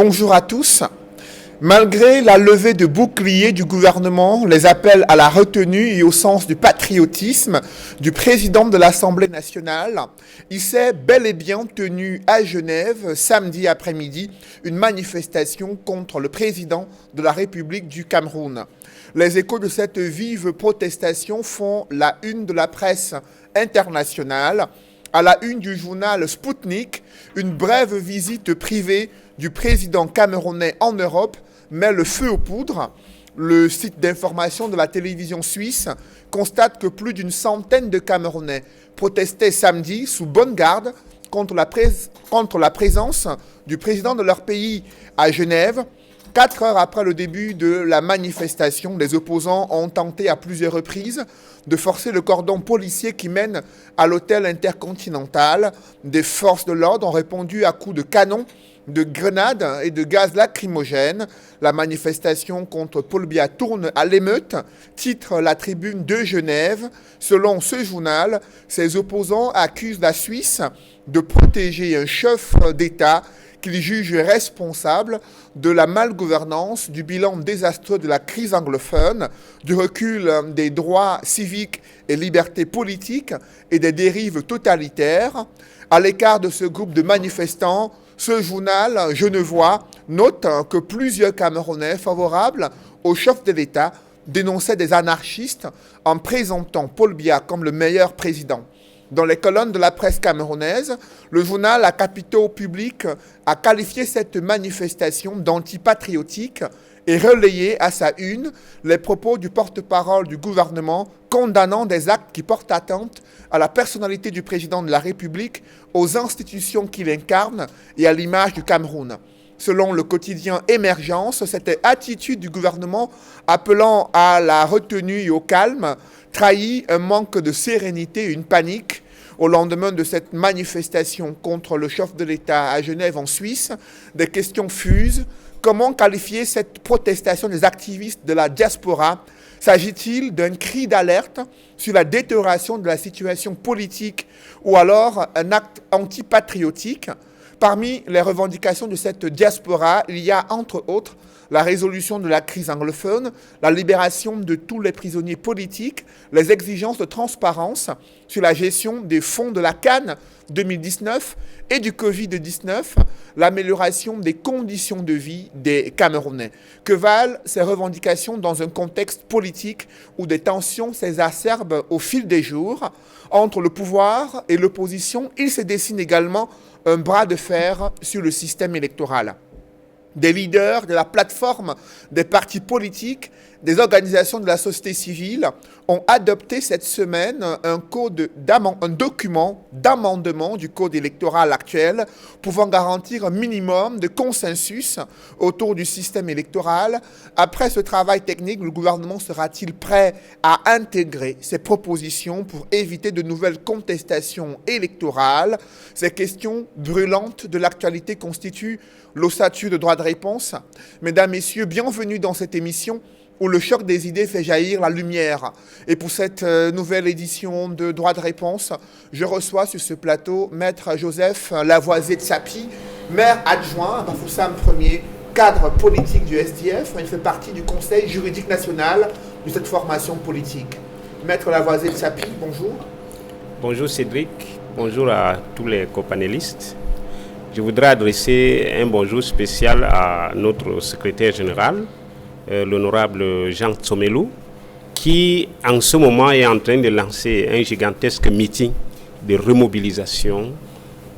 Bonjour à tous. Malgré la levée de boucliers du gouvernement, les appels à la retenue et au sens du patriotisme du président de l'Assemblée nationale, il s'est bel et bien tenu à Genève, samedi après-midi, une manifestation contre le président de la République du Cameroun. Les échos de cette vive protestation font la une de la presse internationale. À la une du journal Sputnik, une brève visite privée du président camerounais en Europe met le feu aux poudres. Le site d'information de la télévision suisse constate que plus d'une centaine de Camerounais protestaient samedi sous bonne garde contre la présence du président de leur pays à Genève. 4 heures après le début de la manifestation, les opposants ont tenté à plusieurs reprises de forcer le cordon policier qui mène à l'hôtel intercontinental. Des forces de l'ordre ont répondu à coups de canon, de grenades et de gaz lacrymogène. La manifestation contre Paul Biya tourne à l'émeute, titre la Tribune de Genève. Selon ce journal, ses opposants accusent la Suisse de protéger un chef d'État qu'ils jugent responsable de la malgouvernance, du bilan désastreux de la crise anglophone, du recul des droits civiques et libertés politiques et des dérives totalitaires. À l'écart de ce groupe de manifestants, ce journal genevois note que plusieurs Camerounais favorables au chef de l'État dénonçaient des anarchistes en présentant Paul Biya comme le meilleur président. Dans les colonnes de la presse camerounaise, le journal à capitaux publics a qualifié cette manifestation d'antipatriotique et relayé à sa une les propos du porte-parole du gouvernement condamnant des actes qui portent atteinte à la personnalité du président de la République, aux institutions qu'il incarne et à l'image du Cameroun. Selon le quotidien Émergence, cette attitude du gouvernement appelant à la retenue et au calme trahit un manque de sérénité et une panique. Au lendemain de cette manifestation contre le chef de l'État à Genève en Suisse, des questions fusent. Comment qualifier cette protestation des activistes de la diaspora ? S'agit-il d'un cri d'alerte sur la détérioration de la situation politique ou alors un acte antipatriotique ? Parmi les revendications de cette diaspora, il y a entre autres la résolution de la crise anglophone, la libération de tous les prisonniers politiques, les exigences de transparence sur la gestion des fonds de la CAN 2019 et du Covid-19, l'amélioration des conditions de vie des Camerounais. Que valent ces revendications dans un contexte politique où des tensions s'exacerbent au fil des jours? Entre le pouvoir et l'opposition, il se dessine également un bras de fer sur le système électoral. Des leaders de la plateforme des partis politiques, des organisations de la société civile ont adopté cette semaine un document d'amendement du code électoral actuel pouvant garantir un minimum de consensus autour du système électoral. Après ce travail technique, le gouvernement sera-t-il prêt à intégrer ces propositions pour éviter de nouvelles contestations électorales? Ces questions brûlantes de l'actualité constituent l'ossature de droit de réponse. Mesdames, Messieurs, bienvenue dans cette émission où le choc des idées fait jaillir la lumière. Et pour cette nouvelle édition de Droit de réponse, je reçois sur ce plateau Maître Joseph Lavoisier-Tsapi, maire adjoint à Bafoussam Ier, cadre politique du SDF. Il fait partie du Conseil juridique national de cette formation politique. Maître Lavoisier-Tsapi, bonjour. Bonjour Cédric, bonjour à tous les copanélistes. Je voudrais adresser un bonjour spécial à notre secrétaire général, l'honorable Jean Tsomelou, qui en ce moment est en train de lancer un gigantesque meeting de remobilisation,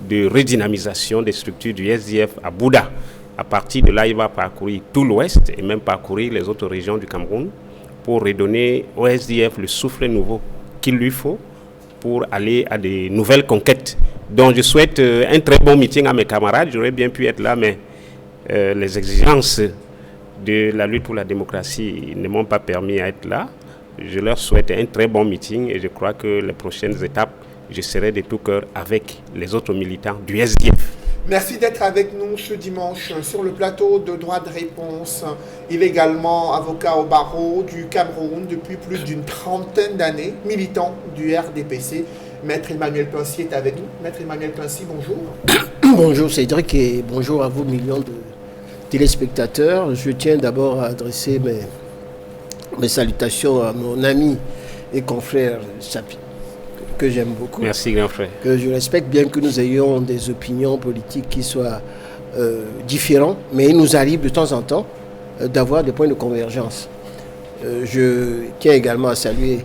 de redynamisation des structures du SDF à Bouda. À partir de là, il va parcourir tout l'Ouest et même parcourir les autres régions du Cameroun pour redonner au SDF le souffle nouveau qu'il lui faut pour aller à de nouvelles conquêtes. Donc je souhaite un très bon meeting à mes camarades. J'aurais bien pu être là, mais les exigences de la lutte pour la démocratie ne m'ont pas permis à être là. Je leur souhaite un très bon meeting et je crois que les prochaines étapes, je serai de tout cœur avec les autres militants du SDF. Merci d'être avec nous ce dimanche sur le plateau de Droit de réponse. Il est également avocat au barreau du Cameroun depuis plus d'une trentaine d'années, militant du RDPC. Maître Emmanuel Pincy est avec nous. Maître Emmanuel Pincy, bonjour. Bonjour Cédric et bonjour à vous millions téléspectateurs, je tiens d'abord à adresser mes salutations à mon ami et confrère Sapi, que j'aime beaucoup. Merci, grand frère. Que je respecte, bien que nous ayons des opinions politiques qui soient différentes, mais il nous arrive de temps en temps d'avoir des points de convergence. Je tiens également à saluer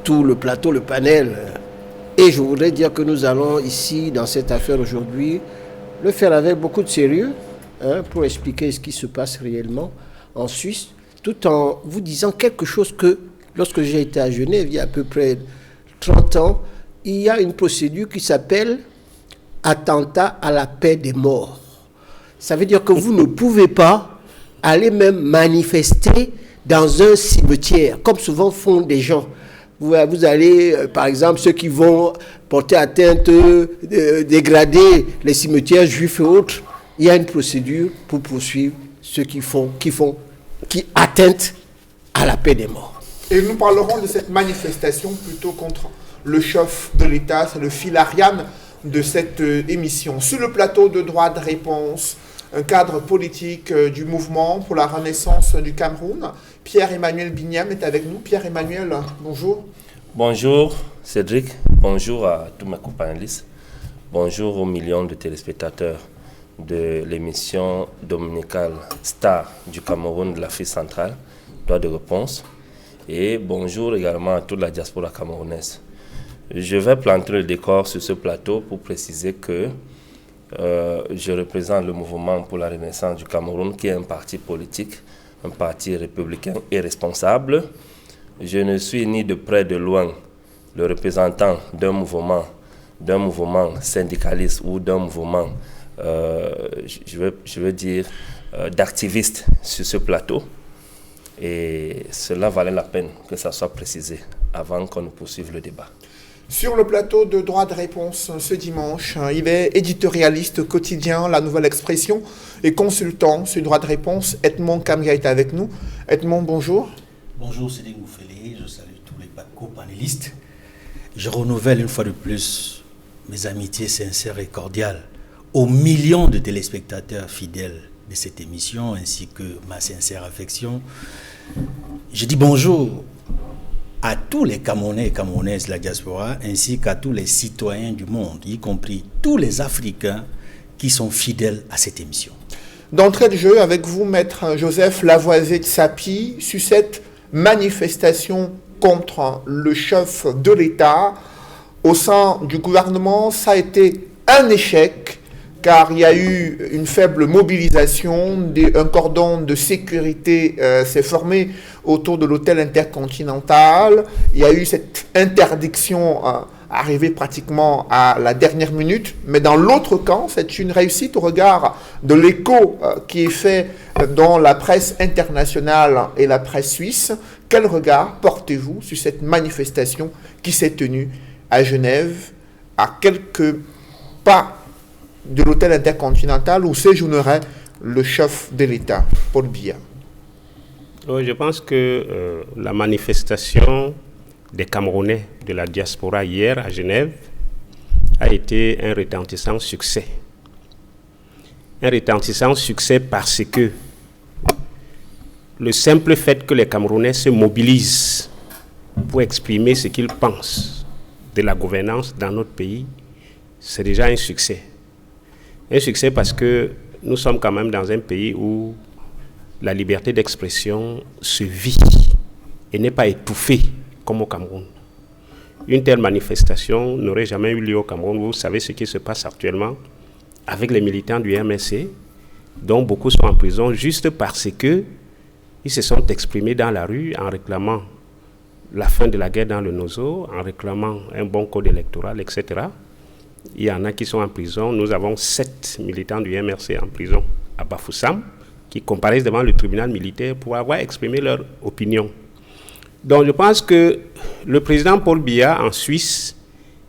tout le plateau, le panel, et je voudrais dire que nous allons ici, dans cette affaire aujourd'hui, le faire avec beaucoup de sérieux, pour expliquer ce qui se passe réellement en Suisse, tout en vous disant quelque chose que, lorsque j'ai été à Genève, il y a à peu près 30 ans, il y a une procédure qui s'appelle attentat à la paix des morts. Ça veut dire que vous ne pouvez pas aller même manifester dans un cimetière, comme souvent font des gens. Vous allez, par exemple, ceux qui vont porter atteinte, dégrader les cimetières juifs et autres, il y a une procédure pour poursuivre ceux qui atteintent à la paix des morts. Et nous parlerons de cette manifestation plutôt contre le chef de l'État, c'est le fil Ariane de cette émission. Sur le plateau de droit de réponse, un cadre politique du mouvement pour la renaissance du Cameroun, Pierre-Emmanuel Bignam est avec nous. Pierre-Emmanuel, bonjour. Bonjour Cédric, bonjour à tous mes compagnons, bonjour aux millions de téléspectateurs de l'émission dominicale Star du Cameroun de l'Afrique centrale, droit de réponse, et bonjour également à toute la diaspora camerounaise. Je vais planter le décor sur ce plateau pour préciser que je représente le mouvement pour la renaissance du Cameroun, qui est un parti politique, un parti républicain et responsable. Je ne suis ni de près de loin le représentant d'un mouvement syndicaliste ou d'un mouvement, je veux dire, d'activistes sur ce plateau. Et cela valait la peine que ça soit précisé avant qu'on ne poursuive le débat. Sur le plateau de droit de réponse ce dimanche, il est éditorialiste quotidien, La Nouvelle Expression, et consultant sur droit de réponse. Edmond Kamga est avec nous. Edmond, bonjour. Bonjour Cédric Moufélé, je salue tous les co-panélistes. Je renouvelle une fois de plus mes amitiés sincères et cordiales aux millions de téléspectateurs fidèles de cette émission, ainsi que ma sincère affection. Je dis bonjour à tous les Camerounais et Camerounaises de la diaspora, ainsi qu'à tous les citoyens du monde, y compris tous les Africains qui sont fidèles à cette émission. D'entrée de jeu, avec vous, Maître Joseph Lavoisier de Sapi, sur cette manifestation contre le chef de l'État au sein du gouvernement, ça a été un échec, car il y a eu une faible mobilisation, un cordon de sécurité s'est formé autour de l'hôtel Intercontinental, il y a eu cette interdiction arrivée pratiquement à la dernière minute, mais dans l'autre camp, c'est une réussite au regard de l'écho qui est fait dans la presse internationale et la presse suisse. Quel regard portez-vous sur cette manifestation qui s'est tenue à Genève, à quelques pas de l'hôtel Intercontinental où séjournerait le chef de l'État, Paul Biya? Je pense que la manifestation des Camerounais de la diaspora hier à Genève a été un retentissant succès. Un retentissant succès parce que le simple fait que les Camerounais se mobilisent pour exprimer ce qu'ils pensent de la gouvernance dans notre pays, c'est déjà un succès. Un succès parce que nous sommes quand même dans un pays où la liberté d'expression se vit et n'est pas étouffée comme au Cameroun. Une telle manifestation n'aurait jamais eu lieu au Cameroun. Vous savez ce qui se passe actuellement avec les militants du MSC, dont beaucoup sont en prison juste parce qu'ils se sont exprimés dans la rue en réclamant la fin de la guerre dans le Nozo, en réclamant un bon code électoral, etc. Il y en a qui sont en prison. Nous avons 7 militants du MRC en prison à Bafoussam qui comparaissent devant le tribunal militaire pour avoir exprimé leur opinion. Donc je pense que le président Paul Biya en Suisse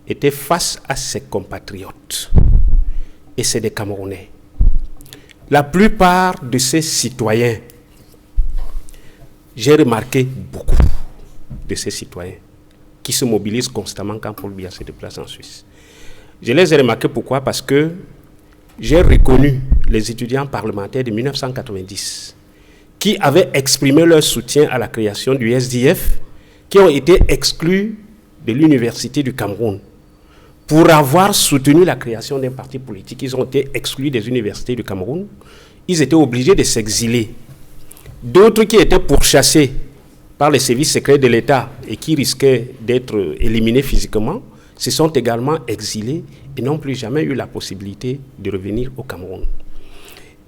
était face à ses compatriotes. Et c'est des Camerounais. La plupart de ces citoyens, j'ai remarqué beaucoup de ces citoyens qui se mobilisent constamment quand Paul Biya se déplace en Suisse. Je les ai remarqués pourquoi? Parce que j'ai reconnu les étudiants parlementaires de 1990 qui avaient exprimé leur soutien à la création du SDF, qui ont été exclus de l'Université du Cameroun. Pour avoir soutenu la création d'un parti politique, ils ont été exclus des universités du Cameroun. Ils étaient obligés de s'exiler. D'autres qui étaient pourchassés par les services secrets de l'État et qui risquaient d'être éliminés physiquement, se sont également exilés et n'ont plus jamais eu la possibilité de revenir au Cameroun.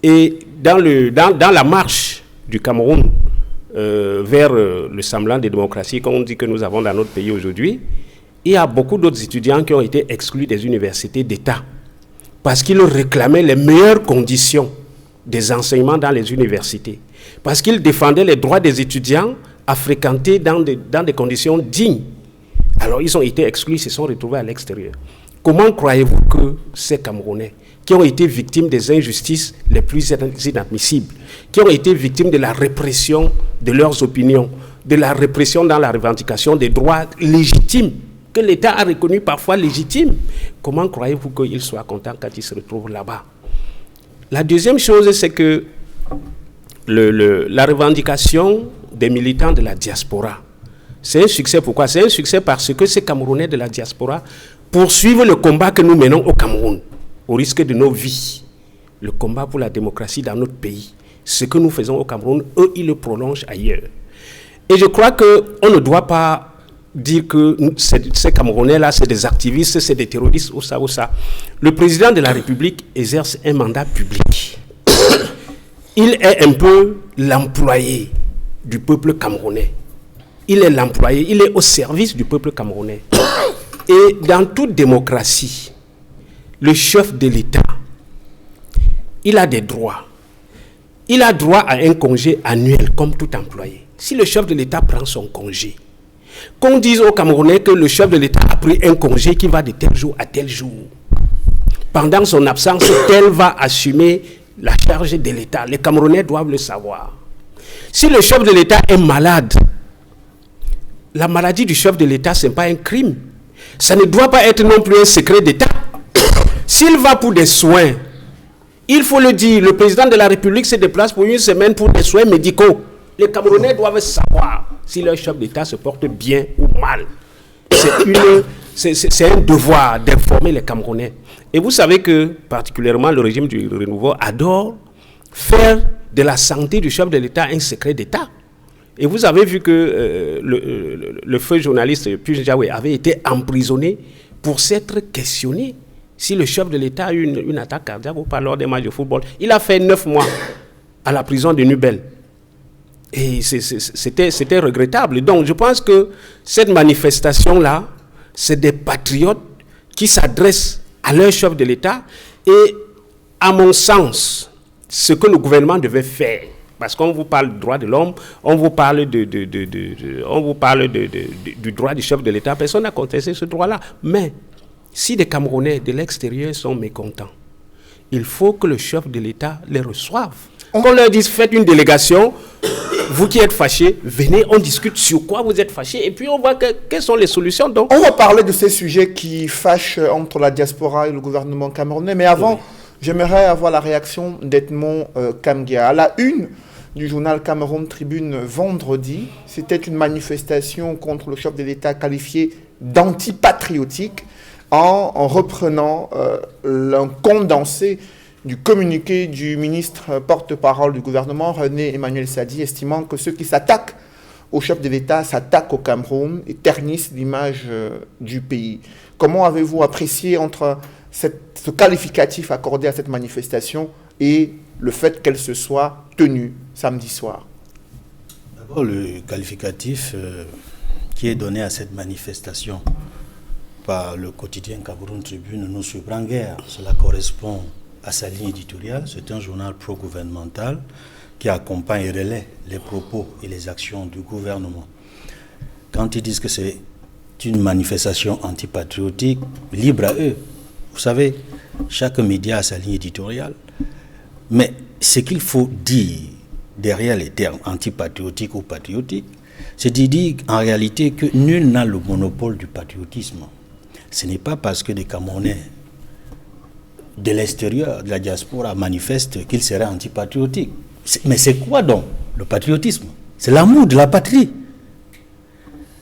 Et dans la marche du Cameroun vers le semblant de démocratie qu'on dit que nous avons dans notre pays aujourd'hui, il y a beaucoup d'autres étudiants qui ont été exclus des universités d'État parce qu'ils réclamaient les meilleures conditions des enseignements dans les universités, parce qu'ils défendaient les droits des étudiants à fréquenter dans des conditions dignes. Alors ils ont été exclus, ils se sont retrouvés à l'extérieur. Comment croyez-vous que ces Camerounais, qui ont été victimes des injustices les plus inadmissibles, qui ont été victimes de la répression de leurs opinions, de la répression dans la revendication des droits légitimes, que l'État a reconnu parfois légitimes, comment croyez-vous qu'ils soient contents quand ils se retrouvent là-bas? La deuxième chose, c'est que la revendication des militants de la diaspora, c'est un succès. Pourquoi? C'est un succès parce que ces Camerounais de la diaspora poursuivent le combat que nous menons au Cameroun, au risque de nos vies. Le combat pour la démocratie dans notre pays. Ce que nous faisons au Cameroun, eux, ils le prolongent ailleurs. Et je crois qu'on ne doit pas dire que ces Camerounais-là, c'est des activistes, c'est des terroristes, ou ça, ou ça. Le président de la République exerce un mandat public. Il est un peu l'employé du peuple camerounais. Il est l'employé, il est au service du peuple camerounais. Et dans toute démocratie, le chef de l'État, il a des droits. Il a droit à un congé annuel comme tout employé. Si le chef de l'État prend son congé, qu'on dise aux Camerounais que le chef de l'État a pris un congé qui va de tel jour à tel jour. Pendant son absence, tel va assumer la charge de l'État. Les Camerounais doivent le savoir. Si le chef de l'État est malade, la maladie du chef de l'État, ce n'est pas un crime. Ça ne doit pas être non plus un secret d'État. S'il va pour des soins, il faut le dire, le président de la République se déplace pour une semaine pour des soins médicaux. Les Camerounais doivent savoir si leur chef d'État se porte bien ou mal. C'est un devoir d'informer les Camerounais. Et vous savez que, particulièrement, le régime du renouveau adore faire de la santé du chef de l'État un secret d'État. Et vous avez vu que le feu journaliste Pujol Diawé avait été emprisonné pour s'être questionné si le chef de l'État a eu une attaque cardiaque ou pas lors des matchs de football. Il a fait 9 mois à la prison de Nubel. Et c'était regrettable. Donc je pense que cette manifestation-là, c'est des patriotes qui s'adressent à leur chef de l'État. Et à mon sens, ce que le gouvernement devait faire, parce qu'on vous parle du droit de l'homme, on vous parle du droit du chef de l'État, personne n'a contesté ce droit-là. Mais si des Camerounais de l'extérieur sont mécontents, il faut que le chef de l'État les reçoive. Qu'on leur dise, faites une délégation, vous qui êtes fâchés, venez, on discute sur quoi vous êtes fâchés, et puis on voit quelles sont les solutions. Donc, on va parler de ces sujets qui fâchent entre la diaspora et le gouvernement camerounais, mais avant, j'aimerais avoir la réaction d'Edmond Kamgia. À la une du journal Cameroun Tribune vendredi, c'était une manifestation contre le chef de l'État qualifié d'antipatriotique en reprenant un condensé du communiqué du ministre porte-parole du gouvernement, René Emmanuel Sadi, estimant que ceux qui s'attaquent au chef de l'État s'attaquent au Cameroun et ternissent l'image du pays. Comment avez-vous apprécié entre ce qualificatif accordé à cette manifestation et le fait qu'elle se soit tenue samedi soir? D'abord, le qualificatif qui est donné à cette manifestation par le quotidien Cameroun Tribune ne nous surprend guère. Cela correspond à sa ligne éditoriale. C'est un journal pro-gouvernemental qui accompagne et relaie les propos et les actions du gouvernement. Quand ils disent que c'est une manifestation antipatriotique, libre à eux. Vous savez, chaque média a sa ligne éditoriale. Mais ce qu'il faut dire derrière les termes antipatriotique ou patriotique, c'est de dire en réalité que nul n'a le monopole du patriotisme. Ce n'est pas parce que des Camerounais de l'extérieur, de la diaspora, manifestent qu'il serait antipatriotique. Mais c'est quoi donc le patriotisme? C'est l'amour de la patrie.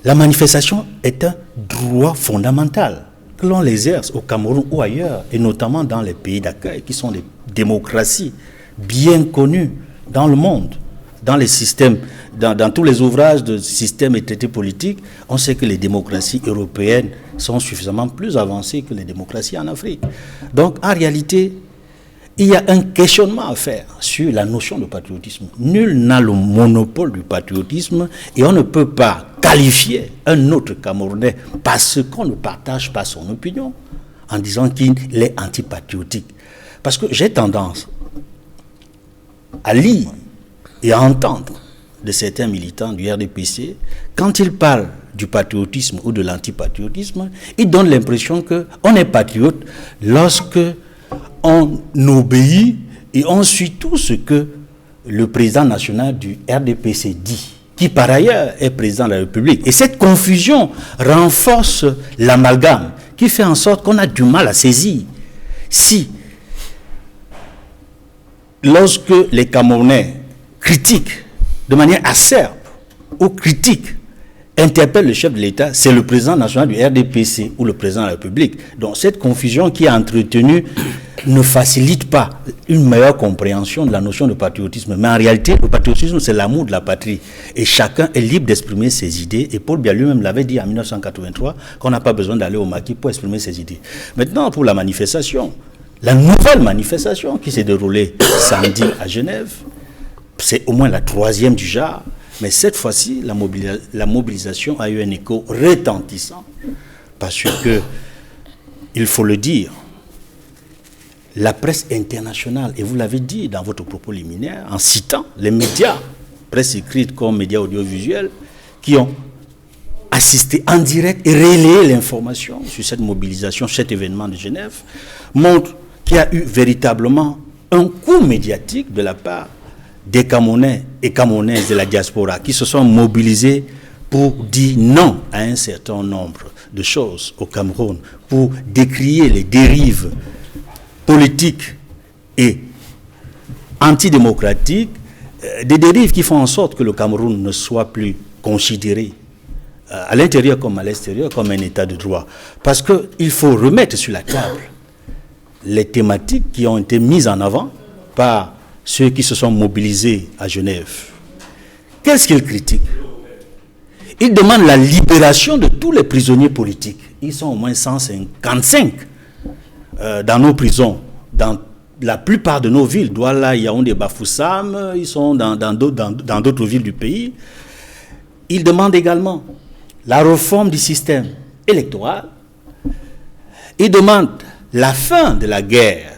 La manifestation est un droit fondamental que l'on l'exerce au Cameroun ou ailleurs, et notamment dans les pays d'accueil qui sont des démocraties bien connues dans le monde. Dans les systèmes, dans tous les ouvrages de systèmes et traités politiques, on sait que les démocraties européennes sont suffisamment plus avancées que les démocraties en Afrique. Donc, en réalité, il y a un questionnement à faire sur la notion de patriotisme. Nul n'a le monopole du patriotisme et on ne peut pas qualifier un autre Camerounais parce qu'on ne partage pas son opinion en disant qu'il est antipatriotique. Parce que j'ai tendance à lire et à entendre de certains militants du RDPC, quand ils parlent du patriotisme ou de l'antipatriotisme, ils donnent l'impression qu'on est patriote lorsque on obéit et on suit tout ce que le président national du RDPC dit, qui par ailleurs est président de la République. Et cette confusion renforce l'amalgame, qui fait en sorte qu'on a du mal à saisir. Si, lorsque les Camerounais critiquent de manière acerbe ou critique, interpelle le chef de l'État, c'est le président national du RDPC ou le président de la République. Donc cette confusion qui est entretenue ne facilite pas une meilleure compréhension de la notion de patriotisme. Mais en réalité, le patriotisme, c'est l'amour de la patrie. Et chacun est libre d'exprimer ses idées. Et Paul Biya lui-même l'avait dit en 1983 qu'on n'a pas besoin d'aller au maquis pour exprimer ses idées. Maintenant, pour la manifestation, la nouvelle manifestation qui s'est déroulée samedi à Genève, c'est au moins la troisième du genre. Mais cette fois-ci, la mobilisation a eu un écho retentissant. Parce que, il faut le dire, la presse internationale, et vous l'avez dit dans votre propos liminaire, en citant les médias, presse écrite comme médias audiovisuels, qui ont assisté en direct et relayé l'information sur cette mobilisation, cet événement de Genève, montre qu'il y a eu véritablement un coup médiatique de la part des Camerounais et Camerounaises de la diaspora qui se sont mobilisés pour dire non à un certain nombre de choses au Cameroun, pour décrier les dérives politiques et antidémocratiques, des dérives qui font en sorte que le Cameroun ne soit plus considéré à l'intérieur comme à l'extérieur comme un état de droit. Parce qu'il faut remettre sur la table les thématiques qui ont été mises en avant par ceux qui se sont mobilisés à Genève. Qu'est-ce qu'ils critiquent? Ils demandent la libération de tous les prisonniers politiques. Ils sont au moins 155 dans nos prisons, dans la plupart de nos villes. Douala, Yaoundé, Bafoussam, ils sont dans d'autres villes du pays. Ils demandent également la réforme du système électoral. Ils demandent la fin de la guerre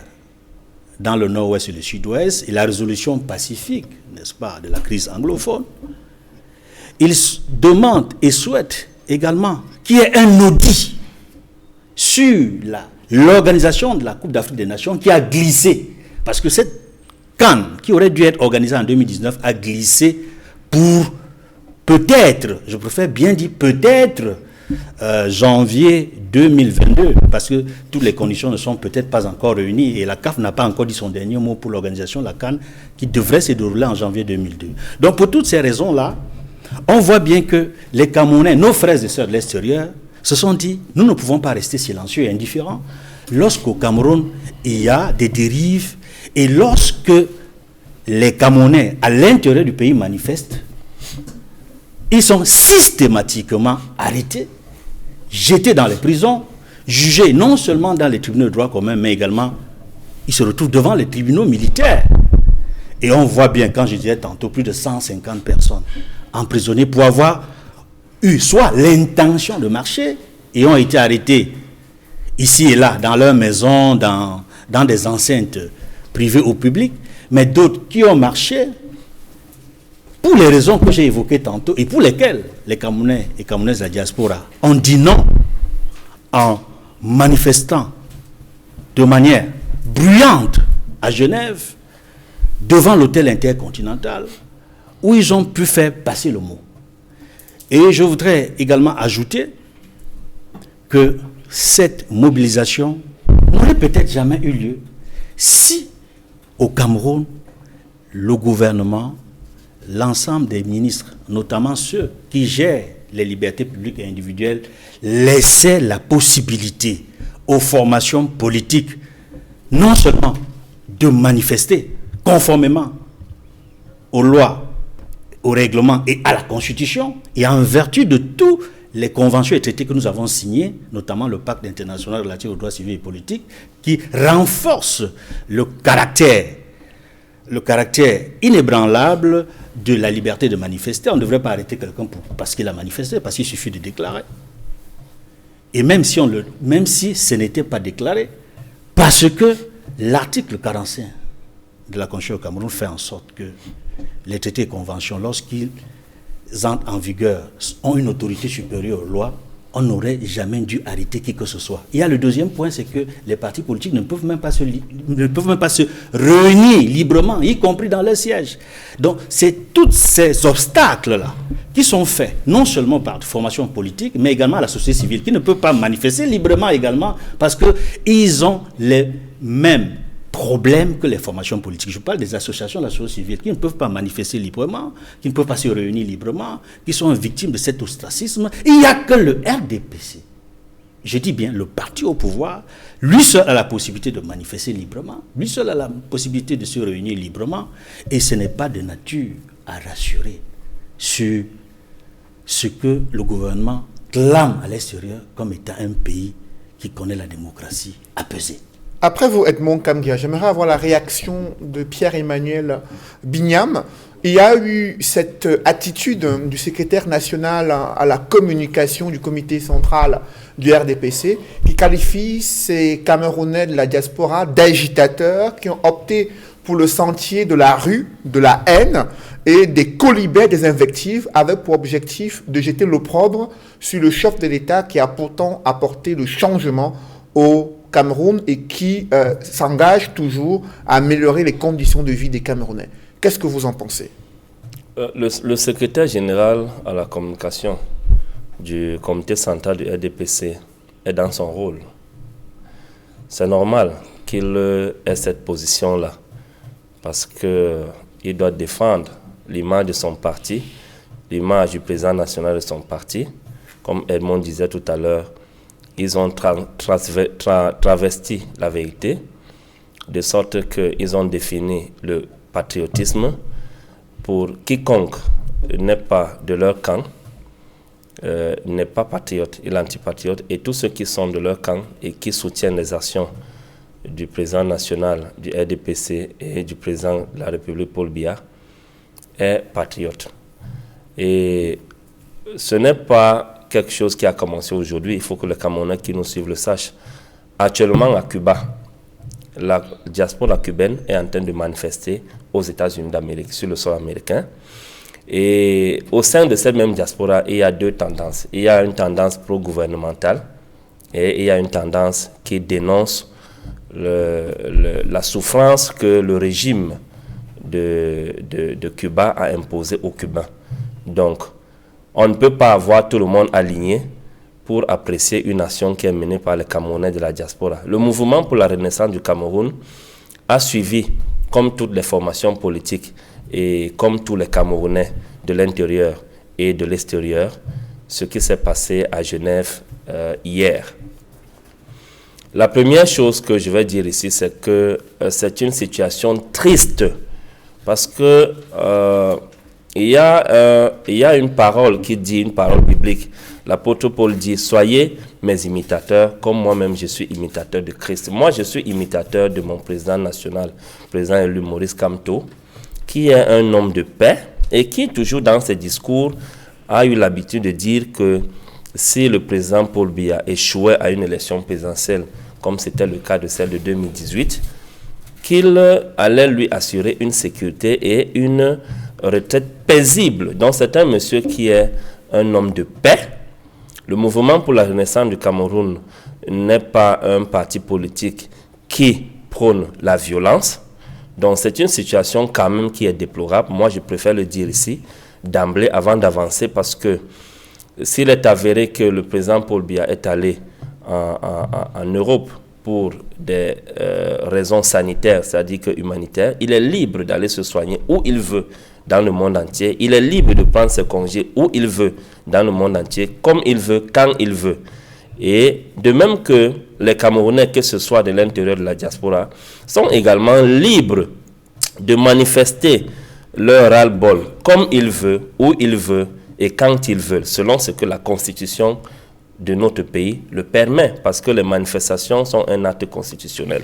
dans le nord-ouest et le sud-ouest, et la résolution pacifique, n'est-ce pas, de la crise anglophone. Ils demandent et souhaitent également qu'il y ait un audit sur l'organisation de la Coupe d'Afrique des Nations qui a glissé, parce que cette CAN, qui aurait dû être organisée en 2019, a glissé pour peut-être, je préfère bien dire peut-être, janvier 2022, parce que toutes les conditions ne sont peut-être pas encore réunies et la CAF n'a pas encore dit son dernier mot pour l'organisation de la CAN qui devrait se dérouler en janvier 2002. Donc pour toutes ces raisons-là, on voit bien que les Camerounais, nos frères et sœurs de l'extérieur, se sont dit, nous ne pouvons pas rester silencieux et indifférents lorsqu'au Cameroun, il y a des dérives et lorsque les Camerounais à l'intérieur du pays manifestent, ils sont systématiquement arrêtés, jetés dans les prisons, jugés non seulement dans les tribunaux de droit commun, mais également, ils se retrouvent devant les tribunaux militaires. Et on voit bien, quand je disais tantôt, plus de 150 personnes emprisonnées pour avoir eu soit l'intention de marcher et ont été arrêtés ici et là, dans leur maison, dans des enceintes privées ou publiques, mais d'autres qui ont marché pour les raisons que j'ai évoquées tantôt et pour lesquelles les Camerounais et Camerounaises de la diaspora ont dit non en manifestant de manière bruyante à Genève devant l'hôtel intercontinental où ils ont pu faire passer le mot. Et je voudrais également ajouter que cette mobilisation n'aurait peut-être jamais eu lieu Si au Cameroun, le gouvernement, l'ensemble des ministres, notamment ceux qui gèrent les libertés publiques et individuelles, laissaient la possibilité aux formations politiques non seulement de manifester conformément aux lois, aux règlements et à la Constitution, et en vertu de tous les conventions et traités que nous avons signés, notamment le pacte international relatif aux droits civils et politiques, qui renforce le caractère inébranlable de la liberté de manifester. On ne devrait pas arrêter quelqu'un parce qu'il a manifesté, parce qu'il suffit de déclarer. Et même si ce n'était pas déclaré, parce que l'article 45 de la Constitution au Cameroun fait en sorte que les traités et conventions, lorsqu'ils entrent en vigueur, ont une autorité supérieure aux lois, on n'aurait jamais dû arrêter qui que ce soit. Il y a le deuxième point, c'est que les partis politiques ne peuvent même pas se réunir librement, y compris dans leur siège. Donc, c'est tous ces obstacles-là qui sont faits, non seulement par des formations politiques, mais également à la société civile, qui ne peut pas manifester librement également, parce qu'ils ont les mêmes problèmes que les formations politiques. Je parle des associations de la société civile qui ne peuvent pas manifester librement, qui ne peuvent pas se réunir librement, qui sont victimes de cet ostracisme. Il n'y a que le RDPC, je dis bien le parti au pouvoir, lui seul a la possibilité de manifester librement, lui seul a la possibilité de se réunir librement, et ce n'est pas de nature à rassurer sur ce que le gouvernement clame à l'extérieur comme étant un pays qui connaît la démocratie apaisée. Après vous, Edmond Kamgia, j'aimerais avoir la réaction de Pierre-Emmanuel Bignam. Il y a eu cette attitude du secrétaire national à la communication du comité central du RDPC qui qualifie ces Camerounais de la diaspora d'agitateurs qui ont opté pour le sentier de la rue, de la haine et des colibets, des invectives, avec pour objectif de jeter l'opprobre sur le chef de l'État qui a pourtant apporté le changement au Cameroun et qui s'engage toujours à améliorer les conditions de vie des Camerounais. Qu'est-ce que vous en pensez? Le secrétaire général à la communication du comité central du RDPC est dans son rôle. C'est normal qu'il ait cette position-là parce qu'il doit défendre l'image de son parti, l'image du président national de son parti. Comme Edmond disait tout à l'heure, ils ont travesti la vérité, de sorte qu'ils ont défini le patriotisme pour quiconque n'est pas de leur camp, n'est pas patriote, il est antipatriote, et tous ceux qui sont de leur camp et qui soutiennent les actions du président national du RDPC et du président de la République Paul Biya est patriote. Et ce n'est pas quelque chose qui a commencé aujourd'hui, il faut que les Camerounais qui nous suivent le sachent. Actuellement à Cuba, la diaspora cubaine est en train de manifester aux États-Unis d'Amérique, sur le sol américain. Et au sein de cette même diaspora, il y a deux tendances. Il y a une tendance pro-gouvernementale et il y a une tendance qui dénonce la souffrance que le régime de Cuba a imposée aux Cubains. Donc, on ne peut pas avoir tout le monde aligné pour apprécier une action qui est menée par les Camerounais de la diaspora. Le mouvement pour la renaissance du Cameroun a suivi, comme toutes les formations politiques et comme tous les Camerounais de l'intérieur et de l'extérieur, ce qui s'est passé à Genève hier. La première chose que je vais dire ici, c'est que c'est une situation triste parce que il y a une parole qui dit, une parole biblique. L'apôtre Paul dit, soyez mes imitateurs, comme moi-même je suis imitateur de Christ. Moi, je suis imitateur de mon président national, président élu Maurice Kamto, qui est un homme de paix et qui, toujours dans ses discours, a eu l'habitude de dire que si le président Paul Biya échouait à une élection présidentielle, comme c'était le cas de celle de 2018, qu'il allait lui assurer une sécurité et une retraite paisible. Donc c'est un monsieur qui est un homme de paix. Le mouvement pour la renaissance du Cameroun n'est pas un parti politique qui prône la violence. Donc c'est une situation quand même qui est déplorable. Moi je préfère le dire ici d'emblée avant d'avancer, parce que s'il est avéré que le président Paul Biya est allé en Europe pour des raisons sanitaires, c'est-à-dire que humanitaires, il est libre d'aller se soigner où il veut dans le monde entier. Il est libre de prendre ses congés où il veut dans le monde entier, comme il veut, quand il veut. Et de même que les Camerounais, que ce soit de l'intérieur de la diaspora, sont également libres de manifester leur ras-le-bol comme ils veulent, où ils veulent et quand ils veulent, selon ce que la Constitution de notre pays le permet, parce que les manifestations sont un acte constitutionnel.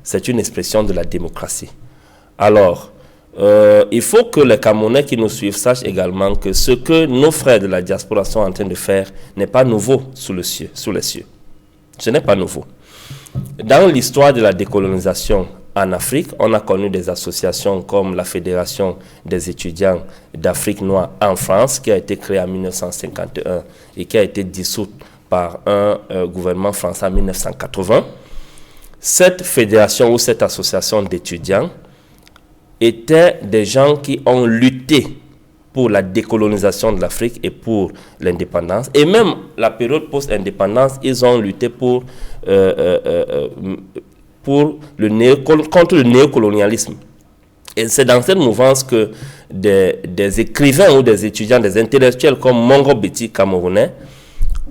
C'est une expression de la démocratie. Alors, il faut que les Camerounais qui nous suivent sachent également que ce que nos frères de la diaspora sont en train de faire n'est pas nouveau sous les cieux. Ce n'est pas nouveau. Dans l'histoire de la décolonisation en Afrique, on a connu des associations comme la Fédération des étudiants d'Afrique noire en France, qui a été créée en 1951 et qui a été dissoute par un gouvernement français en 1980. Cette fédération ou cette association d'étudiants étaient des gens qui ont lutté pour la décolonisation de l'Afrique et pour l'indépendance. Et même la période post-indépendance, ils ont lutté contre le néocolonialisme. Et c'est dans cette mouvance que des écrivains ou des étudiants, des intellectuels comme Mongo Betty, camerounais,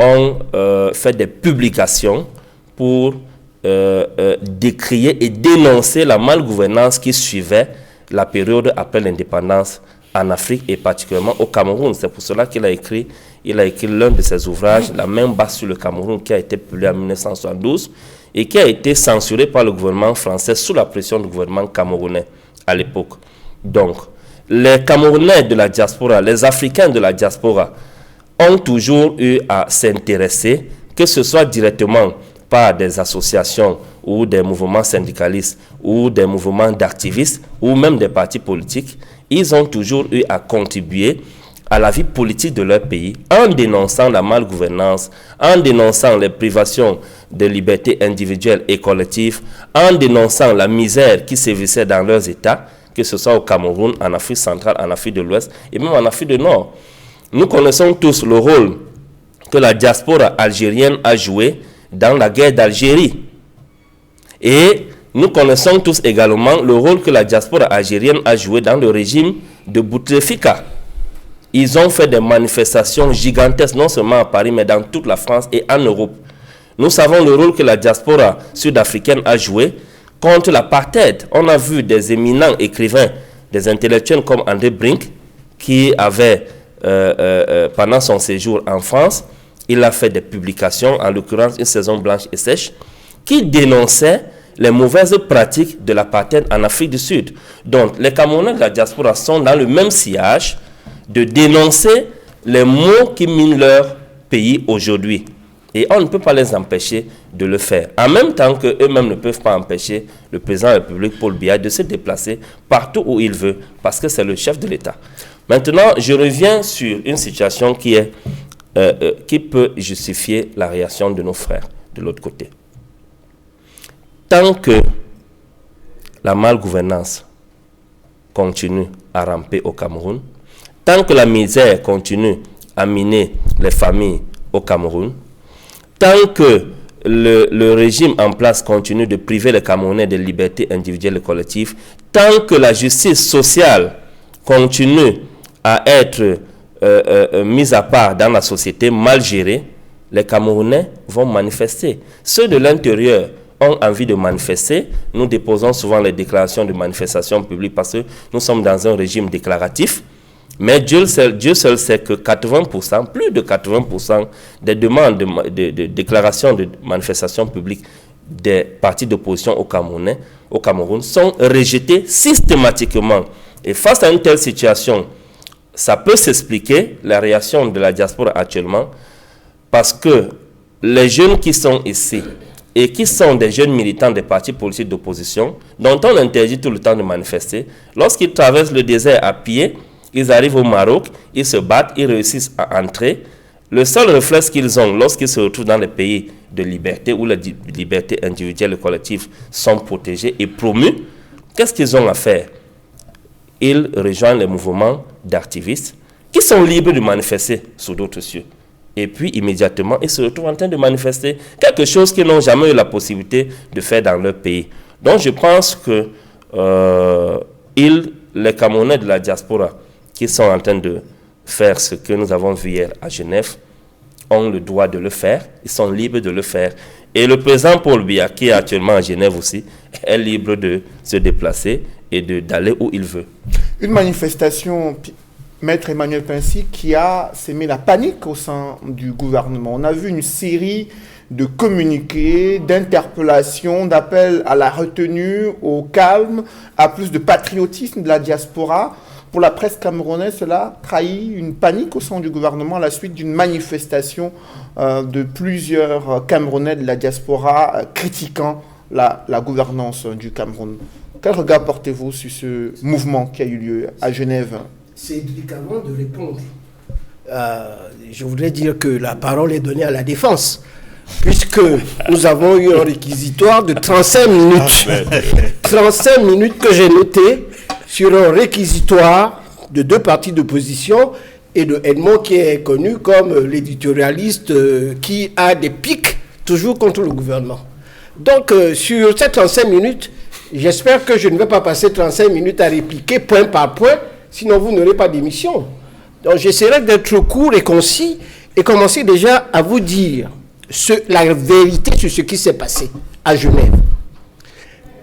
ont fait des publications pour décrier et dénoncer la malgouvernance qui suivait la période après l'indépendance en Afrique et particulièrement au Cameroun. C'est pour cela qu'il a écrit l'un de ses ouvrages, La main basse sur le Cameroun, qui a été publié en 1972 et qui a été censuré par le gouvernement français sous la pression du gouvernement camerounais à l'époque. Donc, les Camerounais de la diaspora, les Africains de la diaspora ont toujours eu à s'intéresser, que ce soit directement par des associations ou des mouvements syndicalistes ou des mouvements d'activistes ou même des partis politiques, ils ont toujours eu à contribuer à la vie politique de leur pays en dénonçant la malgouvernance, en dénonçant les privations de libertés individuelles et collectives, en dénonçant la misère qui sévissait dans leurs États, que ce soit au Cameroun, en Afrique centrale, en Afrique de l'Ouest et même en Afrique du Nord. Nous connaissons tous le rôle que la diaspora algérienne a joué dans la guerre d'Algérie. Et nous connaissons tous également le rôle que la diaspora algérienne a joué dans le régime de Bouteflika. Ils ont fait des manifestations gigantesques, non seulement à Paris, mais dans toute la France et en Europe. Nous savons le rôle que la diaspora sud-africaine a joué contre l'apartheid. On a vu des éminents écrivains, des intellectuels comme André Brink, qui avait, pendant son séjour en France, il a fait des publications, en l'occurrence Une saison blanche et sèche, qui dénonçaient les mauvaises pratiques de l'apartheid en Afrique du Sud. Donc, les Camerounais de la diaspora sont dans le même sillage de dénoncer les maux qui minent leur pays aujourd'hui. Et on ne peut pas les empêcher de le faire. En même temps qu'eux-mêmes ne peuvent pas empêcher le président de la République, Paul Biya, de se déplacer partout où il veut, parce que c'est le chef de l'État. Maintenant, je reviens sur une situation qui peut justifier la réaction de nos frères de l'autre côté. Tant que la malgouvernance continue à ramper au Cameroun, tant que la misère continue à miner les familles au Cameroun, tant que le régime en place continue de priver les Camerounais de libertés individuelles et collectives, tant que la justice sociale continue à être mise à part dans la société, mal gérée, les Camerounais vont manifester. Ceux de l'intérieur ont envie de manifester. Nous déposons souvent les déclarations de manifestation publique parce que nous sommes dans un régime déclaratif. Mais Dieu seul sait que 80%, plus de 80% des demandes de déclaration de manifestation publique des partis d'opposition au Cameroun sont rejetées systématiquement. Et face à une telle situation, ça peut s'expliquer, la réaction de la diaspora actuellement, parce que les jeunes qui sont ici et qui sont des jeunes militants des partis politiques d'opposition, dont on interdit tout le temps de manifester, lorsqu'ils traversent le désert à pied, ils arrivent au Maroc, ils se battent, ils réussissent à entrer. Le seul réflexe qu'ils ont lorsqu'ils se retrouvent dans les pays de liberté où les libertés individuelles et collectives sont protégées et promues, qu'est-ce qu'ils ont à faire? Ils rejoignent les mouvements d'activistes qui sont libres de manifester sous d'autres cieux. et puis immédiatement, ils se retrouvent en train de manifester quelque chose qu'ils n'ont jamais eu la possibilité de faire dans leur pays. Donc je pense que les Camerounais de la diaspora qui sont en train de faire ce que nous avons vu hier à Genève ont le droit de le faire, ils sont libres de le faire. Et le président Paul Biya, qui est actuellement à Genève aussi, est libre de se déplacer et d'aller où il veut. Une manifestation, Maître Emmanuel Pincy, qui a sémé la panique au sein du gouvernement. On a vu une série de communiqués, d'interpellations, d'appels à la retenue, au calme, à plus de patriotisme de la diaspora. Pour la presse camerounaise, cela trahit une panique au sein du gouvernement à la suite d'une manifestation de plusieurs Camerounais de la diaspora critiquant la gouvernance du Cameroun. Quel regard portez-vous sur ce mouvement qui a eu lieu à Genève? C'est délicatement de répondre. Je voudrais dire que la parole est donnée à la défense, puisque nous avons eu un réquisitoire de 35 minutes. 35 minutes que j'ai noté sur un réquisitoire de 2 partis d'opposition et de Edmond qui est connu comme l'éditorialiste qui a des pics toujours contre le gouvernement. Donc sur ces 35 minutes, j'espère que je ne vais pas passer 35 minutes à répliquer point par point, sinon vous n'aurez pas d'émission. Donc j'essaierai d'être court et concis et commencer déjà à vous dire la vérité sur ce qui s'est passé à Genève.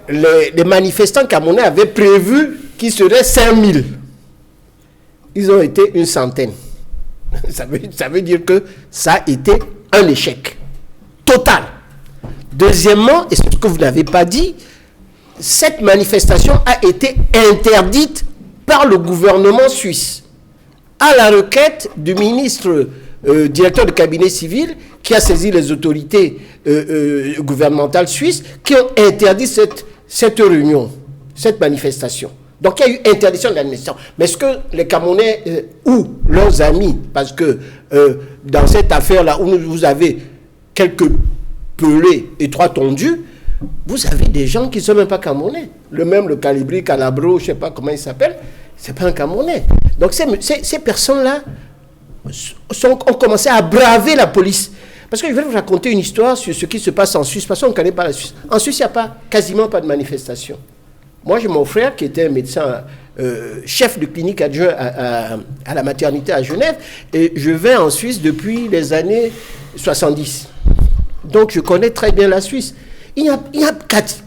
Les manifestants camerounais avaient prévu qu'ils seraient 5000. Ils ont été une centaine. Ça veut dire que ça a été un échec total. Deuxièmement, et c'est ce que vous n'avez pas dit, cette manifestation a été interdite par le gouvernement suisse à la requête du ministre directeur de cabinet civil qui a saisi les autorités gouvernementales suisses qui ont interdit cette réunion, cette manifestation. Donc il y a eu interdiction de l'administration. Mais est-ce que les Camerounais ou leurs amis, parce que dans cette affaire-là où vous avez quelques pelés et 3 tondus, vous avez des gens qui ne sont même pas Camerounais. Le Calibri, Calabro, je ne sais pas comment il s'appelle, ce n'est pas un Camerounais. Donc ces personnes-là ont commencé à braver la police. Parce que je vais vous raconter une histoire sur ce qui se passe en Suisse, parce qu'on ne connaît pas la Suisse. En Suisse, il n'y a quasiment pas de manifestation. Moi, j'ai mon frère qui était un médecin, chef de clinique adjoint à la maternité à Genève, et je vais en Suisse depuis les années 70. Donc, je connais très bien la Suisse. Il n'y a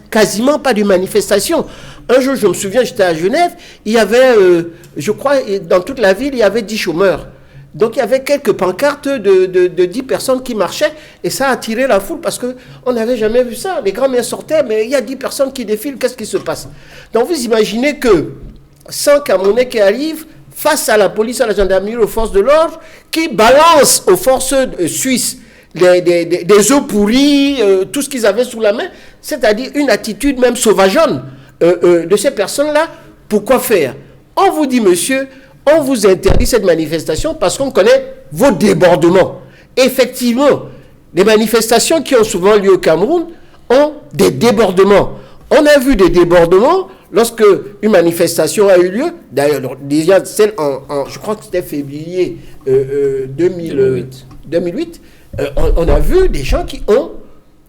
quasiment pas de manifestation. Un jour, je me souviens, j'étais à Genève, il y avait, je crois, dans toute la ville, il y avait 10 chômeurs. Donc il y avait quelques pancartes de 10 personnes qui marchaient et ça a attiré la foule parce qu'on n'avait jamais vu ça. Les grands-mères sortaient, mais il y a 10 personnes qui défilent, qu'est-ce qui se passe? Donc vous imaginez que 100 Camerounais qui arrivent face à la police, à la gendarmerie, aux forces de l'ordre, qui balancent aux forces suisses des eaux pourries, tout ce qu'ils avaient sous la main, c'est-à-dire une attitude même sauvageonne de ces personnes-là. Pourquoi faire? On vous dit, monsieur, on vous interdit cette manifestation parce qu'on connaît vos débordements. Effectivement, les manifestations qui ont souvent lieu au Cameroun ont des débordements. On a vu des débordements lorsque une manifestation a eu lieu. D'ailleurs, déjà, celle je crois que c'était février 2008. On a vu des gens qui ont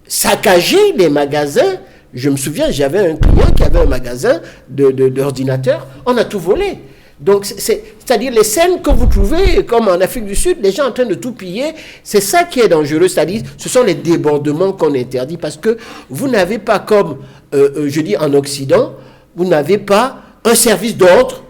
saccagé les magasins. Je me souviens, j'avais un client qui avait un magasin d'ordinateurs. On a tout volé. Donc, c'est-à-dire les scènes que vous trouvez, comme en Afrique du Sud, les gens en train de tout piller, c'est ça qui est dangereux, c'est-à-dire ce sont les débordements qu'on interdit, parce que vous n'avez pas comme, je dis en Occident, vous n'avez pas un service d'ordre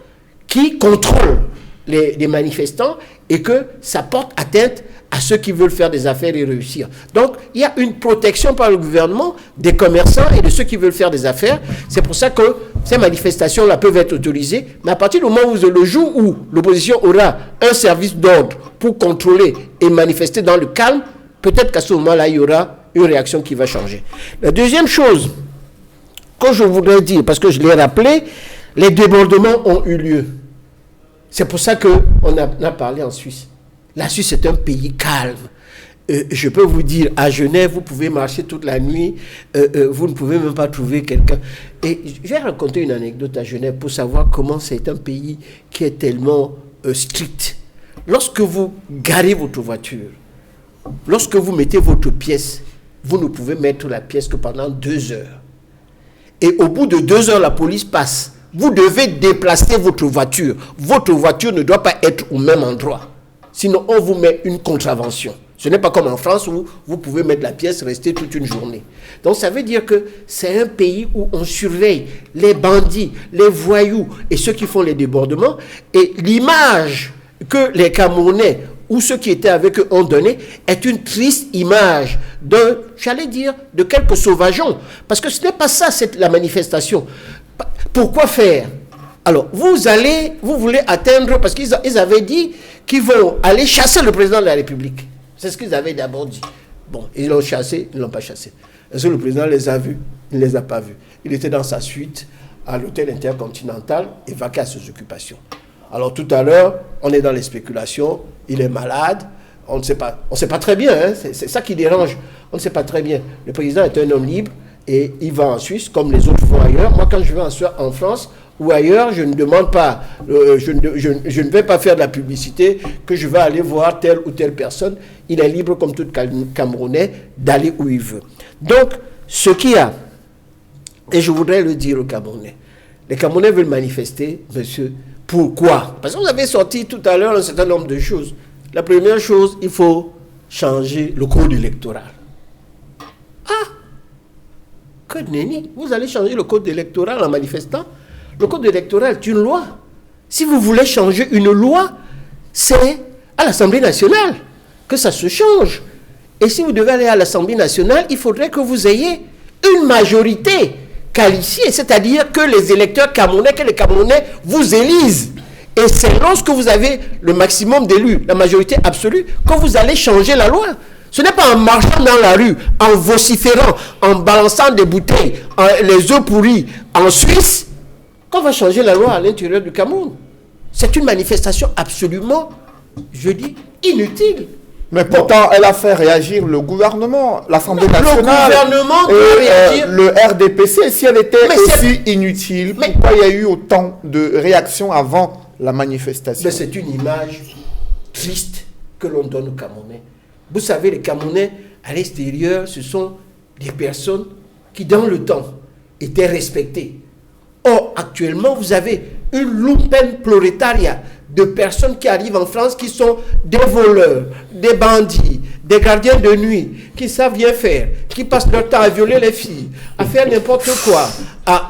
qui contrôle les manifestants et que ça porte atteinte à ceux qui veulent faire des affaires et réussir. Donc, il y a une protection par le gouvernement des commerçants et de ceux qui veulent faire des affaires. C'est pour ça que ces manifestations-là peuvent être autorisées. Mais à partir du moment où le jour où l'opposition aura un service d'ordre pour contrôler et manifester dans le calme, peut-être qu'à ce moment-là, il y aura une réaction qui va changer. La deuxième chose que je voudrais dire, parce que je l'ai rappelé, les débordements ont eu lieu. C'est pour ça qu'on a parlé en Suisse. La Suisse est un pays calme. Je peux vous dire, à Genève, vous pouvez marcher toute la nuit, vous ne pouvez même pas trouver quelqu'un. Et je vais raconter une anecdote à Genève pour savoir comment c'est un pays qui est tellement strict. Lorsque vous garez votre voiture, lorsque vous mettez votre pièce, vous ne pouvez mettre la pièce que pendant 2 heures. Et au bout de 2 heures, la police passe. Vous devez déplacer votre voiture. Votre voiture ne doit pas être au même endroit. Sinon, on vous met une contravention. Ce n'est pas comme en France où vous pouvez mettre la pièce, rester toute une journée. Donc ça veut dire que c'est un pays où on surveille les bandits, les voyous et ceux qui font les débordements. Et l'image que les Camerounais ou ceux qui étaient avec eux ont donné est une triste image de quelques sauvageons. Parce que ce n'est pas ça, la manifestation. Pourquoi faire? Alors, vous voulez atteindre, parce qu'ils avaient dit qu'ils vont aller chasser le président de la République. C'est ce qu'ils avaient d'abord dit. Bon, ils l'ont chassé, ils ne l'ont pas chassé. Est-ce que le président les a vus? Il ne les a pas vus. Il était dans sa suite à l'hôtel Intercontinental, évacué à ses occupations. Alors tout à l'heure, on est dans les spéculations, il est malade, on ne sait pas très bien, hein, c'est ça qui dérange, on ne sait pas très bien. Le président est un homme libre et il va en Suisse comme les autres vont ailleurs. Moi, quand je vais en France ou ailleurs, je ne demande pas, je ne vais pas faire de la publicité que je vais aller voir telle ou telle personne. Il est libre comme tout Camerounais d'aller où il veut. Donc, ce qu'il y a, et je voudrais le dire aux Camerounais, les Camerounais veulent manifester, monsieur. Pourquoi? Parce que vous avez sorti tout à l'heure un certain nombre de choses. La première chose, il faut changer le code électoral. Ah! Que nenni! Vous allez changer le code électoral en manifestant? Le code électoral est une loi. Si vous voulez changer une loi, c'est à l'Assemblée nationale que ça se change. Et si vous devez aller à l'Assemblée nationale, il faudrait que vous ayez une majorité qualifié, c'est-à-dire que les électeurs camerounais, que les Camerounais vous élisent. Et c'est lorsque vous avez le maximum d'élus, la majorité absolue, que vous allez changer la loi. Ce n'est pas en marchant dans la rue, en vociférant, en balançant des bouteilles, les œufs pourris en Suisse, qu'on va changer la loi à l'intérieur du Cameroun. C'est une manifestation absolument, je dis, inutile. Mais pourtant, elle a fait réagir le gouvernement, l'Assemblée nationale, le gouvernement doit réagir. Le RDPC. Si elle était aussi inutile, pourquoi il y a eu autant de réactions avant la manifestation? Mais c'est une image triste que l'on donne aux Camerounais. Vous savez, les Camerounais, à l'extérieur, ce sont des personnes qui, dans le temps, étaient respectées. Or, actuellement, vous avez une lumpen prolétariat de personnes qui arrivent en France qui sont des voleurs, des bandits, des gardiens de nuit, qui savent rien faire, qui passent leur temps à violer les filles, à faire n'importe quoi.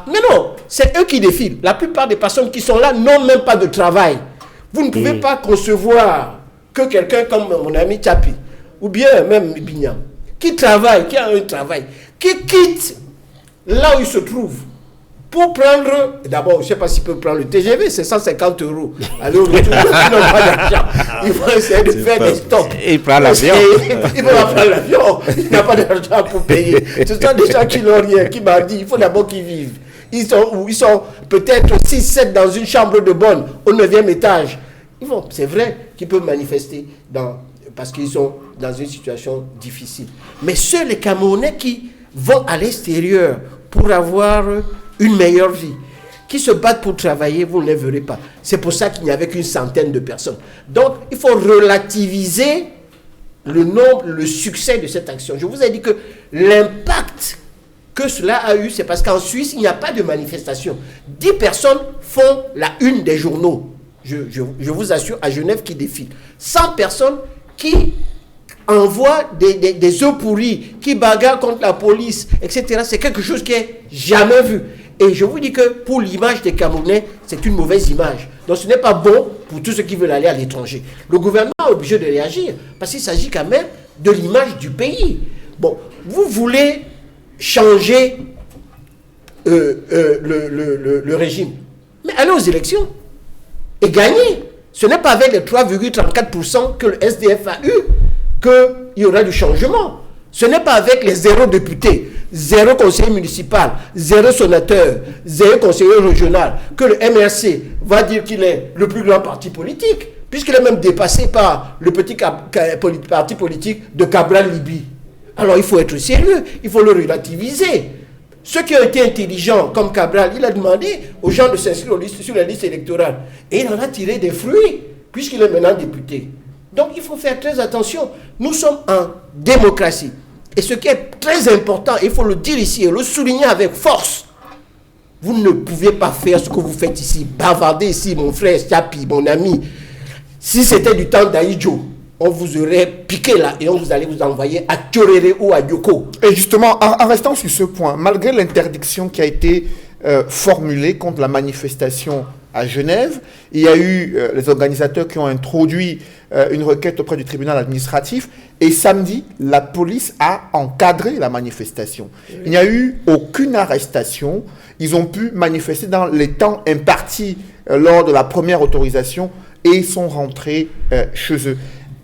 Mais non, c'est eux qui défilent. La plupart des personnes qui sont là n'ont même pas de travail. Vous ne pouvez pas concevoir que quelqu'un comme mon ami Tchapi, ou bien même Bignam, qui travaille, qui a un travail, qui quitte là où il se trouve, pour prendre, d'abord, je ne sais pas s'il peut prendre le TGV, c'est 150 €. Alors, ils n'ont pas d'argent. Ils vont essayer de faire des stocks. Et il prend l'avion. Il va prendre l'avion. Il n'a pas d'argent pour payer. Ce sont des gens qui n'ont rien, qui m'ont dit, il faut d'abord qu'ils vivent. Ils sont peut-être 6-7 dans une chambre de bonne, au 9e étage. C'est vrai qu'ils peuvent manifester parce qu'ils sont dans une situation difficile. Mais ceux, les Camerounais qui vont à l'extérieur pour avoir une meilleure vie, qui se battent pour travailler, vous ne les verrez pas. C'est pour ça qu'il n'y avait qu'une centaine de personnes. Donc, il faut relativiser le nombre, le succès de cette action. Je vous ai dit que l'impact que cela a eu, c'est parce qu'en Suisse, il n'y a pas de manifestation. 10 personnes font la une des journaux. Je vous assure, à Genève, qui défilent. 100 personnes qui envoient des œufs pourris, qui bagarrent contre la police, etc. C'est quelque chose qui est jamais vu. Et je vous dis que pour l'image des Camerounais, c'est une mauvaise image. Donc ce n'est pas bon pour tous ceux qui veulent aller à l'étranger. Le gouvernement est obligé de réagir, parce qu'il s'agit quand même de l'image du pays. Bon, vous voulez changer le régime, mais allez aux élections et gagnez. Ce n'est pas avec les 3,34% que le SDF a eu qu'il y aura du changement. Ce n'est pas avec les 0 députés, 0 conseiller municipal, 0 sénateur, 0 conseiller régional que le MRC va dire qu'il est le plus grand parti politique, puisqu'il est même dépassé par le petit parti politique de Cabral Libye. Alors il faut être sérieux, il faut le relativiser. Ceux qui ont été intelligents, comme Cabral, il a demandé aux gens de s'inscrire sur la liste électorale. Et il en a tiré des fruits, puisqu'il est maintenant député. Donc il faut faire très attention. Nous sommes en démocratie. Et ce qui est très important, il faut le dire ici et le souligner avec force, vous ne pouvez pas faire ce que vous faites ici, bavarder ici, mon frère Chapi, mon ami. Si c'était du temps d'Aïdjo, on vous aurait piqué là et on vous allait vous envoyer à Tchoréré ou à Yoko. Et justement, en restant sur ce point, malgré l'interdiction qui a été formulée contre la manifestation à Genève, il y a eu les organisateurs qui ont introduit une requête auprès du tribunal administratif et samedi, la police a encadré la manifestation. Il n'y a eu aucune arrestation. Ils ont pu manifester dans les temps impartis lors de la première autorisation et ils sont rentrés chez eux.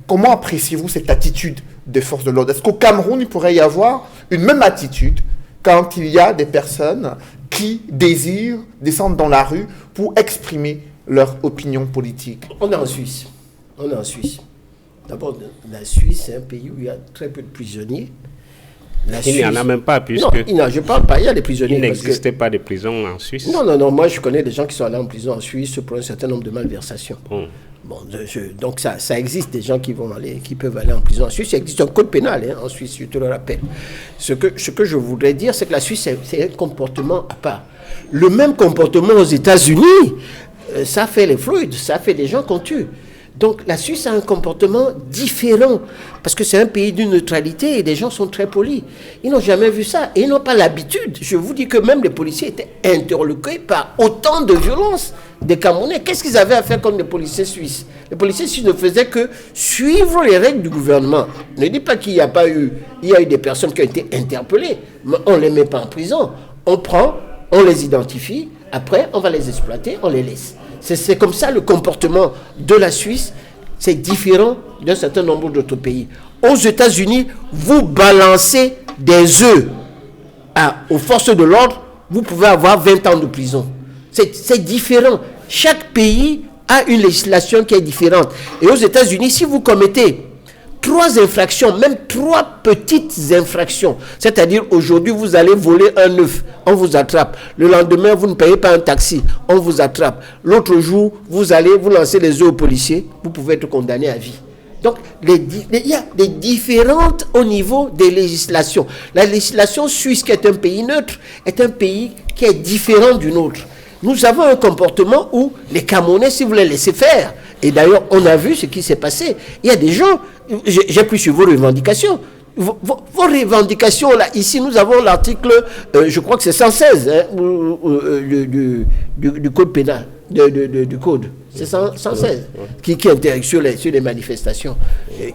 Comment appréciez-vous cette attitude des forces de l'ordre? Est-ce qu'au Cameroun, il pourrait y avoir une même attitude quand il y a des personnes qui désirent descendre dans la rue pour exprimer leur opinion politique? On est en Suisse. D'abord, la Suisse, c'est un pays où il y a très peu de prisonniers. Il n'y en a même pas, puisque... Non, je ne parle pas, il y a des prisonniers. Il n'existait pas de prison en Suisse. Non, moi je connais des gens qui sont allés en prison en Suisse pour un certain nombre de malversations. Donc ça existe, des gens qui peuvent aller en prison en Suisse. Il existe un code pénal en Suisse, je te le rappelle. Ce que je voudrais dire, c'est que la Suisse, c'est un comportement à part. Le même comportement aux États-Unis, ça fait les Floyd, ça fait des gens qu'on tue. Donc la Suisse a un comportement différent, parce que c'est un pays d'une neutralité et les gens sont très polis. Ils n'ont jamais vu ça et ils n'ont pas l'habitude. Je vous dis que même les policiers étaient interloqués par autant de violence des Camerounais. Qu'est-ce qu'ils avaient à faire contre les policiers suisses? Les policiers suisses ne faisaient que suivre les règles du gouvernement. Ne dis pas qu'il n'y a pas eu... Il y a eu des personnes qui ont été interpellées, mais on ne les met pas en prison. On prend, on les identifie, après on va les exploiter, on les laisse. C'est comme ça le comportement de la Suisse. C'est différent d'un certain nombre d'autres pays. Aux États-Unis, vous balancez des œufs aux forces de l'ordre, vous pouvez avoir 20 ans de prison. C'est différent. Chaque pays a une législation qui est différente. Et aux États-Unis, si vous commettez 3 infractions, même 3 petites infractions, c'est-à-dire aujourd'hui vous allez voler un œuf, on vous attrape. Le lendemain, vous ne payez pas un taxi, on vous attrape. L'autre jour, vous allez vous lancer les œufs aux policiers, vous pouvez être condamné à vie. Donc, il y a des différentes au niveau des législations. La législation suisse, qui est un pays neutre, est un pays qui est différent du nôtre. Nous avons un comportement où les Camerounais, si vous les laissez faire, et d'ailleurs, on a vu ce qui s'est passé. Il y a des gens, j'ai pris sur vos revendications. Vos revendications, là, ici, nous avons l'article, je crois que c'est 116 du code pénal, du code. C'est 116 qui interact sur les manifestations,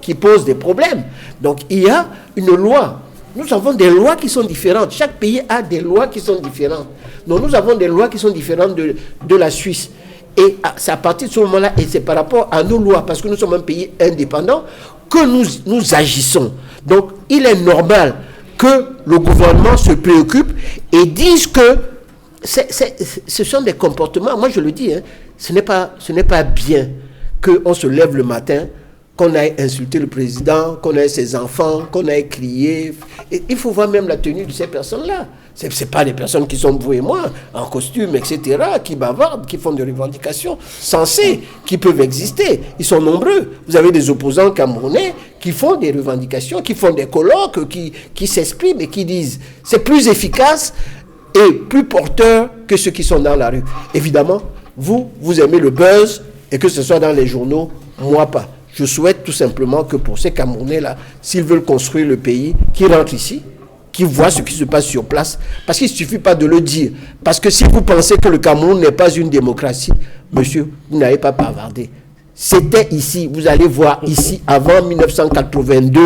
qui pose des problèmes. Donc, il y a une loi. Nous avons des lois qui sont différentes. Chaque pays a des lois qui sont différentes. Donc, nous avons des lois qui sont différentes de la Suisse. Et c'est à partir de ce moment-là, et c'est par rapport à nos lois, parce que nous sommes un pays indépendant, que nous agissons. Donc, il est normal que le gouvernement se préoccupe et dise que ce sont des comportements, moi je le dis, ce n'est pas bien qu'on se lève le matin, qu'on aille insulter le président, qu'on aille ses enfants, qu'on aille crier. Et il faut voir même la tenue de ces personnes-là. Ce n'est pas des personnes qui sont, vous et moi, en costume, etc., qui bavardent, qui font des revendications sensées, qui peuvent exister. Ils sont nombreux. Vous avez des opposants camerounais qui font des revendications, qui font des colloques, qui s'expriment et qui disent c'est plus efficace et plus porteur que ceux qui sont dans la rue. Évidemment, vous aimez le buzz et que ce soit dans les journaux, moi pas. Je souhaite tout simplement que pour ces Camerounais-là, s'ils veulent construire le pays, qu'ils rentrent ici, qu'ils voient ce qui se passe sur place. Parce qu'il ne suffit pas de le dire. Parce que si vous pensez que le Cameroun n'est pas une démocratie, monsieur, vous n'avez pas bavardé. C'était ici, vous allez voir ici, avant 1982,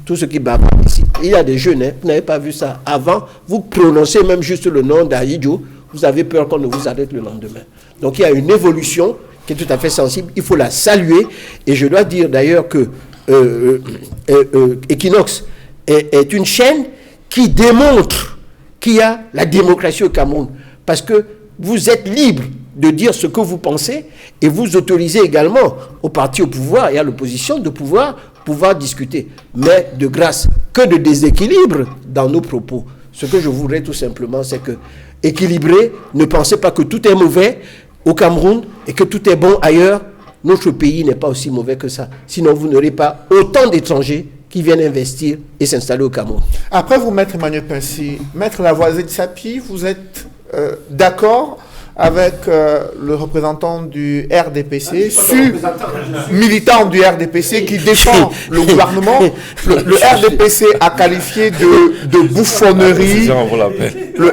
tout ce qui bavarde ici. Il y a des jeunes, vous n'avez pas vu ça. Avant, vous prononcez même juste le nom d'Aïdjo, vous avez peur qu'on ne vous arrête le lendemain. Donc il y a une évolution qui est tout à fait sensible, il faut la saluer. Et je dois dire d'ailleurs que Equinox est une chaîne qui démontre qu'il y a la démocratie au Cameroun. Parce que vous êtes libre de dire ce que vous pensez et vous autorisez également aux partis au pouvoir et à l'opposition de pouvoir discuter. Mais de grâce, que de déséquilibre dans nos propos. Ce que je voudrais tout simplement, c'est que équilibrer, ne pensez pas que tout est mauvais au Cameroun et que tout est bon ailleurs. notre pays n'est pas aussi mauvais que ça. Sinon, vous n'aurez pas autant d'étrangers qui viennent investir et s'installer au Cameroun. Après vous, Maître Emmanuel Pincy, Maître Lavoisier de Sapi, vous êtes d'accord avec le représentant du RDPC, militant du RDPC qui défend le gouvernement. Le RDPC a qualifié de bouffonnerie. Le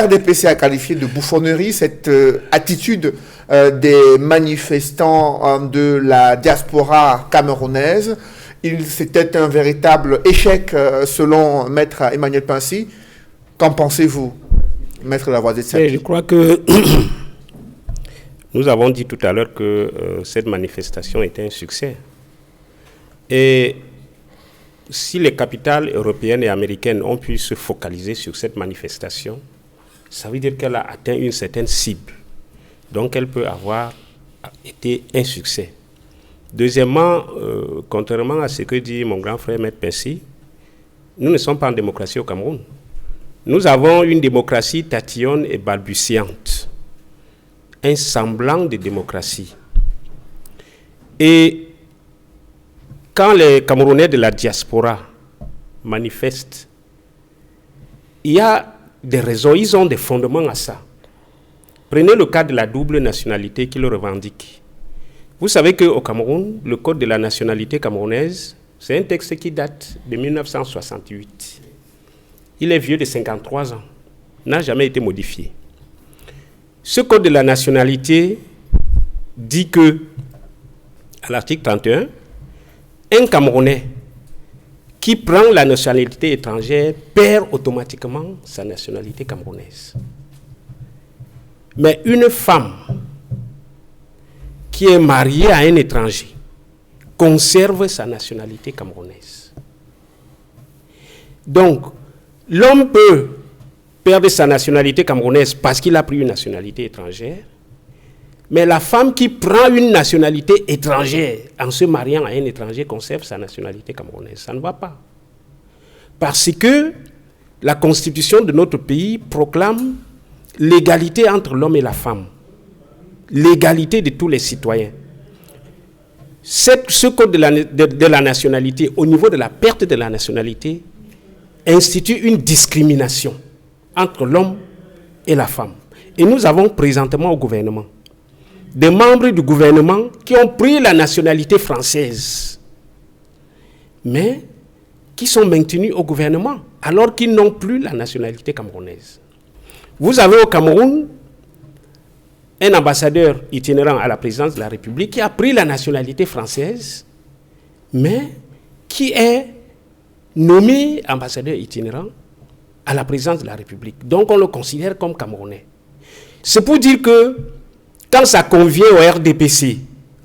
RDPC a qualifié de bouffonnerie cette attitude des manifestants de la diaspora camerounaise. C'était un véritable échec selon Maître Emmanuel Pincy. Qu'en pensez-vous, Maître Lavoisier de Sapi? Je crois que nous avons dit tout à l'heure que cette manifestation était un succès. Et si les capitales européennes et américaines ont pu se focaliser sur cette manifestation, ça veut dire qu'elle a atteint une certaine cible. Donc elle peut avoir été un succès. Deuxièmement, contrairement à ce que dit mon grand frère Maître Pincy, nous ne sommes pas en démocratie au Cameroun. Nous avons une démocratie tatillonne et balbutiante, un semblant de démocratie. Et quand les Camerounais de la diaspora manifestent, il y a des raisons, ils ont des fondements à ça. Prenez le cas de la double nationalité qu'ils revendiquent. Vous savez qu'au Cameroun, le code de la nationalité camerounaise, c'est un texte qui date de 1968. Il est vieux de 53 ans, n'a jamais été modifié. Ce code de la nationalité dit que, à l'article 31, un Camerounais qui prend la nationalité étrangère perd automatiquement sa nationalité camerounaise. Mais une femme qui est mariée à un étranger conserve sa nationalité camerounaise. Donc, l'homme peut perdre sa nationalité camerounaise parce qu'il a pris une nationalité étrangère, mais la femme qui prend une nationalité étrangère en se mariant à un étranger conserve sa nationalité camerounaise. Ça ne va pas. Parce que la constitution de notre pays proclame l'égalité entre l'homme et la femme, l'égalité de tous les citoyens. Ce code de la nationalité, au niveau de la perte de la nationalité, institue une discrimination entre l'homme et la femme. Et nous avons présentement au gouvernement des membres du gouvernement qui ont pris la nationalité française, mais qui sont maintenus au gouvernement alors qu'ils n'ont plus la nationalité camerounaise. Vous avez au Cameroun un ambassadeur itinérant à la présidence de la République qui a pris la nationalité française, mais qui est nommé ambassadeur itinérant à la présidence de la République. Donc on le considère comme Camerounais. C'est pour dire que quand ça convient au RDPC,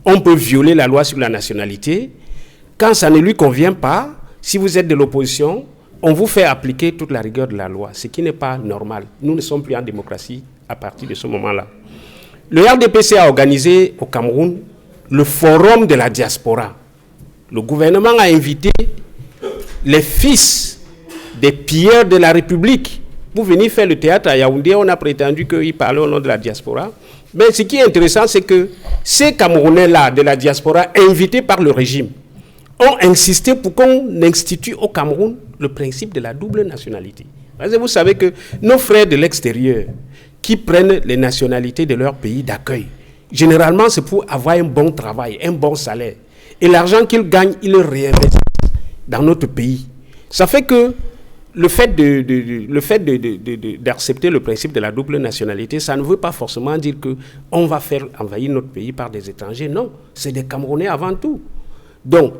on peut violer la loi sur la nationalité. Quand ça ne lui convient pas, si vous êtes de l'opposition, on vous fait appliquer toute la rigueur de la loi, ce qui n'est pas normal. Nous ne sommes plus en démocratie à partir de ce moment-là. Le RDPC a organisé au Cameroun le forum de la diaspora. Le gouvernement a invité les fils des pilleurs de la République. Vous venez faire le théâtre à Yaoundé, on a prétendu qu'ils parlaient au nom de la diaspora. Mais ce qui est intéressant, c'est que ces Camerounais-là de la diaspora, invités par le régime, ont insisté pour qu'on institue au Cameroun le principe de la double nationalité. Parce que vous savez que nos frères de l'extérieur qui prennent les nationalités de leur pays d'accueil, généralement c'est pour avoir un bon travail, un bon salaire. Et l'argent qu'ils gagnent, ils le réinvestissent dans notre pays. Ça fait que le fait d'accepter le principe de la double nationalité, ça ne veut pas forcément dire qu'on va faire envahir notre pays par des étrangers. Non, c'est des Camerounais avant tout. Donc,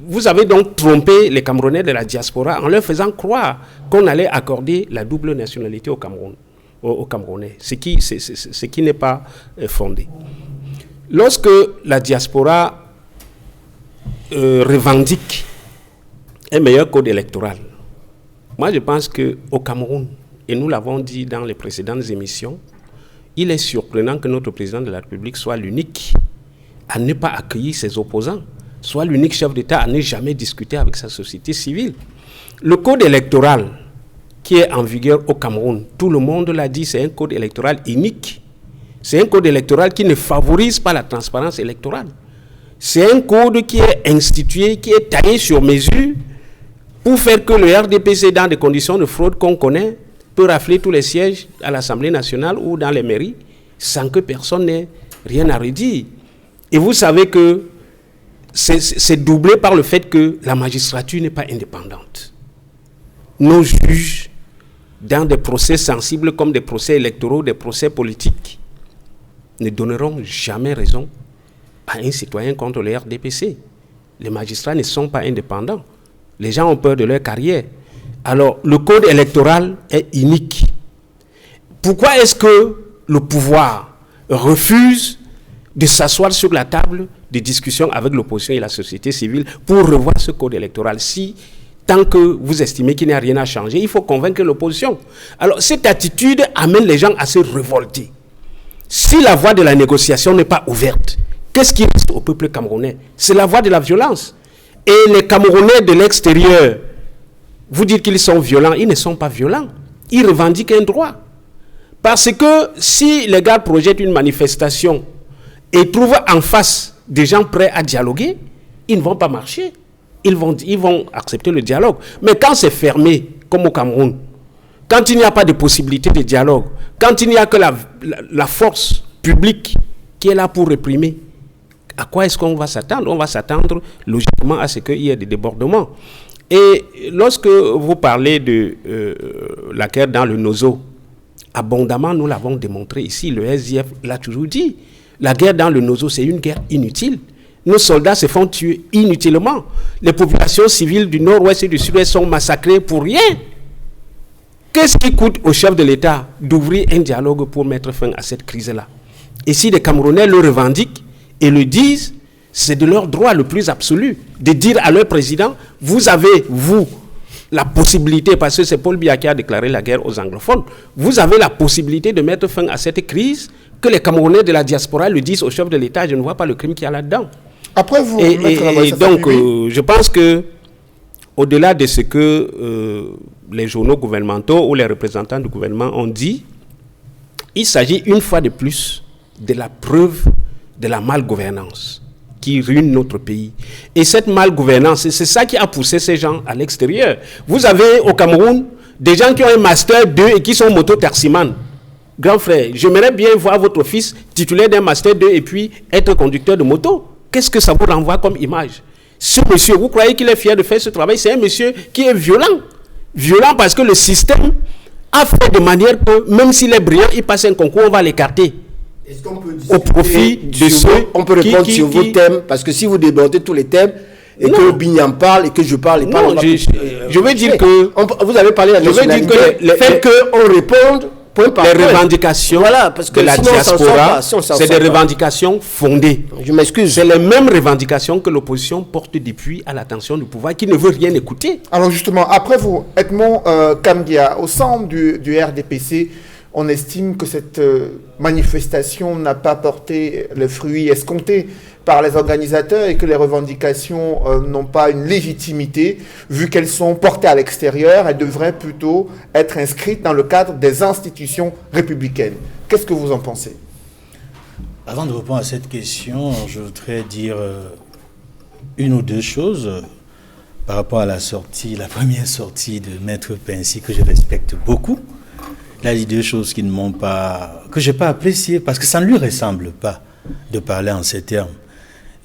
vous avez donc trompé les Camerounais de la diaspora en leur faisant croire qu'on allait accorder la double nationalité au Cameroun, aux Camerounais, ce qui n'est pas fondé. Lorsque la diaspora revendique un meilleur code électoral, moi je pense qu'au Cameroun, et nous l'avons dit dans les précédentes émissions, il est surprenant que notre président de la République soit l'unique à ne pas accueillir ses opposants, soit l'unique chef d'État à ne jamais discuter avec sa société civile. Le code électoral qui est en vigueur au Cameroun, tout le monde l'a dit, c'est un code électoral unique. C'est un code électoral qui ne favorise pas la transparence électorale. C'est un code qui est institué, qui est taillé sur mesure pour faire que le RDPC, dans des conditions de fraude qu'on connaît, peut rafler tous les sièges à l'Assemblée nationale ou dans les mairies sans que personne n'ait rien à redire. Et vous savez que c'est doublé par le fait que la magistrature n'est pas indépendante. Nos juges, dans des procès sensibles comme des procès électoraux, des procès politiques, ne donneront jamais raison à un citoyen contre le RDPC. Les magistrats ne sont pas indépendants. Les gens ont peur de leur carrière. Alors, le code électoral est unique. Pourquoi est-ce que le pouvoir refuse de s'asseoir sur la table de discussion avec l'opposition et la société civile pour revoir ce code électoral? Si, tant que vous estimez qu'il n'y a rien à changer, il faut convaincre l'opposition. Alors, cette attitude amène les gens à se révolter. Si la voie de la négociation n'est pas ouverte, qu'est-ce qui reste au peuple camerounais? C'est la voie de la violence. Et les Camerounais de l'extérieur, vous dites qu'ils sont violents, ils ne sont pas violents. Ils revendiquent un droit. Parce que si les gars projettent une manifestation et trouvent en face des gens prêts à dialoguer, ils ne vont pas marcher. Ils vont accepter le dialogue. Mais quand c'est fermé, comme au Cameroun, quand il n'y a pas de possibilité de dialogue, quand il n'y a que la force publique qui est là pour réprimer, à quoi est-ce qu'on va s'attendre? On va s'attendre logiquement à ce qu'il y ait des débordements. Et lorsque vous parlez de la guerre dans le Nozo, abondamment nous l'avons démontré ici, le SDF l'a toujours dit, la guerre dans le Nozo, c'est une guerre inutile. Nos soldats se font tuer inutilement. Les populations civiles du nord-ouest et du sud-ouest sont massacrées pour rien. Qu'est-ce qui coûte au chef de l'État d'ouvrir un dialogue pour mettre fin à cette crise-là? Et si les Camerounais le revendiquent et le disent, c'est de leur droit le plus absolu de dire à leur président, vous avez, vous, la possibilité, parce que c'est Paul Biya qui a déclaré la guerre aux anglophones, vous avez la possibilité de mettre fin à cette crise, que les Camerounais de la diaspora le disent au chef de l'État, je ne vois pas le crime qu'il y a là-dedans. Après vous, et donc, je pense que, au-delà de ce que les journaux gouvernementaux ou les représentants du gouvernement ont dit, il s'agit une fois de plus de la preuve de la malgouvernance qui ruine notre pays. Et cette malgouvernance, c'est ça qui a poussé ces gens à l'extérieur. Vous avez au Cameroun des gens qui ont un master 2 et qui sont moto-taximan. Grand frère, j'aimerais bien voir votre fils titulaire d'un master 2 et puis être conducteur de moto. Qu'est-ce que ça vous renvoie comme image? Ce monsieur, vous croyez qu'il est fier de faire ce travail? C'est un monsieur qui est violent. Violent parce que le système a fait de manière que, même s'il est brillant, il passe un concours, on va l'écarter. Est-ce qu'on peut au profit de ceux on peut répondre sur vos thèmes, parce que si vous débordez tous les thèmes, et que Bignam parle, et que je parle, et parle, je veux dire que... vous avez parlé de la nationalité, fait qu'on réponde point par point. Les revendications voilà, parce que de la diaspora, c'est des revendications fondées. Je m'excuse. C'est les mêmes revendications que l'opposition porte depuis à l'attention du pouvoir, qui ne veut rien écouter. Alors justement, après vous, Edmond Kamdia, au sein du RDPC, on estime que cette manifestation n'a pas porté le fruit escompté par les organisateurs et que les revendications n'ont pas une légitimité, vu qu'elles sont portées à l'extérieur. Elles devraient plutôt être inscrites dans le cadre des institutions républicaines. Qu'est-ce que vous en pensez? Avant de répondre à cette question, je voudrais dire une ou deux choses par rapport à la première sortie de Maître Pensy, que je respecte beaucoup. Il a dit deux choses que je n'ai pas appréciées, parce que ça ne lui ressemble pas de parler en ces termes.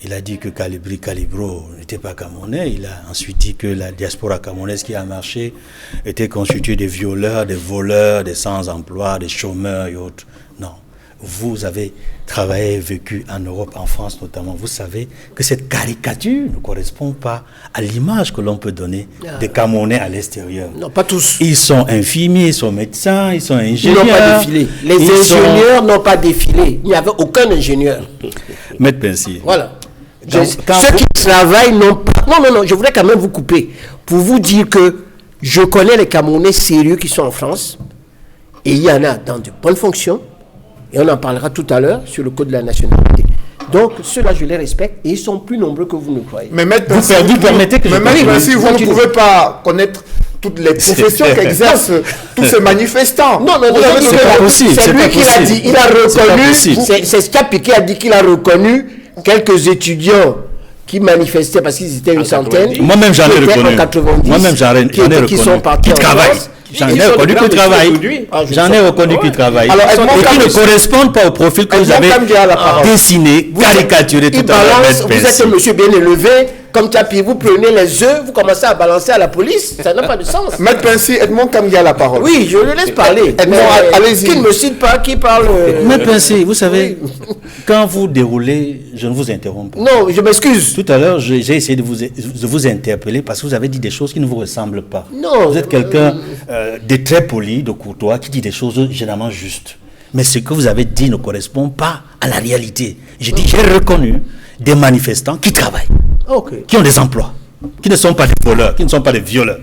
Il a dit que Calibro n'était pas camerounais. Il a ensuite dit que la diaspora camerounaise qui a marché était constituée de violeurs, de voleurs, de sans-emploi, de chômeurs et autres. Non. Vous avez travaillé et vécu en Europe, en France notamment. Vous savez que cette caricature ne correspond pas à l'image que l'on peut donner des Camerounais à l'extérieur. Non, pas tous. Ils sont infirmiers, ils sont médecins, ils sont ingénieurs. Ils n'ont pas défilé. Les ingénieurs n'ont pas défilé. Il n'y avait aucun ingénieur. Maître Pensy. Voilà. Ceux qui travaillent n'ont pas... Non, je voudrais quand même vous couper pour vous dire que je connais les Camerounais sérieux qui sont en France, et il y en a dans de bonnes fonctions, et on en parlera tout à l'heure sur le code de la nationalité. Donc, ceux-là, je les respecte, et ils sont plus nombreux que vous ne croyez. Mais vous permettez que vous ne pouvez pas connaître toutes les professions qu'exercent tous ces manifestants. Non, mais c'est pas possible. C'est lui qui l'a dit. Il a reconnu. possible. C'est Scappi qui a dit qu'il a reconnu quelques étudiants qui manifestaient parce qu'ils étaient une centaine. Moi-même, j'en ai qui étaient reconnu. En 90, Moi-même, j'en ai reconnu. Qui sont partis Qui en travaillent. France. J'en Ils ai sont reconnu de qui grands travaillent. aujourd'hui. J'en ai reconnu qui travaillent. Alors, Edmond Et qui Kambi- ne correspondent pas au profil que vous Edmond avez Kambi a la parole. dessiné, caricaturé tout Il à l'heure. balance, vous êtes un monsieur bien élevé, comme Tapi, vous prenez les œufs, vous commencez à balancer à la police, ça n'a pas de sens. Maître Pincy, Edmond Kambi a la parole. Oui, je le laisse parler. Edmond, Mais allez-y. qu'il ne me cite pas, qui parle. Mais pensez, vous savez, quand vous déroulez, je ne vous interromps pas. Non, je m'excuse. Tout à l'heure, j'ai essayé de vous interpeller parce que vous avez dit des choses qui ne vous ressemblent pas. Non. Vous êtes quelqu'un de très poli, de courtois, qui dit des choses généralement justes. Mais ce que vous avez dit ne correspond pas à la réalité. J'ai reconnu des manifestants qui travaillent, Ok. qui ont des emplois, qui ne sont pas des voleurs, qui ne sont pas des violeurs.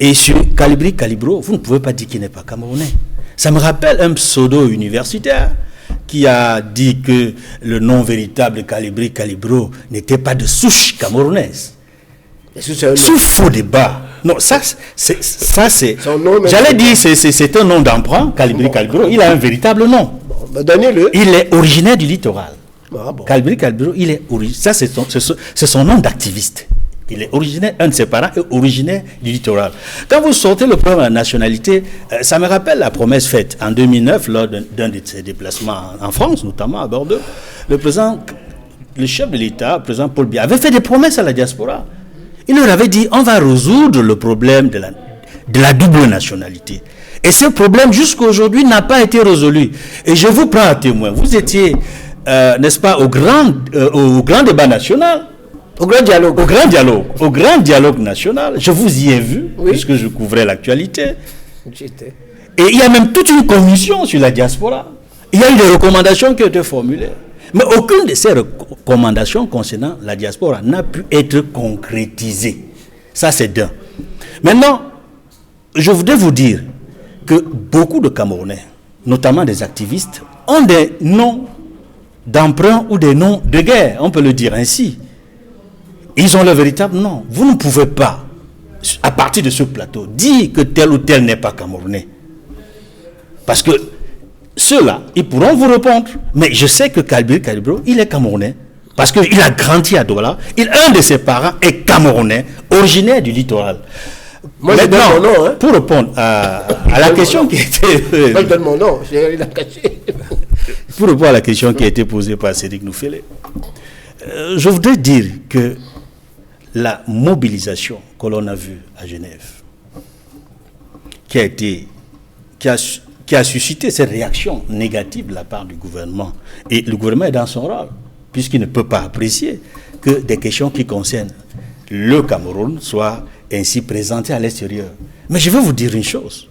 Et sur Calibri Calibro, vous ne pouvez pas dire qu'il n'est pas camerounais. Ça me rappelle un pseudo-universitaire qui a dit que le nom véritable Calibri Calibro n'était pas de souche camerounaise. Est-ce que c'est un nom? Sous faux débat. Non, ça c'est. Son nom, mais- J'allais dire, c'est un nom d'emprunt, Calibri Calibro. Il a un véritable nom. Bah, donnez-le. Il est originaire du littoral. Ah bon. Calibri Calibro, il est ça c'est son nom d'activiste. Il est originaire, un de ses parents est originaire du littoral. Quand vous sortez le problème de la nationalité, ça me rappelle la promesse faite en 2009 lors d'un de ses déplacements en France, notamment à Bordeaux. Le chef de l'État, le président Paul Biya, avait fait des promesses à la diaspora. Il leur avait dit, on va résoudre le problème de la double nationalité. Et ce problème, jusqu'à aujourd'hui, n'a pas été résolu. Et je vous prends à témoin. Vous étiez, n'est-ce pas, au grand débat national. Au grand dialogue. Au grand dialogue national. Je vous y ai vu, Oui. puisque je couvrais l'actualité. J'étais. Et il y a même toute une commission sur la diaspora. Il y a eu des recommandations qui ont été formulées. Mais aucune de ces recommandations concernant la diaspora n'a pu être concrétisée. Ça, c'est d'un. Maintenant, je voudrais vous dire que beaucoup de Camerounais, notamment des activistes, ont des noms d'emprunt ou des noms de guerre, on peut le dire ainsi. Ils ont le véritable nom. Vous ne pouvez pas, à partir de ce plateau, dire que tel ou tel n'est pas Camerounais. Parce que ceux-là, ils pourront vous répondre. Mais je sais que Calibri Calibro, il est Camerounais. Parce qu'il a grandi à Douala. Un de ses parents est Camerounais, originaire du littoral. Moi, je donne mon nom, hein. Pour répondre à la question qui était... Moi, je donne mon nom. Il a caché. Pour répondre à la question qui a été posée par Cédric Noufélé, je voudrais dire que la mobilisation que l'on a vue à Genève, qui a suscité cette réaction négative de la part du gouvernement, et le gouvernement est dans son rôle, puisqu'il ne peut pas apprécier que des questions qui concernent le Cameroun soient ainsi présentées à l'extérieur. Mais je vais vous dire une chose.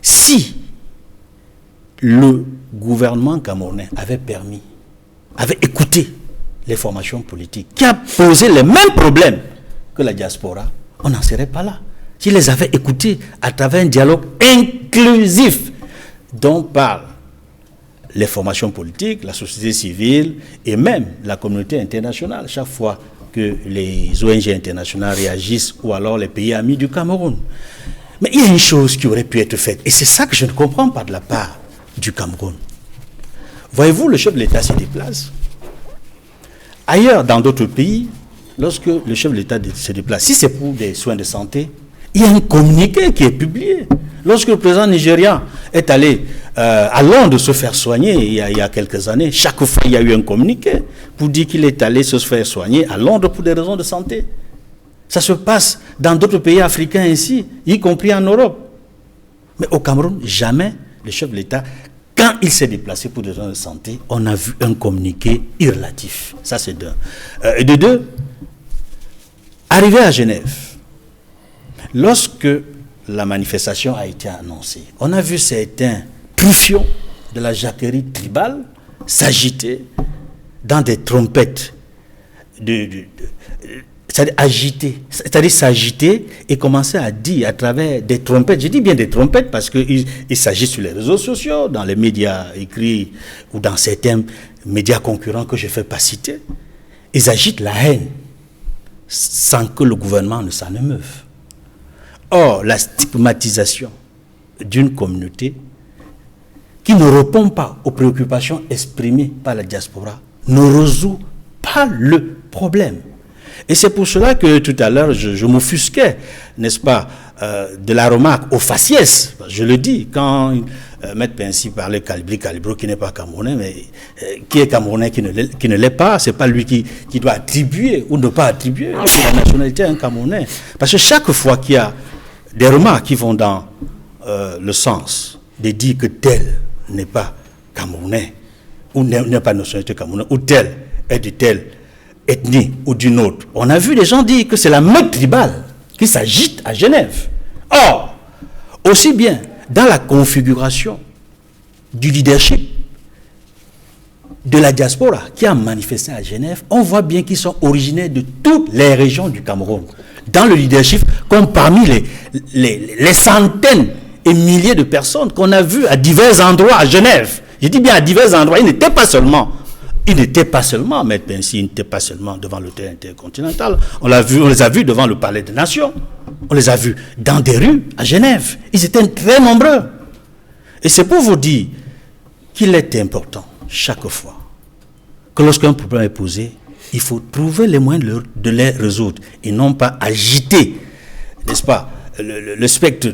Si le gouvernement camerounais avait écouté les formations politiques, qui a posé les mêmes problèmes que la diaspora, on n'en serait pas là. S'ils les avaient écoutés à travers un dialogue inclusif dont parlent les formations politiques, la société civile et même la communauté internationale, chaque fois que les ONG internationales réagissent ou alors les pays amis du Cameroun. Mais il y a une chose qui aurait pu être faite, et c'est ça que je ne comprends pas de la part du Cameroun. Voyez-vous, le chef de l'État se déplace. Ailleurs, dans d'autres pays, lorsque le chef de l'État se déplace, si c'est pour des soins de santé, il y a un communiqué qui est publié. Lorsque le président nigérian est allé à Londres se faire soigner il y a quelques années, chaque fois il y a eu un communiqué pour dire qu'il est allé se faire soigner à Londres pour des raisons de santé. Ça se passe dans d'autres pays africains ainsi, y compris en Europe. Mais au Cameroun, jamais le chef de l'État, quand il s'est déplacé pour des raisons de santé, on a vu un communiqué irrelatif. Ça, c'est d'un. Et de deux, arrivé à Genève, lorsque la manifestation a été annoncée, on a vu certains truffions de la jacquerie tribale s'agiter dans des trompettes, c'est-à-dire s'agiter et commencer à dire à travers des trompettes, je dis bien des trompettes parce qu'il s'agit sur les réseaux sociaux, dans les médias écrits ou dans certains médias concurrents que je ne fais pas citer, ils agitent la haine sans que le gouvernement ne s'en émeuve. Or, la stigmatisation d'une communauté qui ne répond pas aux préoccupations exprimées par la diaspora ne résout pas le problème. Et c'est pour cela que tout à l'heure, je m'offusquais, n'est-ce pas, de la remarque au faciès. Je le dis, quand Maître Pensy parlait Calibro, qui n'est pas camerounais, mais qui est camerounais, qui ne l'est pas, c'est pas lui qui doit attribuer ou ne pas attribuer la nationalité à un camerounais. Parce que chaque fois qu'il y a des remarques qui vont dans le sens de dire que tel n'est pas camerounais, ou n'est pas nationalité camerounaise, ou tel est de telle ethnie ou d'une autre. On a vu des gens dire que c'est la meute tribale qui s'agite à Genève. Or, aussi bien dans la configuration du leadership de la diaspora qui a manifesté à Genève, on voit bien qu'ils sont originaires de toutes les régions du Cameroun. Dans le leadership, comme parmi les centaines et milliers de personnes qu'on a vues à divers endroits à Genève. Je dis bien à divers endroits, il n'était pas seulement, Maître Pensy, il n'était pas seulement devant l'hôtel intercontinental. On les a vus devant le Palais des Nations. On les a vus dans des rues à Genève. Ils étaient très nombreux. Et c'est pour vous dire qu'il est important, chaque fois, que lorsqu'un problème est posé, il faut trouver les moyens de les résoudre et non pas agiter, n'est-ce pas, le spectre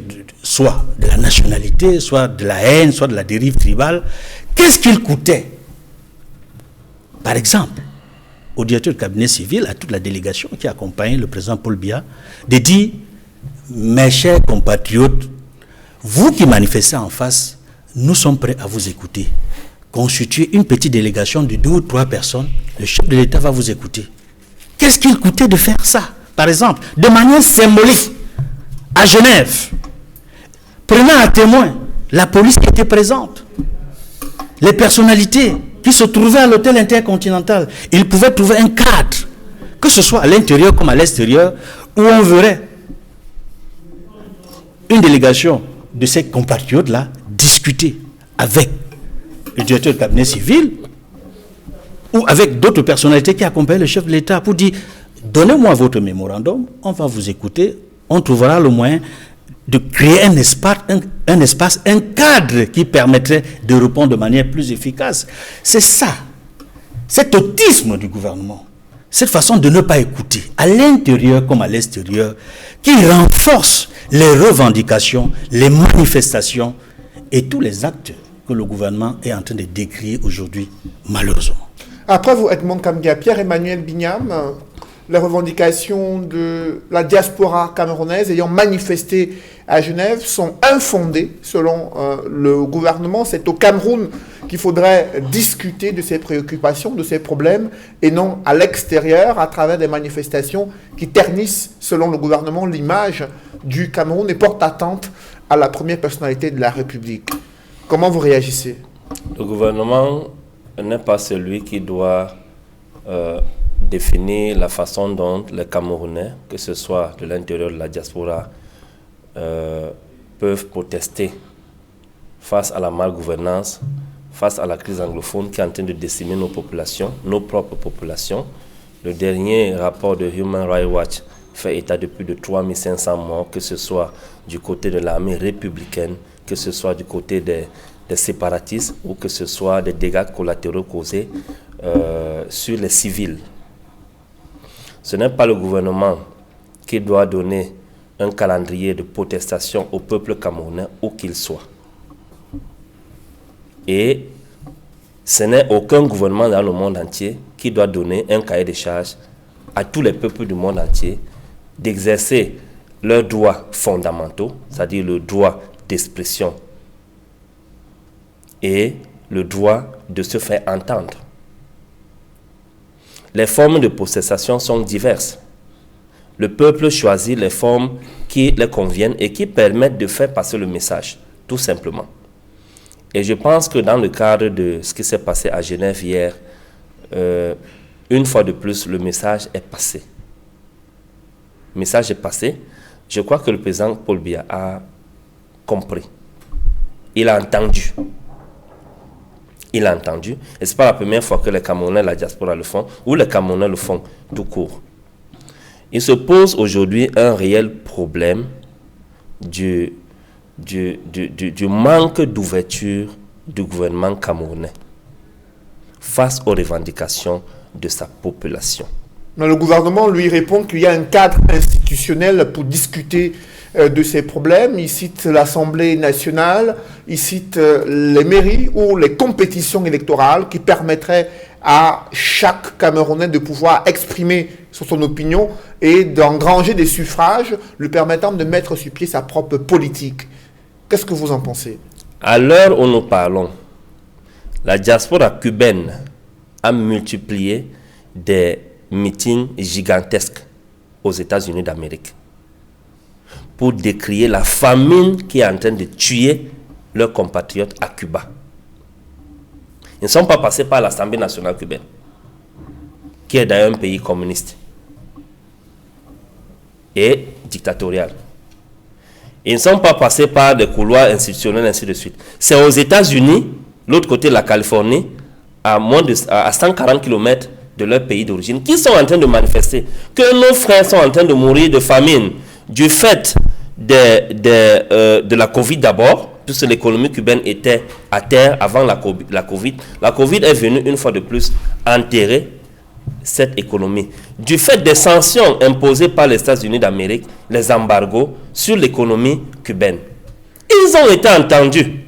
soit de la nationalité, soit de la haine, soit de la dérive tribale. Qu'est-ce qu'il coûtait, par exemple, au directeur du cabinet civil, à toute la délégation qui accompagne le président Paul Biya, de dire, mes chers compatriotes, vous qui manifestez en face, nous sommes prêts à vous écouter. Constituez une petite délégation de 2 ou 3 personnes, le chef de l'État va vous écouter. Qu'est-ce qu'il coûtait de faire ça, par exemple, de manière symbolique, à Genève, prenant à témoin la police qui était présente, les personnalités qui se trouvaient à l'hôtel intercontinental. Ils pouvaient trouver un cadre, que ce soit à l'intérieur comme à l'extérieur, où on verrait une délégation de ces compatriotes-là discuter avec le directeur du cabinet civil ou avec d'autres personnalités qui accompagnent le chef de l'État pour dire, donnez-moi votre mémorandum, on va vous écouter, on trouvera le moyen de créer un espace, un cadre qui permettrait de répondre de manière plus efficace. C'est ça, cet autisme du gouvernement, cette façon de ne pas écouter, à l'intérieur comme à l'extérieur, qui renforce les revendications, les manifestations et tous les actes que le gouvernement est en train de décrire aujourd'hui, malheureusement. Après vous, Edmond Kamgia, Pierre-Emmanuel Bignam, les revendications de la diaspora camerounaise ayant manifesté à Genève sont infondées selon le gouvernement. C'est au Cameroun qu'il faudrait discuter de ces préoccupations, de ces problèmes, et non à l'extérieur à travers des manifestations qui ternissent, selon le gouvernement, l'image du Cameroun et portent atteinte à la première personnalité de la République. Comment vous réagissez? Le gouvernement n'est pas celui qui doit définir la façon dont les Camerounais, que ce soit de l'intérieur de la diaspora, peuvent protester face à la malgouvernance, face à la crise anglophone qui est en train de décimer nos populations, nos propres populations. Le dernier rapport de Human Rights Watch fait état de plus de 3500 morts, que ce soit du côté de l'armée républicaine, que ce soit du côté des séparatistes ou que ce soit des dégâts collatéraux causés sur les civils. Ce n'est pas le gouvernement qui doit donner un calendrier de protestation au peuple camerounais où qu'il soit. Et ce n'est aucun gouvernement dans le monde entier qui doit donner un cahier de charges à tous les peuples du monde entier d'exercer leurs droits fondamentaux, c'est-à-dire le droit d'expression et le droit de se faire entendre. Les formes de protestation sont diverses. Le peuple choisit les formes qui les conviennent et qui permettent de faire passer le message, tout simplement. Et je pense que dans le cadre de ce qui s'est passé à Genève hier, une fois de plus, le message est passé. Le message est passé. Je crois que le président Paul Biya a compris. Il a entendu. Il a entendu. Et ce n'est pas la première fois que les Camerounais, la diaspora le font, ou les Camerounais le font tout court. Il se pose aujourd'hui un réel problème du manque d'ouverture du gouvernement camerounais face aux revendications de sa population. Mais le gouvernement lui répond qu'il y a un cadre institutionnel pour discuter de ces problèmes. Il cite l'Assemblée nationale, il cite les mairies ou les compétitions électorales qui permettraient à chaque Camerounais de pouvoir exprimer son opinion et d'engranger des suffrages lui permettant de mettre sur pied sa propre politique. Qu'est-ce que vous en pensez? À l'heure où nous parlons, la diaspora cubaine a multiplié des meetings gigantesques aux États-Unis d'Amérique pour décrier la famine qui est en train de tuer leurs compatriotes à Cuba. Ils ne sont pas passés par l'Assemblée nationale cubaine, qui est d'ailleurs un pays communiste et dictatorial. Ils ne sont pas passés par des couloirs institutionnels, ainsi de suite. C'est aux États-Unis, l'autre côté de la Californie, à 140 km de leur pays d'origine, qui sont en train de manifester, que nos frères sont en train de mourir de famine du fait de la Covid d'abord, puisque l'économie cubaine était à terre avant la Covid. La Covid est venue une fois de plus enterrer cette économie. Du fait des sanctions imposées par les États-Unis d'Amérique, les embargos sur l'économie cubaine. Ils ont été entendus.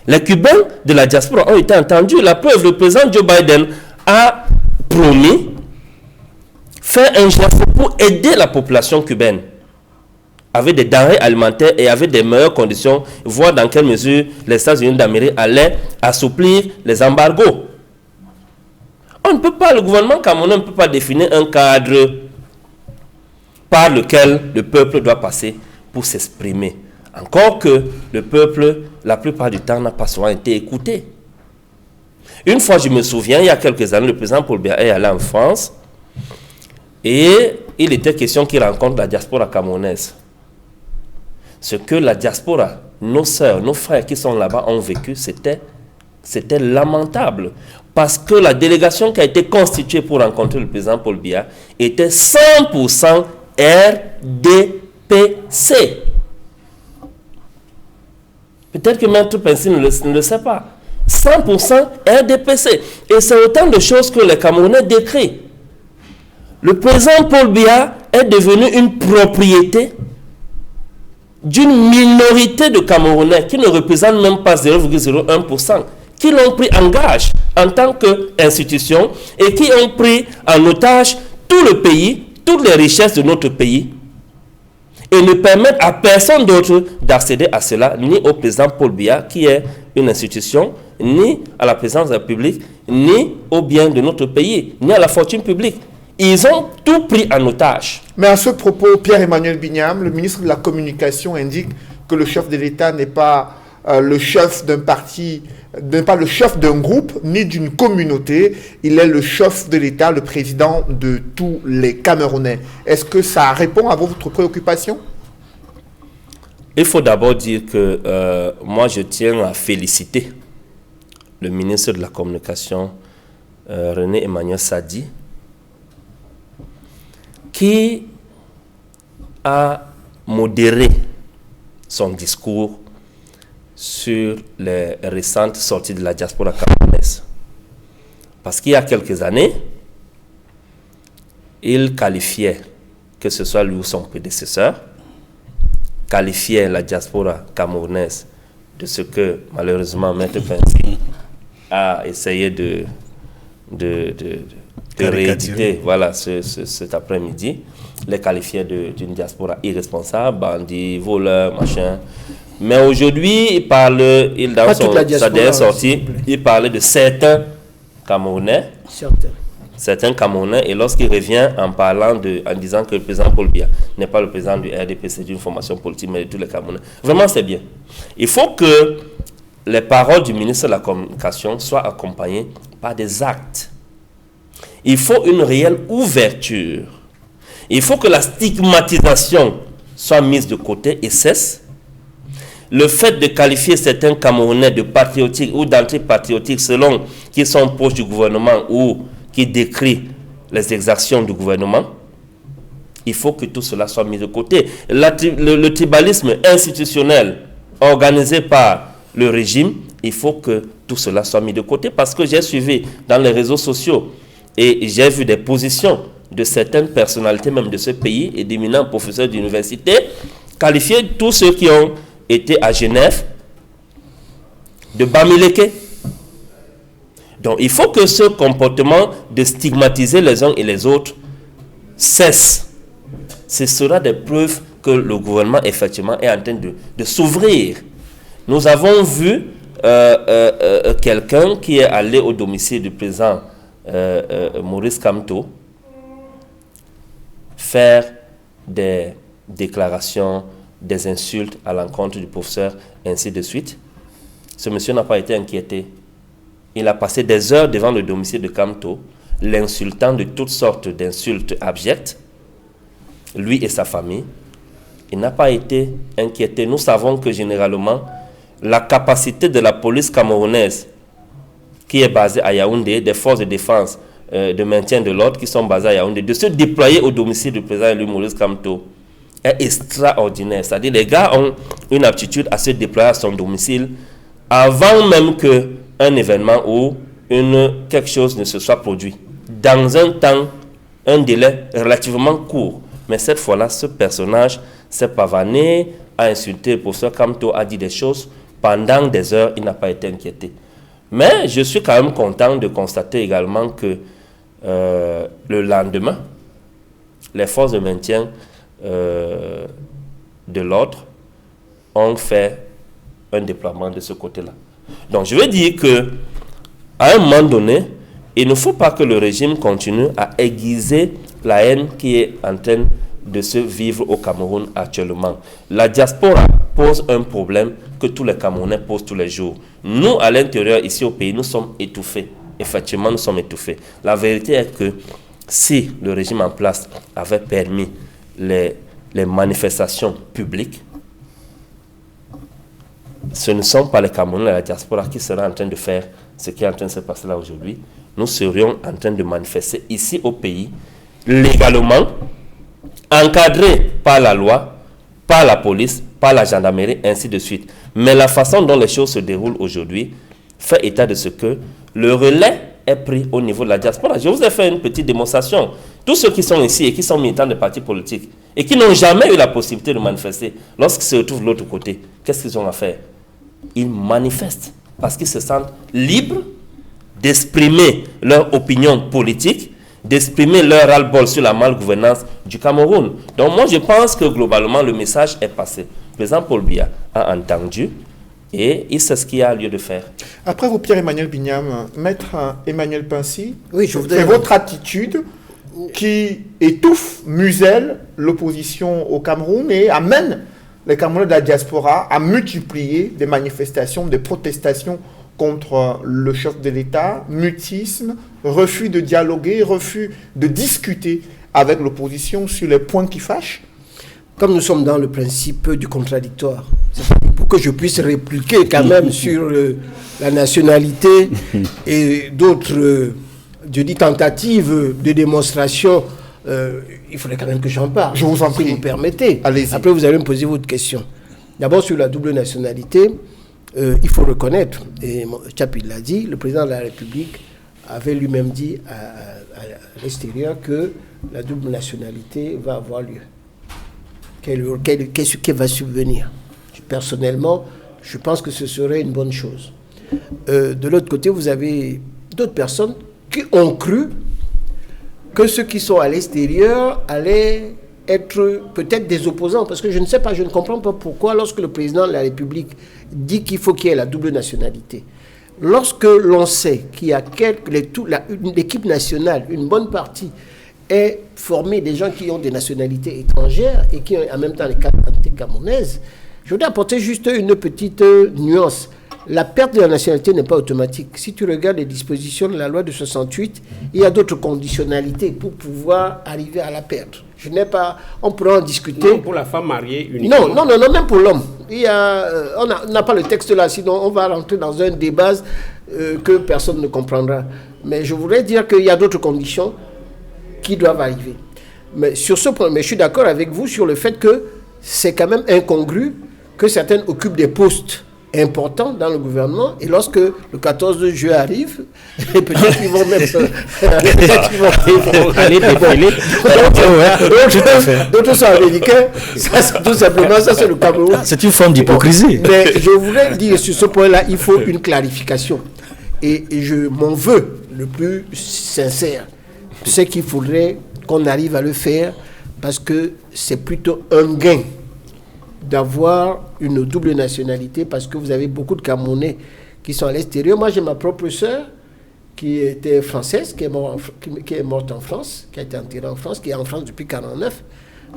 Les Cubains de la diaspora ont été entendus. La preuve, le président Joe Biden a promis faire un geste pour aider la population cubaine avec des denrées alimentaires et avec des meilleures conditions, voir dans quelle mesure les États-Unis d'Amérique allaient assouplir les embargos. On ne peut pas, le gouvernement camerounais ne peut pas définir un cadre par lequel le peuple doit passer pour s'exprimer. Encore que le peuple, la plupart du temps, n'a pas souvent été écouté. Une fois, je me souviens, il y a quelques années, le président Paul Biya est allé en France et il était question qu'il rencontre la diaspora camerounaise. Ce que la diaspora, nos sœurs, nos frères qui sont là-bas ont vécu, c'était lamentable. Parce que la délégation qui a été constituée pour rencontrer le président Paul Biya était 100% RDPC. Peut-être que Maître Pensy ne le sait pas. 100% RDPC. Et c'est autant de choses que les Camerounais décrivent. Le président Paul Biya est devenu une propriété d'une minorité de Camerounais qui ne représentent même pas 0,01%, qui l'ont pris en gage en tant qu'institution et qui ont pris en otage tout le pays, toutes les richesses de notre pays, et ne permettent à personne d'autre d'accéder à cela, ni au président Paul Biya, qui est une institution, ni à la présidence de la République, ni aux biens de notre pays, ni à la fortune publique. Ils ont tout pris en otage. Mais à ce propos, Pierre-Emmanuel Bignam, le ministre de la Communication, indique que le chef de l'État n'est pas le chef d'un parti, n'est pas le chef d'un groupe, ni d'une communauté. Il est le chef de l'État, le président de tous les Camerounais. Est-ce que ça répond à votre préoccupation? Il faut d'abord dire que moi, je tiens à féliciter le ministre de la Communication, René Emmanuel Sadi, qui a modéré son discours sur les récentes sorties de la diaspora camerounaise. Parce qu'il y a quelques années, il qualifiait, que ce soit lui ou son prédécesseur, qualifiait la diaspora camerounaise de ce que malheureusement Maître Pensy a essayé de rééditer, voilà, cet après-midi, les qualifiait d'une diaspora irresponsable, bandits, voleurs, machin. Mais aujourd'hui, dans sa dernière sortie, il parlait de certains Camerounais. Certains Camerounais, et lorsqu'il revient en disant que le président Paul Biya n'est pas le président du RDP, c'est d'une formation politique, mais de tous les Camerounais. Vraiment, c'est bien. Il faut que les paroles du ministre de la Communication soient accompagnées par des actes. Il faut une réelle ouverture. Il faut que la stigmatisation soit mise de côté et cesse. Le fait de qualifier certains Camerounais de patriotiques ou d'antipatriotiques selon qu'ils sont proches du gouvernement ou qui décrit les exactions du gouvernement Il faut que tout cela soit mis de côté. Le tribalisme institutionnel organisé par le régime, il faut que tout cela soit mis de côté, parce que j'ai suivi dans les réseaux sociaux et j'ai vu des positions de certaines personnalités même de ce pays et d'éminents professeurs d'université qualifier tous ceux qui ont été à Genève de Bamileke. Donc il faut que ce comportement de stigmatiser les uns et les autres cesse. Ce sera des preuves que le gouvernement effectivement est en train de s'ouvrir. Nous avons vu quelqu'un qui est allé au domicile du président Maurice Kamto faire des déclarations, des insultes à l'encontre du professeur, ainsi de suite. Ce monsieur n'a pas été inquiété. Il a passé des heures devant le domicile de Kamto, l'insultant de toutes sortes d'insultes abjectes, lui et sa famille. Il n'a pas été inquiété. Nous savons que généralement, la capacité de la police camerounaise, qui est basée à Yaoundé, des forces de défense, de maintien de l'ordre qui sont basées à Yaoundé, de se déployer au domicile du président élu Maurice Kamto, est extraordinaire. C'est-à-dire les gars ont une aptitude à se déployer à son domicile avant même qu'un événement ou quelque chose ne se soit produit. Dans un délai relativement court. Mais cette fois-là, ce personnage s'est pavané, a insulté le professeur Kamto, a dit des choses. Pendant des heures, il n'a pas été inquiété. Mais je suis quand même content de constater également que le lendemain, les forces de maintien de l'ordre ont fait un déploiement de ce côté-là. Donc je veux dire que à un moment donné, il ne faut pas que le régime continue à aiguiser la haine qui est en train de se vivre au Cameroun actuellement. La diaspora pose un problème que tous les Camerounais posent tous les jours. Nous, à l'intérieur, ici au pays, nous sommes étouffés. Effectivement, nous sommes étouffés. La vérité est que si le régime en place avait permis les manifestations publiques, ce ne sont pas les Camerounais et la diaspora qui seraient en train de faire ce qui est en train de se passer là aujourd'hui. Nous serions en train de manifester ici au pays, légalement, encadrés par la loi, par la police, par la gendarmerie, ainsi de suite. Mais la façon dont les choses se déroulent aujourd'hui fait état de ce que le relais est pris au niveau de la diaspora. Je vous ai fait une petite démonstration. Tous ceux qui sont ici et qui sont militants de partis politiques et qui n'ont jamais eu la possibilité de manifester, lorsqu'ils se retrouvent de l'autre côté, qu'est-ce qu'ils ont à faire? Ils manifestent parce qu'ils se sentent libres d'exprimer leur opinion politique, d'exprimer leur ras-le-bol sur la malgouvernance du Cameroun. Donc moi je pense que globalement le message est passé. Le président Paul Biya a entendu et il sait ce qu'il y a lieu de faire. Après vous, Pierre-Emmanuel Bignam, maître Emmanuel Pincy, oui, c'est votre attitude qui étouffe, muselle l'opposition au Cameroun et amène les Camerounais de la diaspora à multiplier des manifestations, des protestations contre le chef de l'État, mutisme, refus de dialoguer, refus de discuter avec l'opposition sur les points qui fâchent. Comme nous sommes dans le principe du contradictoire, pour que je puisse répliquer quand même sur la nationalité et d'autres tentatives de démonstration, il faudrait quand même que j'en parle. Je vous en prie. Si vous permettez. Allez-y. Après, vous allez me poser votre question. D'abord, sur la double nationalité, il faut reconnaître, et Tchapi l'a dit, le président de la République avait lui-même dit à l'extérieur que la double nationalité va avoir lieu. Qu'est-ce qui va subvenir? Personnellement, je pense que ce serait une bonne chose. De l'autre côté, vous avez d'autres personnes qui ont cru que ceux qui sont à l'extérieur allaient être peut-être des opposants. Parce que je ne sais pas, je ne comprends pas pourquoi, lorsque le président de la République dit qu'il faut qu'il y ait la double nationalité, lorsque l'on sait qu'il y a l'équipe nationale, une bonne partie, est formée des gens qui ont des nationalités étrangères et qui ont en même temps les nationalités camerounaises, je voudrais apporter juste une petite nuance. La perte de la nationalité n'est pas automatique. Si tu regardes les dispositions de la loi de 68, il y a d'autres conditionnalités pour pouvoir arriver à la perdre. Je n'ai pas... On pourra en discuter. Non, pour la femme mariée uniquement. Non, même pour l'homme. On n'a pas le texte là, sinon on va rentrer dans un débat que personne ne comprendra. Mais je voudrais dire qu'il y a d'autres conditions qui doivent arriver. Mais sur ce point, mais je suis d'accord avec vous sur le fait que c'est quand même incongru que certains occupent des postes importants dans le gouvernement et lorsque le 14 juin arrive, peut-être qu'ils vont mettre aller défiler. D'autres sont américains. Ça, c'est tout simplement, ça c'est le Cameroun. C'est une forme d'hypocrisie. Mais je voudrais dire sur ce point-là, il faut une clarification. Et mon vœu le plus sincère, c'est qu'il faudrait qu'on arrive à le faire parce que c'est plutôt un gain d'avoir une double nationalité parce que vous avez beaucoup de Camerounais qui sont à l'extérieur. Moi, j'ai ma propre sœur qui était française, qui est morte en France, qui a été enterrée en France, qui est en France depuis 1949.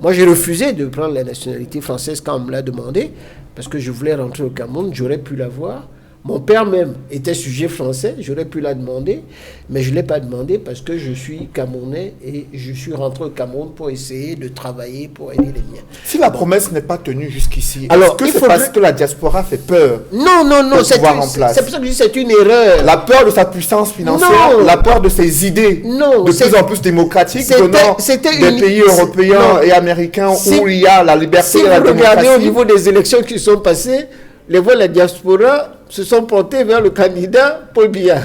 Moi, j'ai refusé de prendre la nationalité française quand on me l'a demandé parce que je voulais rentrer au Cameroun, j'aurais pu l'avoir. Mon père même était sujet français, j'aurais pu la demander, mais je ne l'ai pas demandé parce que je suis Camerounais et je suis rentré au Cameroun pour essayer de travailler pour aider les miens. Si la promesse n'est pas tenue jusqu'ici, alors, est-ce que c'est parce que la diaspora fait peur? Non, c'est pour ça que je dis c'est une erreur. La peur de sa puissance financière, la peur de ses idées de plus en plus démocratiques venant des pays européens et américains où il y a la liberté et la démocratie. Si vous regardez au niveau des élections qui sont passées, les voix de la diaspora se sont portés vers le candidat Paul Biya.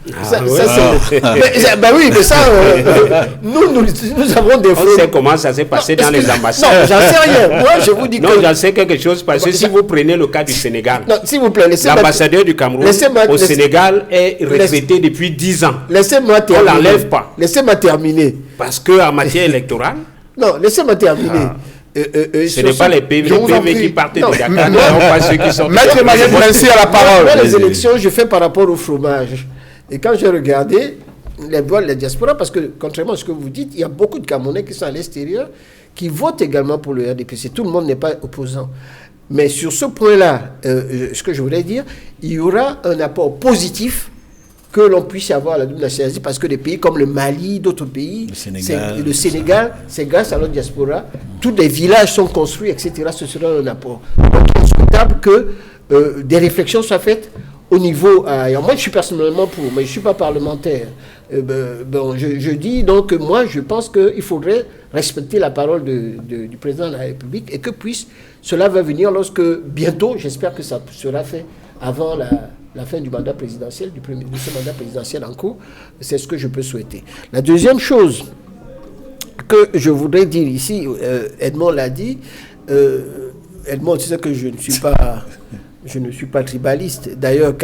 Nous avons des fraudes. On sait comment ça s'est passé dans les ambassades. Non, j'en sais rien. Moi, je vous dis non, j'en sais quelque chose parce que si vous prenez le cas du Sénégal, s'il vous plaît, l'ambassadeur du Cameroun au Sénégal est retraité depuis 10 ans. Laissez-moi terminer. On ne l'enlève pas. Laissez-moi terminer. Parce qu'en matière électorale... Non, laissez-moi terminer. Ce n'est pas les PV qui partent de Dakar, non, pas ceux qui sont... Maître Emmanuel Boulanger à la parole. Moi, les élections, je fais par rapport au fromage. Et quand j'ai regardé les voix de la diaspora, parce que contrairement à ce que vous dites, il y a beaucoup de Camerounais qui sont à l'extérieur, qui votent également pour le RDPC. Tout le monde n'est pas opposant. Mais sur ce point-là, ce que je voulais dire, il y aura un apport positif que l'on puisse avoir la double nationalité, parce que des pays comme le Mali, d'autres pays, le Sénégal, c'est grâce à notre diaspora, tous les villages sont construits, etc. Ce sera un apport. Donc il est souhaitable que des réflexions soient faites au niveau... moi, je suis personnellement pour, mais je ne suis pas parlementaire. Je dis donc que moi, je pense qu'il faudrait respecter la parole du président de la République et que cela va venir lorsque, bientôt, j'espère que ça sera fait avant la fin du mandat présidentiel, de ce mandat présidentiel en cours. C'est ce que je peux souhaiter. La deuxième chose que je voudrais dire ici, Edmond l'a dit, Edmond, tu sais que je ne suis pas tribaliste. D'ailleurs,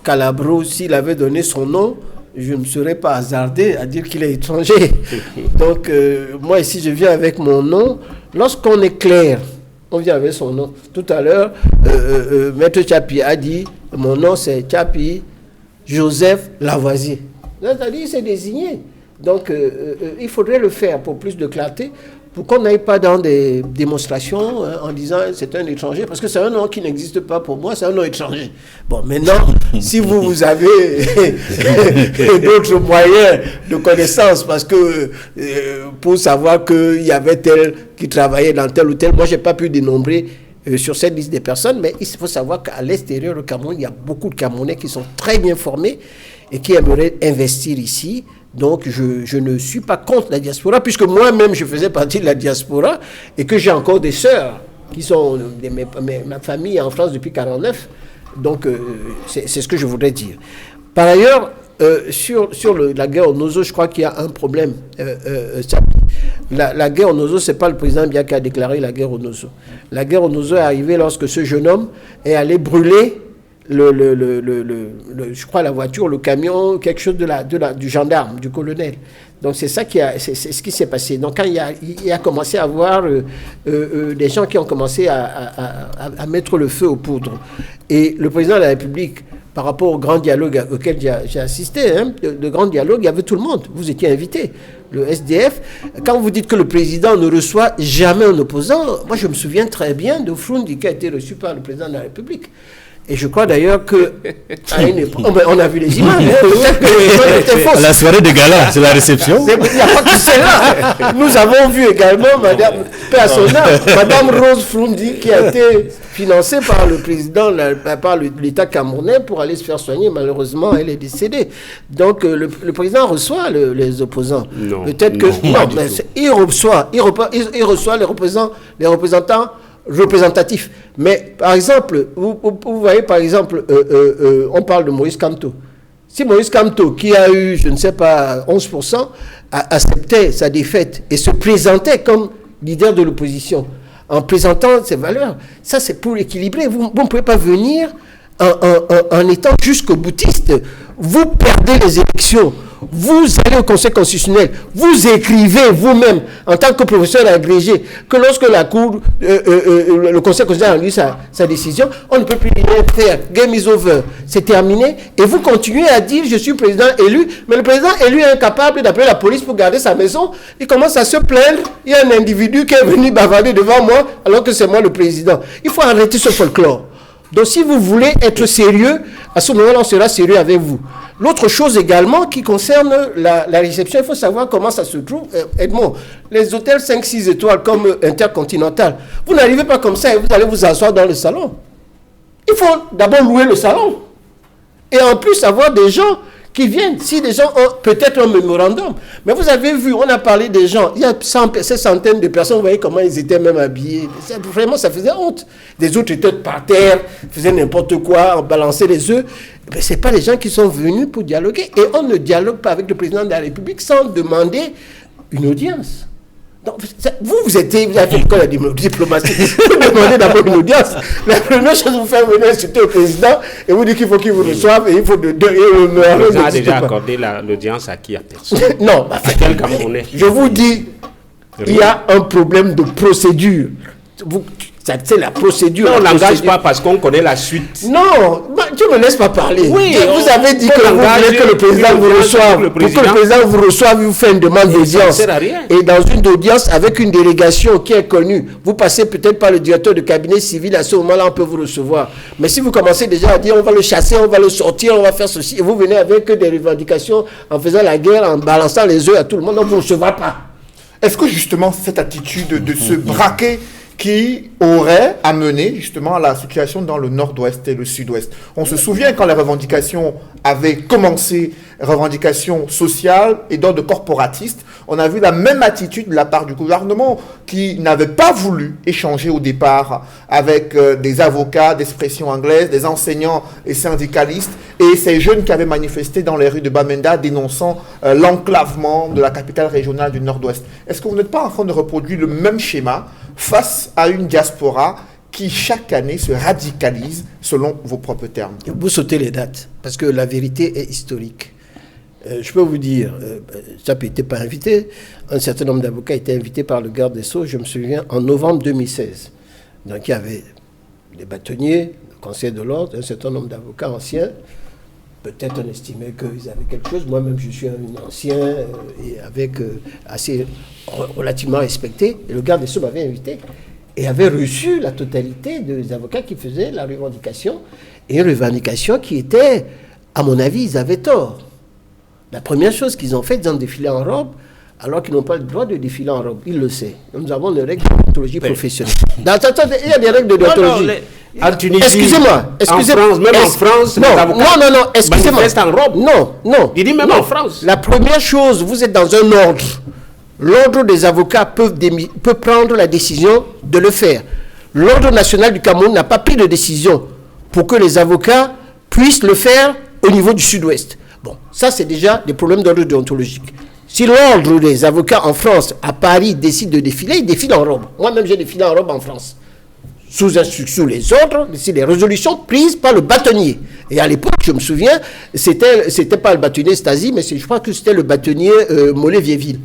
Calabro, s'il avait donné son nom, je ne me serais pas hasardé à dire qu'il est étranger. Donc, moi ici, je viens avec mon nom. Lorsqu'on est clair, on vient avec son nom. Tout à l'heure, Maître Tchapi a dit, mon nom c'est Tchapi Joseph Lavoisier. C'est-à-dire, c'est désigné. Donc, il faudrait le faire pour plus de clarté, pour qu'on n'aille pas dans des démonstrations en disant c'est un étranger, parce que c'est un nom qui n'existe pas pour moi, c'est un nom étranger. Bon, maintenant, si vous avez d'autres moyens de connaissance, parce que pour savoir qu'il y avait tel qui travaillait dans tel ou tel, moi, je n'ai pas pu dénombrer sur cette liste des personnes, mais il faut savoir qu'à l'extérieur du Cameroun, il y a beaucoup de Camerounais qui sont très bien formés et qui aimeraient investir ici. Donc, je ne suis pas contre la diaspora, puisque moi-même, je faisais partie de la diaspora et que j'ai encore des sœurs qui sont ma famille en France depuis 1949. Donc, c'est ce que je voudrais dire. Par ailleurs, sur la guerre au Nozo, je crois qu'il y a un problème. La guerre au Nozo, ce n'est pas le président Biya qui a déclaré la guerre au Nozo. La guerre au Nozo est arrivée lorsque ce jeune homme est allé brûler je crois la voiture, le camion, quelque chose du gendarme, du colonel. Donc c'est ça c'est ce qui s'est passé. Donc quand il a commencé à avoir des gens qui ont commencé à mettre le feu aux poudres. Et le président de la République, par rapport au grand dialogue auquel j'ai assisté, le grand dialogue, il y avait tout le monde. Vous étiez invité. Le SDF, quand vous dites que le président ne reçoit jamais un opposant, moi je me souviens très bien de Froundi qui a été reçu par le président de la République. Et je crois d'ailleurs que on a vu les images. Peut-être que les images étaient fausses. La soirée de gala, c'est la réception. Il n'y a pas que celle-là. Nous avons vu également Madame Rose Frundi qui a été financée par le président, par l'État camerounais pour aller se faire soigner. Malheureusement, elle est décédée. Donc le président reçoit les opposants. Non. Peut-être que il reçoit les représentants représentatif. Mais par exemple, vous voyez par exemple, on parle de Maurice Kamto. Si Maurice Kamto, qui a eu, je ne sais pas, 11%, acceptait sa défaite et se présentait comme leader de l'opposition, en présentant ses valeurs, ça c'est pour équilibrer. Vous ne pouvez pas venir en étant jusqu'au boutiste. Vous perdez les élections. Vous allez au Conseil constitutionnel, vous écrivez vous-même, en tant que professeur agrégé, que lorsque la Cour, le Conseil constitutionnel a rendu sa décision, on ne peut plus rien faire. Game is over. C'est terminé. Et vous continuez à dire, je suis président élu, mais le président élu est incapable d'appeler la police pour garder sa maison. Il commence à se plaindre. Il y a un individu qui est venu bavarder devant moi, alors que c'est moi le président. Il faut arrêter ce folklore. Donc si vous voulez être sérieux, à ce moment-là, on sera sérieux avec vous. L'autre chose également qui concerne la réception, il faut savoir comment ça se trouve. Edmond, les hôtels 5-6 étoiles comme Intercontinental, vous n'arrivez pas comme ça et vous allez vous asseoir dans le salon. Il faut d'abord louer le salon. Et en plus avoir des gens qui viennent. Si des gens ont peut-être un mémorandum. Mais vous avez vu, on a parlé des gens. Il y a ces centaines de personnes, vous voyez comment ils étaient même habillés. Vraiment, ça faisait honte. Des autres étaient par terre, faisaient n'importe quoi, balançaient les œufs. Mais ce n'est pas les gens qui sont venus pour dialoguer. Et on ne dialogue pas avec le président de la République sans demander une audience. Donc, vous avez fait quoi la diplomatie? Vous demandez d'abord une audience. La première chose, vous faites venir insulter le président et vous dites qu'il faut qu'il vous reçoive et il faut Le président a déjà accordé l'audience à qui? À personne. Non, Quel Camerounais? je vous dis, il y a un problème de procédure. C'est la procédure. On n'engage pas parce qu'on connaît la suite. Non, tu ne me laisses pas parler. Oui, vous avez dit que vous voulez que le président vous reçoive. Pour que le président vous reçoive, vous faites une demande d'audience. Et dans une audience avec une délégation qui est connue, vous passez peut-être par le directeur de cabinet civil, à ce moment-là, on peut vous recevoir. Mais si vous commencez déjà à dire on va le chasser, on va le sortir, on va faire ceci, et vous venez avec des revendications en faisant la guerre, en balançant les œufs à tout le monde, on ne vous recevra pas. Est-ce que justement cette attitude de se braquer qui aurait amené justement à la situation dans le nord-ouest et le sud-ouest? On se souvient quand les revendications avaient commencé, revendications sociales et d'ordre corporatiste, on a vu la même attitude de la part du gouvernement qui n'avait pas voulu échanger au départ avec des avocats d'expression anglaise, des enseignants et syndicalistes et ces jeunes qui avaient manifesté dans les rues de Bamenda dénonçant l'enclavement de la capitale régionale du nord-ouest. Est-ce que vous n'êtes pas en train de reproduire le même schéma face à une diaspora qui chaque année se radicalise selon vos propres termes? Vous sautez les dates, parce que la vérité est historique. Je peux vous dire, Chap n'était pas invité, un certain nombre d'avocats étaient invités par le garde des Sceaux, je me souviens, en novembre 2016. Donc il y avait des bâtonniers, le conseil de l'ordre, un certain nombre d'avocats anciens. Peut-être on estimait qu'ils avaient quelque chose. Moi-même, je suis un ancien et avec assez relativement respecté. Et le garde des Sceaux m'avait invité et avait reçu la totalité des avocats qui faisaient la revendication. Et une revendication qui était, à mon avis, ils avaient tort. La première chose qu'ils ont fait, ils ont défilé en robe, alors qu'ils n'ont pas le droit de défiler en robe. Ils le savent. Nous avons des règles de déontologie professionnelle. Il y a des règles de déontologie. En Tunisie, excusez-moi. En France, non, excusez-moi. En robe. Non. Il dit même en France. La première chose, vous êtes dans un ordre. L'ordre des avocats peut prendre la décision de le faire. L'ordre national du Cameroun n'a pas pris de décision pour que les avocats puissent le faire au niveau du sud-ouest. Bon, ça c'est déjà des problèmes d'ordre déontologique. Si l'ordre des avocats en France, à Paris, décide de défiler, ils défilent en robe. Moi-même, j'ai défilé en robe en France. Sous instruction les ordres, c'est des résolutions prises par le bâtonnier. Et à l'époque, je me souviens, c'était pas le bâtonnier Stasi, mais je crois que c'était le bâtonnier Mollet-Vieville.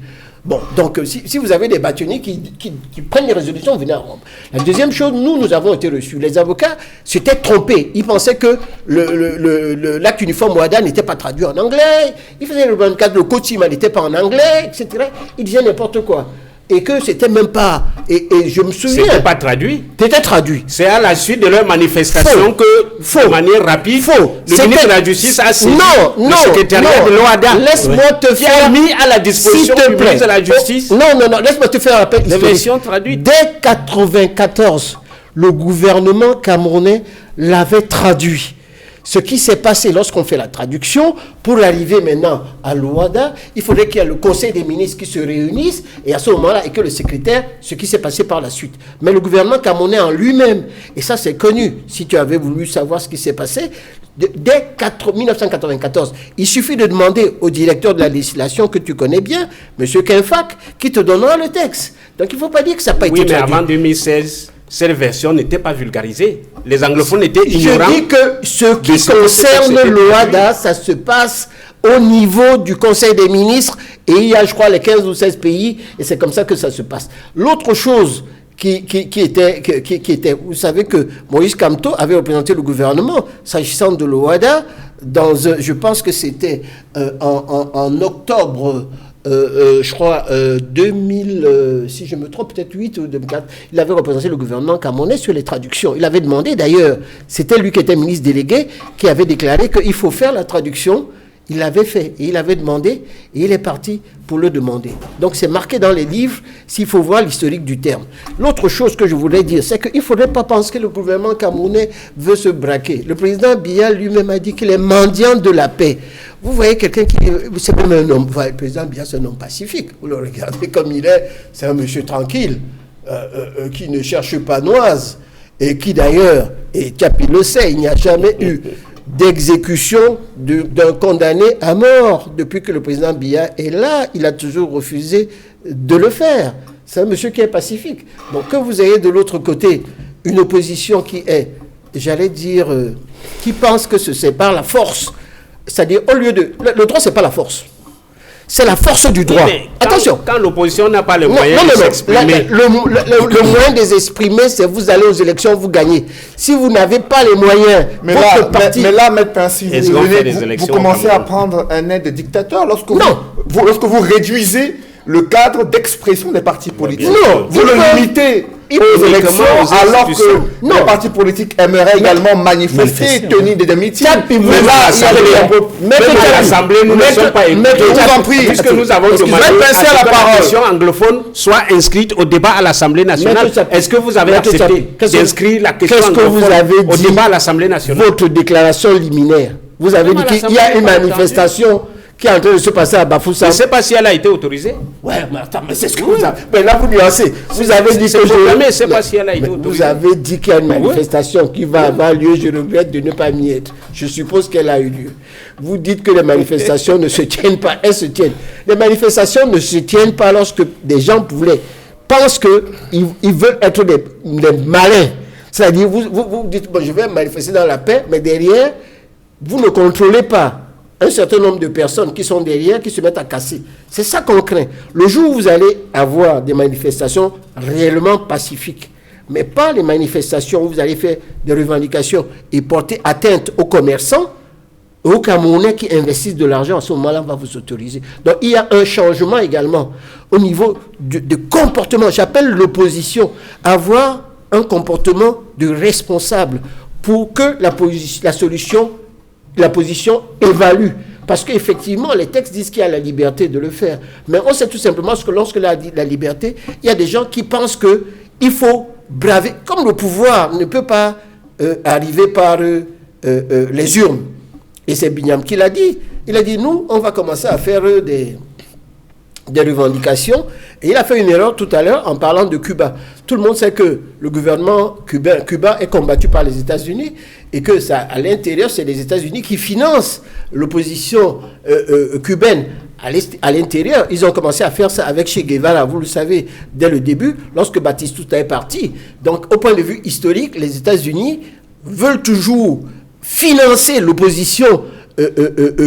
Bon, donc si vous avez des bâtonniers qui prennent des résolutions, venez en robe. La deuxième chose, nous avons été reçus. Les avocats s'étaient trompés. Ils pensaient que l'acte uniforme Ouada n'était pas traduit en anglais. Ils faisaient le 24, le Kotima n'était pas en anglais, etc. Ils disaient n'importe quoi. Et que c'était même pas Et je me souviens... C'était pas traduit. C'était traduit. C'est à la suite de leur manifestation de manière rapide, le ministre de la Justice a saisi le secrétariat de l'OHADA. Laisse-moi te faire... mis à la disposition du ministre de la Justice. Non, laisse-moi te faire un rappel historique. Version traduite. Dès 1994, le gouvernement camerounais l'avait traduit. Ce qui s'est passé lorsqu'on fait la traduction, pour arriver maintenant à l'OHADA, il faudrait qu'il y ait le conseil des ministres qui se réunissent, et à ce moment-là, et que le secrétaire, ce qui s'est passé par la suite. Mais le gouvernement camerounais en lui-même, et ça c'est connu, si tu avais voulu savoir ce qui s'est passé, dès 1994, il suffit de demander au directeur de la législation que tu connais bien, M. Kenfak, qui te donnera le texte. Donc il ne faut pas dire que ça n'a pas été traduit. Oui, mais avant 2016... cette version n'était pas vulgarisée. Les anglophones étaient ignorants. Je dis que ce qui concerne l'OHADA, ça se passe au niveau du Conseil des ministres, et il y a, je crois, les 15 ou 16 pays, et c'est comme ça que ça se passe. L'autre chose qui était, vous savez que Moïse Kamto avait représenté le gouvernement, s'agissant de l'OHADA, je pense que c'était en octobre... je crois 2000, si je me trompe, peut-être 8 ou 2004, il avait représenté le gouvernement camerounais sur les traductions. Il avait demandé, d'ailleurs, c'était lui qui était ministre délégué, qui avait déclaré qu'il faut faire la traduction. Il l'avait fait, et il avait demandé, et il est parti pour le demander. Donc c'est marqué dans les livres, s'il faut voir l'historique du terme. L'autre chose que je voulais dire, c'est qu'il ne faudrait pas penser que le gouvernement camerounais veut se braquer. Le président Biya lui-même a dit qu'il est mendiant de la paix. Vous voyez quelqu'un qui... C'est même un homme... Le président Biya, c'est un homme pacifique. Vous le regardez comme il est. C'est un monsieur tranquille, qui ne cherche pas noise, et qui d'ailleurs, et Tchapi le sait, il n'y a jamais eu d'exécution d'un condamné à mort. Depuis que le président Biya est là, il a toujours refusé de le faire. C'est un monsieur qui est pacifique. Donc que vous ayez de l'autre côté une opposition qui est, j'allais dire, qui pense que c'est par la force. C'est-à-dire, au lieu de... Le droit, c'est pas la force. C'est la force du droit. Oui, attention. Quand l'opposition n'a pas le moyen de s'exprimer... Le moyen de s'exprimer, c'est vous allez aux élections, vous gagnez. Si vous n'avez pas les moyens... Mais là, Maître Pincy, vous commencez à prendre un aide de dictateur lorsque vous réduisez le cadre d'expression des partis politiques. Non, vous le limitez aux élections, alors que les partis politiques aimeraient également manifester, tenir des meetings. Mais à l'Assemblée, nous ne sommes pas écoutés. Puisque nous avons demandé à la parole anglophone soit inscrite au débat à l'Assemblée nationale. Est-ce que vous avez accepté d'inscrire la question anglophone au débat à l'Assemblée nationale? Votre déclaration liminaire, vous avez dit qu'il y a une manifestation qui est en train de se passer à Bafoussam. Je ne sais pas si elle a été autorisée. Ouais, mais attends, mais c'est ce que vous avez... Mais là, vous nuancez. Vous avez dit que... Je ne sais pas si elle a été autorisée. Vous avez dit qu'il y a une manifestation qui va avoir lieu. Je regrette de ne pas m'y être. Je suppose qu'elle a eu lieu. Vous dites que les manifestations ne se tiennent pas. Elles se tiennent. Les manifestations ne se tiennent pas lorsque des gens pensent qu'ils veulent être des malins. C'est-à-dire, vous dites, bon, je vais manifester dans la paix, mais derrière, vous ne contrôlez pas un certain nombre de personnes qui sont derrière, qui se mettent à casser. C'est ça qu'on craint. Le jour où vous allez avoir des manifestations réellement pacifiques, mais pas les manifestations où vous allez faire des revendications et porter atteinte aux commerçants, aux Camerounais qui investissent de l'argent, à ce moment-là, on va vous autoriser. Donc, il y a un changement également au niveau de comportement. J'appelle l'opposition à avoir un comportement de responsable pour que la position évalue. Parce qu'effectivement, les textes disent qu'il y a la liberté de le faire. Mais on sait tout simplement que lorsque la liberté, il y a des gens qui pensent qu'il faut braver. Comme le pouvoir ne peut pas arriver par les urnes. Et c'est Binyam qui l'a dit. Il a dit, nous, on va commencer à faire des revendications. Et il a fait une erreur tout à l'heure en parlant de Cuba. Tout le monde sait que le gouvernement cubain est combattu par les États-Unis et que ça, à l'intérieur, c'est les États-Unis qui financent l'opposition cubaine. À l'intérieur, ils ont commencé à faire ça avec Che Guevara, vous le savez, dès le début, lorsque Batistuta est parti. Donc, au point de vue historique, les États-Unis veulent toujours financer l'opposition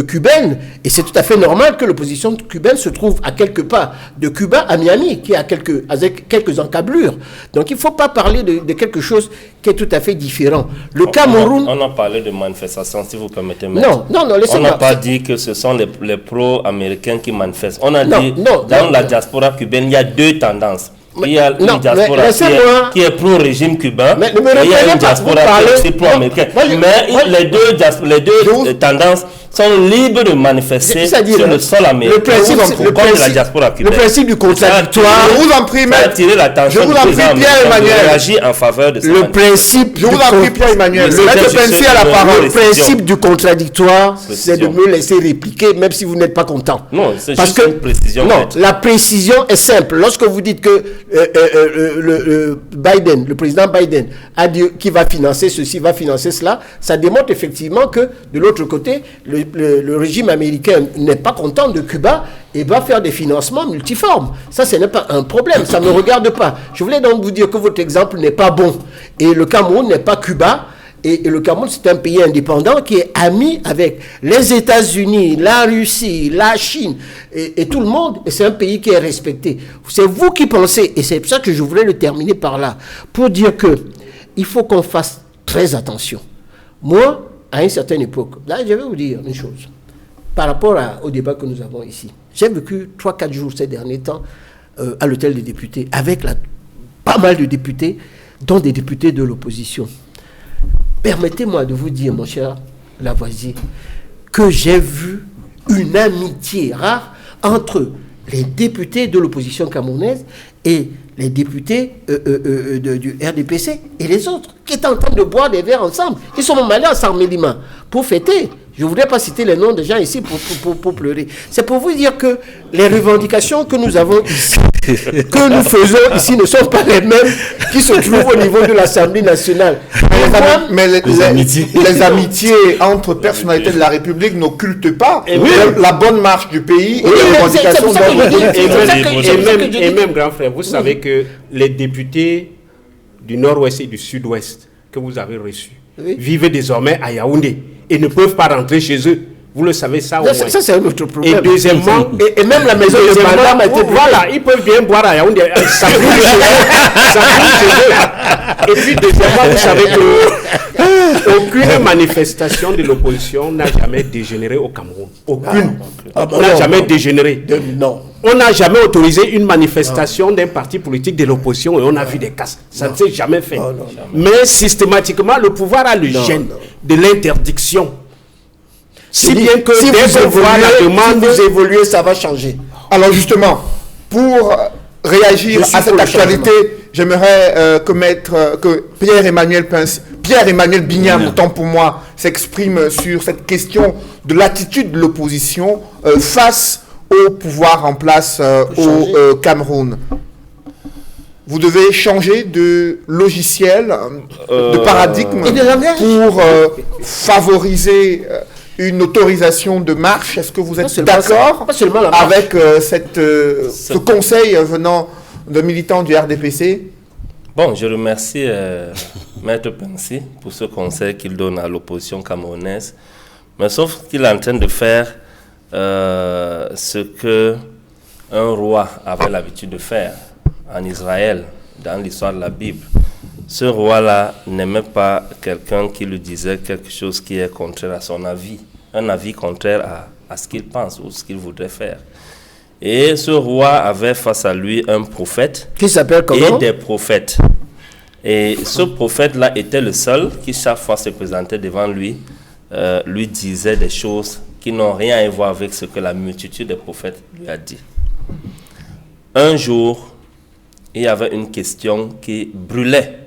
cubaine, et c'est tout à fait normal que l'opposition cubaine se trouve à quelques pas de Cuba à Miami, qui a avec quelques encablures. Donc il ne faut pas parler de quelque chose qui est tout à fait différent. Le Cameroun... On a parlé de manifestations, si vous permettez. Non, on n'a pas dit que ce sont les pro-américains qui manifestent. On a dit, dans la diaspora cubaine, il y a deux tendances. Il y a une diaspora qui est pro-régime cubain, mais il y a une diaspora qui est aussi pro-américaine. Mais les deux tendances sont libres de manifester sur le sol américain. Le principe du contradictoire. Je vous en prie, mais je vous en prie, Pierre-Emmanuel. Réagir en faveur de le principe. Je vous en prie, Pierre-Emmanuel. Le principe du contradictoire, c'est de me laisser répliquer, même si vous n'êtes pas content. Non, c'est juste une précision. Non, la précision est simple. Lorsque vous dites que le président Biden a dit qu'il va financer ceci, va financer cela, ça démontre effectivement que de l'autre côté, le régime américain n'est pas content de Cuba et va faire des financements multiformes. Ça, ce n'est pas un problème, ça ne me regarde pas. Je voulais donc vous dire que votre exemple n'est pas bon. Et le Cameroun n'est pas Cuba. Et le Cameroun, c'est un pays indépendant qui est ami avec les États-Unis, la Russie, la Chine et tout le monde. Et c'est un pays qui est respecté. C'est vous qui pensez, et c'est pour ça que je voulais le terminer par là, pour dire que il faut qu'on fasse très attention. Moi, à une certaine époque, là, je vais vous dire une chose. Par rapport au débat que nous avons ici, j'ai vécu 3-4 jours ces derniers temps à l'hôtel des députés, avec pas mal de députés, dont des députés de l'opposition. Permettez-moi de vous dire, mon cher Lavoisier, que j'ai vu une amitié rare entre les députés de l'opposition camerounaise et les députés du RDPC et les autres, qui étaient en train de boire des verres ensemble. Ils sont même allés à Sarmédima pour fêter. Je ne voudrais pas citer les noms des gens ici pour pleurer. C'est pour vous dire que les revendications que nous avons ici, que nous faisons ici, ne sont pas les mêmes qui se trouvent au niveau de l'Assemblée nationale. Mais les amitiés entre personnalités de la République n'occultent pas la bonne marche du pays et les revendications de et même, grand frère, vous savez que les députés du Nord-Ouest et du Sud-Ouest que vous avez reçus vivent désormais à Yaoundé et ne peuvent pas rentrer chez eux. Vous le savez ça au moins. Ça, c'est un autre problème. Et deuxièmement, et même la maison de madame a été... Voilà, ils peuvent bien boire à Yaoundé. Ça brûle chez eux. Et puis deuxièmement, vous savez que aucune manifestation de l'opposition n'a jamais dégénéré au Cameroun. Aucune. N'a jamais dégénéré. Non. On n'a jamais autorisé une manifestation d'un parti politique de l'opposition et on a vu des casses. Ça ne s'est jamais fait. Non. Mais systématiquement, le pouvoir a le gène de l'interdiction. Si bien que si vous évoluez, ça va changer. Alors justement, pour réagir à cette actualité, j'aimerais que Pierre-Emmanuel Bignam, autant pour moi, s'exprime sur cette question de l'attitude de l'opposition face au pouvoir en place au Cameroun. Vous devez changer de logiciel, de paradigme pour favoriser une autorisation de marche. Est-ce que vous êtes d'accord avec ce conseil venant de militants du RDPC? Bon, je remercie Maître Pensy pour ce conseil qu'il donne à l'opposition camerounaise. Mais sauf qu'il est en train de faire ce que un roi avait l'habitude de faire en Israël, dans l'histoire de la Bible. Ce roi-là n'aimait pas quelqu'un qui lui disait quelque chose qui est contraire à son avis, un avis contraire à ce qu'il pense ou ce qu'il voudrait faire. Et ce roi avait face à lui un prophète qui s'appelle comment? Et des prophètes. Et ce prophète-là était le seul qui, chaque fois se présentait devant lui, lui disait des choses qui n'ont rien à voir avec ce que la multitude des prophètes lui a dit. Un jour, il y avait une question qui brûlait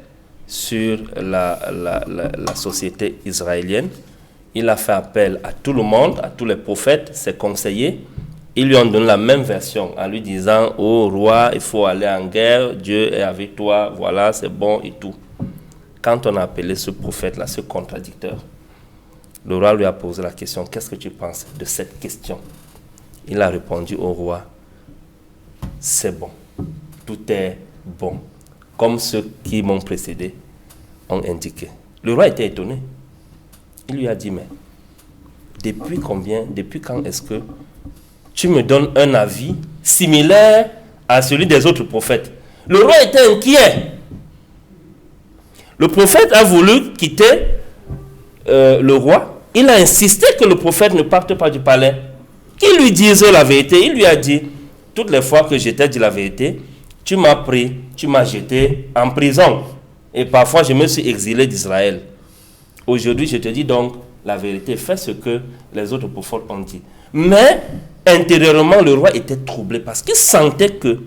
sur la société israélienne. Il a fait appel à tout le monde, à tous les prophètes, ses conseillers. Ils lui ont donné la même version en lui disant « Oh roi, il faut aller en guerre, Dieu est avec toi, voilà, c'est bon et tout. » Quand on a appelé ce prophète-là, ce contradicteur, le roi lui a posé la question « Qu'est-ce que tu penses de cette question ?» Il a répondu au roi « C'est bon, tout est bon, comme ceux qui m'ont précédé ont indiqué. » Le roi était étonné. Il lui a dit « Mais depuis quand est-ce que tu me donnes un avis similaire à celui des autres prophètes ?» Le roi était inquiet. Le prophète a voulu quitter le roi. Il a insisté que le prophète ne parte pas du palais, qu'il lui dise la vérité. Il lui a dit, toutes les fois que je t'ai dit la vérité, tu m'as pris, tu m'as jeté en prison. Et parfois, je me suis exilé d'Israël. Aujourd'hui, je te dis donc la vérité, fais ce que les autres prophètes ont dit. Mais, intérieurement, le roi était troublé parce qu'il sentait que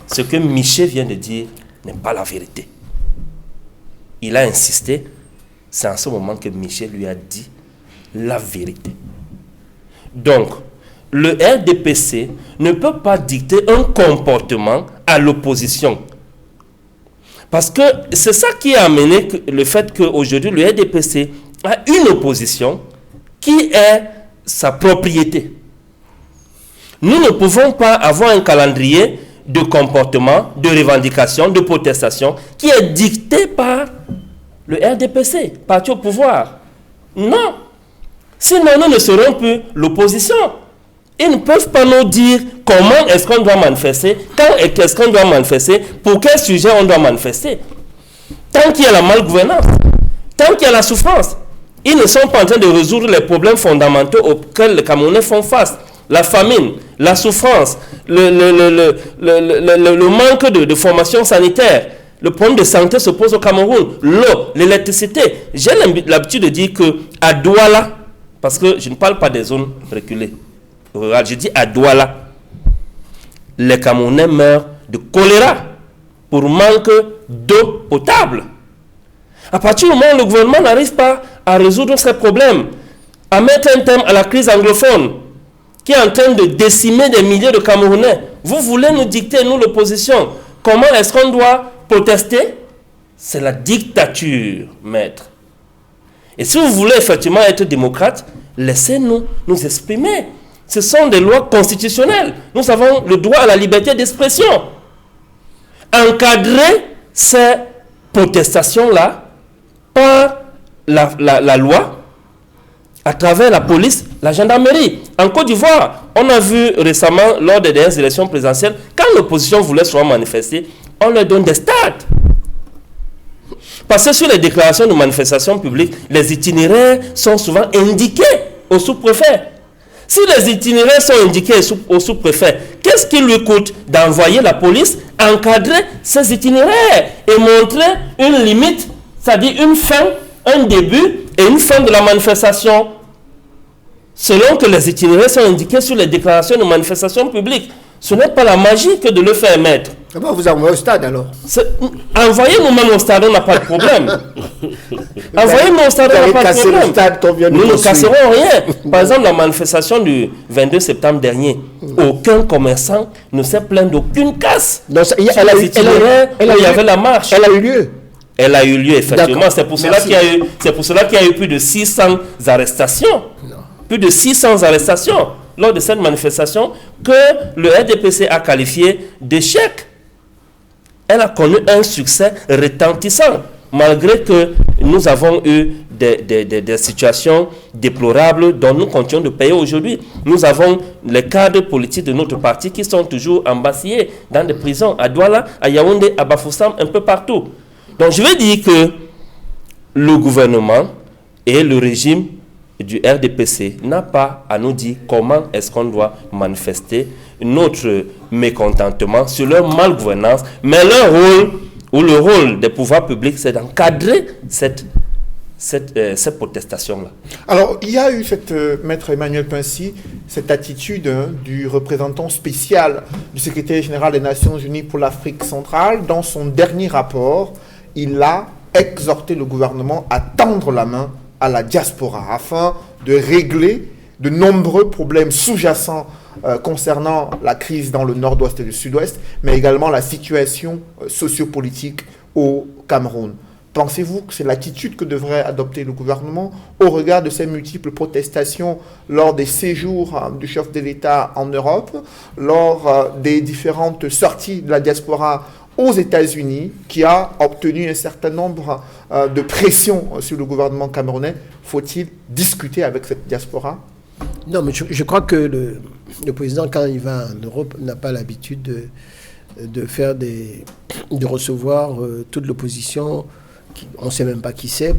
ce que Michée vient de dire n'est pas la vérité. Il a insisté. C'est en ce moment que Michée lui a dit la vérité. Donc, le RDPC ne peut pas dicter un comportement à l'opposition. Parce que c'est ça qui a amené le fait qu'aujourd'hui, le RDPC a une opposition qui est sa propriété. Nous ne pouvons pas avoir un calendrier de comportement, de revendication, de protestation qui est dicté par le RDPC, parti au pouvoir. Non. Sinon, nous ne serons plus l'opposition. Ils ne peuvent pas nous dire comment est-ce qu'on doit manifester, quand est-ce qu'on doit manifester, pour quel sujet on doit manifester. Tant qu'il y a la malgouvernance, tant qu'il y a la souffrance, ils ne sont pas en train de résoudre les problèmes fondamentaux auxquels les Camerounais font face. La famine, la souffrance, le manque de formation sanitaire. Le problème de santé se pose au Cameroun. L'eau, l'électricité. J'ai l'habitude de dire qu'à Douala, parce que je ne parle pas des zones reculées, rurales, je dis à Douala, les Camerounais meurent de choléra pour manque d'eau potable. À partir du moment où le gouvernement n'arrive pas à résoudre ces problèmes, à mettre un terme à la crise anglophone, qui est en train de décimer des milliers de Camerounais, vous voulez nous dicter, nous l'opposition, comment est-ce qu'on doit protester? C'est la dictature, maître. Et si vous voulez effectivement être démocrate, laissez-nous nous exprimer. Ce sont des lois constitutionnelles. Nous avons le droit à la liberté d'expression. Encadrer ces protestations-là par la loi, à travers la police, la gendarmerie. En Côte d'Ivoire, on a vu récemment, lors des dernières élections présidentielles, quand l'opposition voulait se manifester, on leur donne des stades. Parce que sur les déclarations de manifestation publique, les itinéraires sont souvent indiqués au sous-préfet. Si les itinéraires sont indiqués au sous-préfet, qu'est-ce qui lui coûte d'envoyer la police encadrer ces itinéraires et montrer une limite, c'est-à-dire une fin, un début et une fin de la manifestation, selon que les itinéraires sont indiqués sur les déclarations de manifestation publique. Ce n'est pas la magie que de le faire mettre. Comment vous envoyez au stade alors? Envoyez-nous même au stade, on n'a pas de problème. Envoyez-nous au stade, on n'a pas de problème. Nous ne casserons rien. Par exemple, la manifestation du 22 septembre dernier, aucun commerçant ne s'est plaint d'aucune casse. Donc, il y avait la marche. Elle a eu lieu. Elle a eu lieu, effectivement. C'est pour cela qu'il y a eu plus de 600 arrestations. Non. Plus de 600 arrestations lors de cette manifestation que le RDPC a qualifié d'échec. Elle a connu un succès retentissant, malgré que nous avons eu des situations déplorables dont nous continuons de payer aujourd'hui. Nous avons les cadres politiques de notre parti qui sont toujours embasillés dans des prisons, à Douala, à Yaoundé, à Bafoussam, un peu partout. Donc je veux dire que le gouvernement et le régime du RDPC n'a pas à nous dire comment est-ce qu'on doit manifester notre mécontentement sur leur malgouvernance, mais leur rôle, ou le rôle des pouvoirs publics, c'est d'encadrer cette protestation-là. Alors, il y a eu, Maître Emmanuel Pincy, cette attitude du représentant spécial du secrétaire général des Nations Unies pour l'Afrique centrale. Dans son dernier rapport, il a exhorté le gouvernement à tendre la main à la diaspora afin de régler de nombreux problèmes sous-jacents concernant la crise dans le nord-ouest et le sud-ouest, mais également la situation sociopolitique au Cameroun. Pensez-vous que c'est l'attitude que devrait adopter le gouvernement au regard de ces multiples protestations lors des séjours du chef de l'État en Europe, lors des différentes sorties de la diaspora aux États-Unis, qui a obtenu un certain nombre de pressions sur le gouvernement camerounais? Faut-il discuter avec cette diaspora? Non, mais je crois que le président, quand il va en Europe, n'a pas l'habitude de recevoir toute l'opposition. On ne sait même pas qui c'est,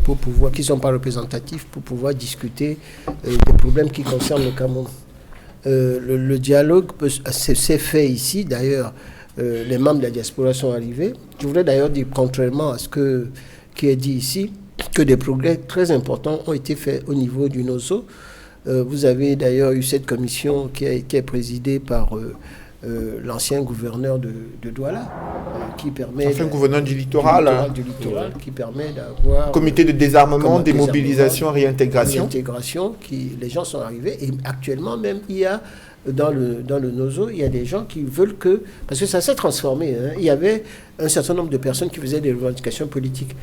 qui ne sont pas représentatifs, pour pouvoir discuter des problèmes qui concernent le Cameroun. Le dialogue s'est fait ici, d'ailleurs. les membres de la diaspora sont arrivés. Je voudrais d'ailleurs dire, contrairement à ce qui est dit ici, que des progrès très importants ont été faits au niveau du NOSO. Vous avez d'ailleurs eu cette commission qui est présidée par l'ancien gouverneur de Douala, qui permet... Ancien gouverneur du littoral. Qui permet d'avoir... Comité de désarmement, démobilisation, réintégration. Les gens sont arrivés. Et actuellement même, il y a, dans le NOSO, il y a des gens qui veulent que... Parce que ça s'est transformé. Hein, il y avait un certain nombre de personnes qui faisaient des revendications politiques.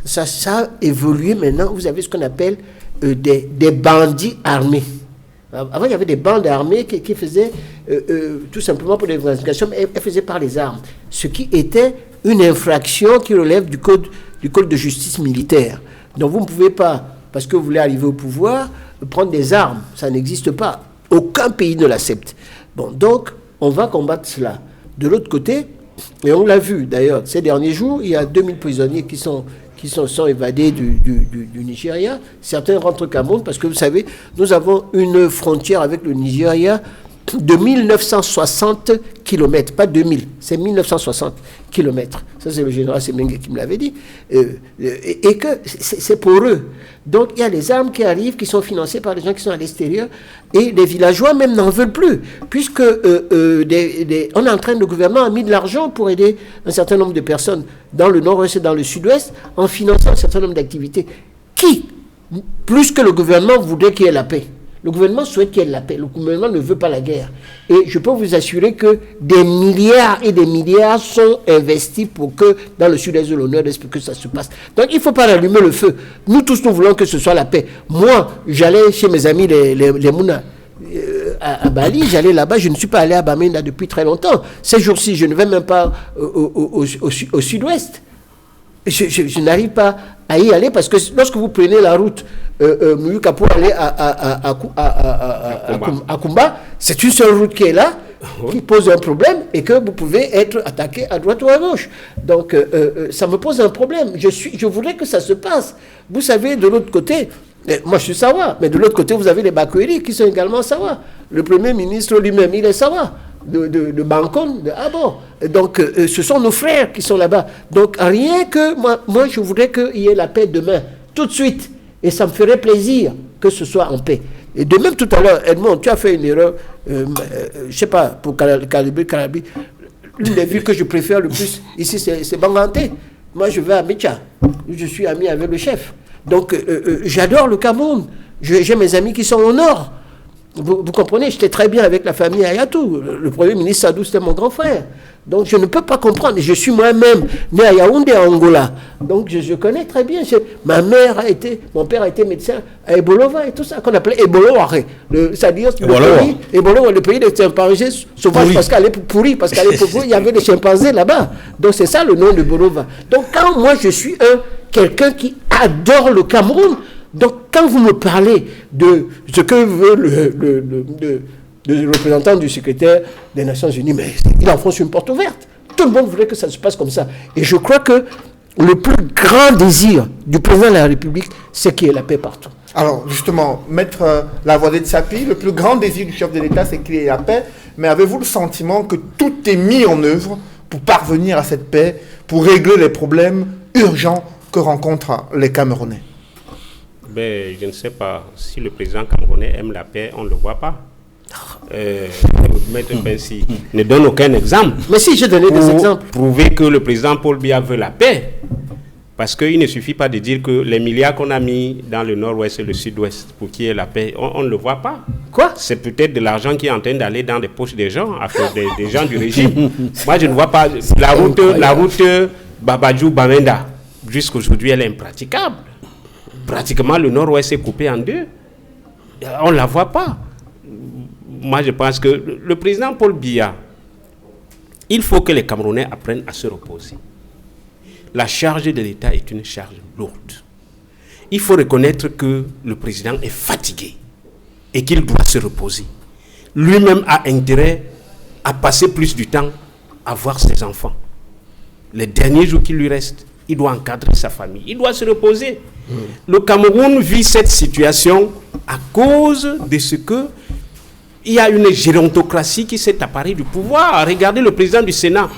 Ça a évolué maintenant. Vous avez ce qu'on appelle des bandits armés. Avant, il y avait des bandes armées qui faisaient tout simplement pour des revendications, mais elles faisaient par les armes. Ce qui était une infraction qui relève du code de justice militaire. Donc vous ne pouvez pas, parce que vous voulez arriver au pouvoir, prendre des armes. Ça n'existe pas. Aucun pays ne l'accepte. Bon, donc, on va combattre cela. De l'autre côté, et on l'a vu d'ailleurs, ces derniers jours, il y a 2000 prisonniers qui sont évadés du Nigeria. Certains rentrent au Cameroun parce que vous savez, nous avons une frontière avec le Nigeria de 1960 km, pas 2000, c'est 1960 km. Ça, c'est le général Semengue qui me l'avait dit. Et que c'est pour eux. Donc, il y a les armes qui arrivent, qui sont financées par les gens qui sont à l'extérieur, et les villageois même n'en veulent plus, puisque on est en train, le gouvernement a mis de l'argent pour aider un certain nombre de personnes dans le nord-ouest et dans le sud-ouest, en finançant un certain nombre d'activités. Qui, plus que le gouvernement, voudrait qu'il y ait la paix? Le gouvernement souhaite qu'il y ait la paix. Le gouvernement ne veut pas la guerre. Et je peux vous assurer que des milliards et des milliards sont investis pour que, dans le sud-est de nord-est, pour que ça se passe. Donc, il ne faut pas rallumer le feu. Nous tous, nous voulons que ce soit la paix. Moi, j'allais chez mes amis, les Mouna, à Bali, j'allais là-bas. Je ne suis pas allé à Bamenda depuis très longtemps. Ces jours-ci, je ne vais même pas au sud-ouest. Je n'arrive pas à y aller parce que lorsque vous prenez la route Muyuka pour aller à Kumba, c'est une seule route qui est là, qui pose un problème et que vous pouvez être attaqué à droite ou à gauche. Donc, ça me pose un problème. Je voudrais que ça se passe. Vous savez, de l'autre côté, moi je suis Sawa, mais de l'autre côté, vous avez les Bakweri qui sont également Sawa. Le Premier ministre lui-même, il est Sawa. De Bankon, de Abo. Donc, ce sont nos frères qui sont là-bas. Donc, rien que moi, je voudrais qu'il y ait la paix demain, tout de suite. Et ça me ferait plaisir que ce soit en paix. Et de même, tout à l'heure, Edmond, tu as fait une erreur, je ne sais pas, pour Carabi. L'une des villes que je préfère le plus ici, c'est Banganté. Moi, je vais à Mécha, où je suis ami avec le chef. Donc, j'adore le Cameroun. J'ai mes amis qui sont au nord. Vous comprenez, j'étais très bien avec la famille Ayatou. Le Premier ministre Sadou, c'était mon grand frère. Donc, je ne peux pas comprendre. Je suis moi-même né à Yaoundé, à Angola. Donc, je connais très bien. Mon père a été médecin à Ebolova et tout ça, qu'on appelait Eboloware. C'est-à-dire le pays des chimpanzés sauvages, parce qu'à l'époque pourri, il y avait des chimpanzés là-bas. Donc, c'est ça le nom de Bolova. Donc, quand moi, je suis quelqu'un qui adore le Cameroun, donc, quand vous me parlez de ce que veut le représentant du secrétaire des Nations Unies, mais il enfonce une porte ouverte. Tout le monde voudrait que ça se passe comme ça. Et je crois que le plus grand désir du président de la République, c'est qu'il y ait la paix partout. Alors, justement, Maître Lavoisier de Sapi, le plus grand désir du chef de l'État, c'est qu'il y ait la paix. Mais avez-vous le sentiment que tout est mis en œuvre pour parvenir à cette paix, pour régler les problèmes urgents que rencontrent les Camerounais? Je ne sais pas si le président camerounais aime la paix, on ne le voit pas. Maître Bensi ne donne aucun exemple. Mais si, j'ai donné des exemples. Prouver que le président Paul Biya veut la paix. Parce qu'il ne suffit pas de dire que les milliards qu'on a mis dans le nord-ouest et le sud-ouest pour qu'il y ait la paix, on ne le voit pas. Quoi? C'est peut-être de l'argent qui est en train d'aller dans les poches des gens, des gens du régime. Moi, je ne vois pas. La route Babadjou-Bamenda, jusqu'aujourd'hui, elle est impraticable. Pratiquement, le nord-ouest est coupé en deux. On ne la voit pas. Moi, je pense que le président Paul Biya, il faut que les Camerounais apprennent à se reposer. La charge de l'État est une charge lourde. Il faut reconnaître que le président est fatigué et qu'il doit se reposer. Lui-même a intérêt à passer plus du temps à voir ses enfants. Les derniers jours qu'il lui restent, il doit encadrer sa famille, il doit se reposer. Le Cameroun vit cette situation à cause de ce que il y a une gérontocratie qui s'est apparue du pouvoir. Regardez le président du Sénat.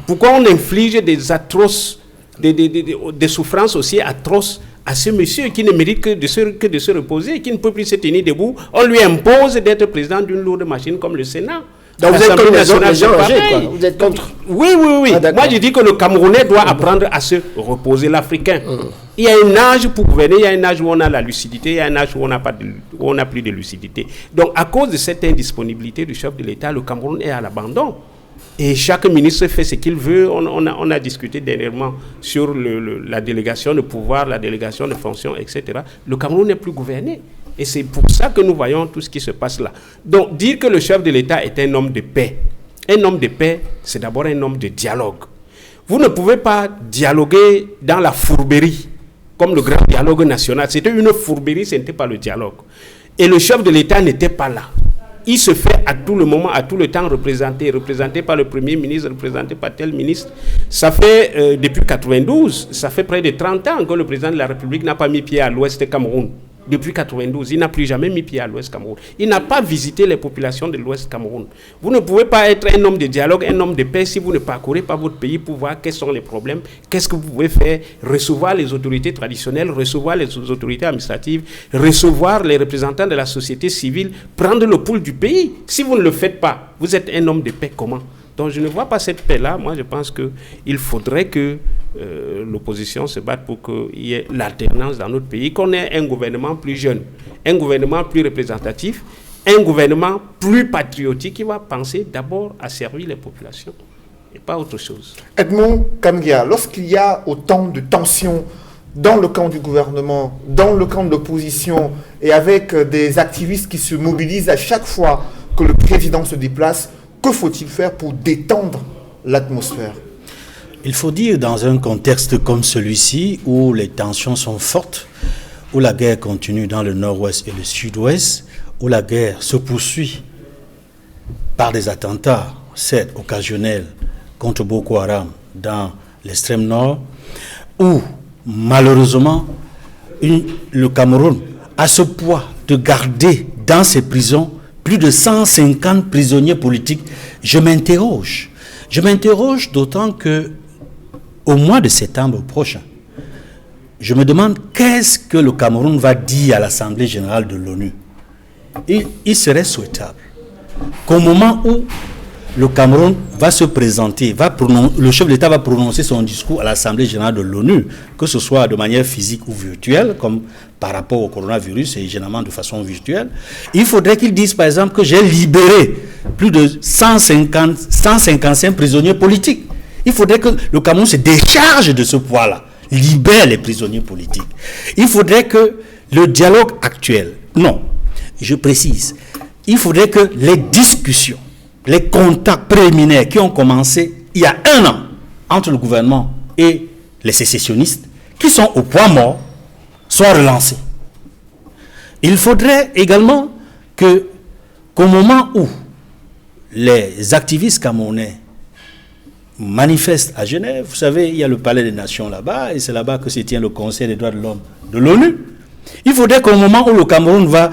Pourquoi on inflige des atroces, des souffrances aussi atroces à ce monsieur qui ne mérite que de se reposer, qui ne peut plus se tenir debout? On lui impose d'être président d'une lourde machine comme le Sénat. Donc vous êtes comme les gens âgés, quoi. Vous êtes contre. Oui. Moi, je dis que le Camerounais doit apprendre à se reposer, l'Africain. Il y a un âge pour gouverner, il y a un âge où on a la lucidité, il y a un âge où on n'a plus de lucidité. Donc, à cause de cette indisponibilité du chef de l'État, le Cameroun est à l'abandon. Et chaque ministre fait ce qu'il veut. On a discuté dernièrement sur la délégation de pouvoir, la délégation de fonctions, etc. Le Cameroun n'est plus gouverné. Et c'est pour ça que nous voyons tout ce qui se passe là. Donc, dire que le chef de l'État est un homme de paix. Un homme de paix, c'est d'abord un homme de dialogue. Vous ne pouvez pas dialoguer dans la fourberie, comme le grand dialogue national. C'était une fourberie, ce n'était pas le dialogue. Et le chef de l'État n'était pas là. Il se fait à tout le moment, à tout le temps représenté par le Premier ministre, représenté par tel ministre. Ça fait, depuis 92, ça fait près de 30 ans que le président de la République n'a pas mis pied à l'Ouest Cameroun. Depuis 92, il n'a plus jamais mis pied à l'Ouest Cameroun. Il n'a pas visité les populations de l'Ouest Cameroun. Vous ne pouvez pas être un homme de dialogue, un homme de paix si vous ne parcourez pas votre pays pour voir quels sont les problèmes, qu'est-ce que vous pouvez faire, recevoir les autorités traditionnelles, recevoir les autorités administratives, recevoir les représentants de la société civile, prendre le pouls du pays. Si vous ne le faites pas, vous êtes un homme de paix comment? Donc je ne vois pas cette paix-là. Moi, je pense qu'il faudrait que l'opposition se batte pour qu'il y ait l'alternance dans notre pays, qu'on ait un gouvernement plus jeune, un gouvernement plus représentatif, un gouvernement plus patriotique qui va penser d'abord à servir les populations et pas autre chose. Edmond Kamgia, lorsqu'il y a autant de tensions dans le camp du gouvernement, dans le camp de l'opposition, et avec des activistes qui se mobilisent à chaque fois que le président se déplace, que faut-il faire pour détendre l'atmosphère? Il faut dire, dans un contexte comme celui-ci, où les tensions sont fortes, où la guerre continue dans le nord-ouest et le sud-ouest, où la guerre se poursuit par des attentats, certes occasionnels, contre Boko Haram dans l'extrême nord, où malheureusement le Cameroun a ce poids de garder dans ses prisons plus de 150 prisonniers politiques. Je m'interroge d'autant que au mois de septembre prochain, je me demande qu'est-ce que le Cameroun va dire à l'Assemblée générale de l'ONU. Il serait souhaitable qu'au moment où le Cameroun va se présenter, le chef de l'État va prononcer son discours à l'Assemblée générale de l'ONU, que ce soit de manière physique ou virtuelle, comme par rapport au coronavirus et généralement de façon virtuelle, il faudrait qu'il dise par exemple que j'ai libéré plus de 155 prisonniers politiques. Il faudrait que le Cameroun se décharge de ce poids-là, libère les prisonniers politiques. Il faudrait que le dialogue actuel, non, je précise, il faudrait que les discussions, les contacts préliminaires qui ont commencé il y a 1 an entre le gouvernement et les sécessionnistes, qui sont au point mort, soient relancés. Il faudrait également qu'au moment où les activistes camerounais manifestent à Genève, vous savez, il y a le Palais des Nations là-bas, et c'est là-bas que se tient le Conseil des droits de l'homme de l'ONU. Il faudrait qu'au moment où le Cameroun va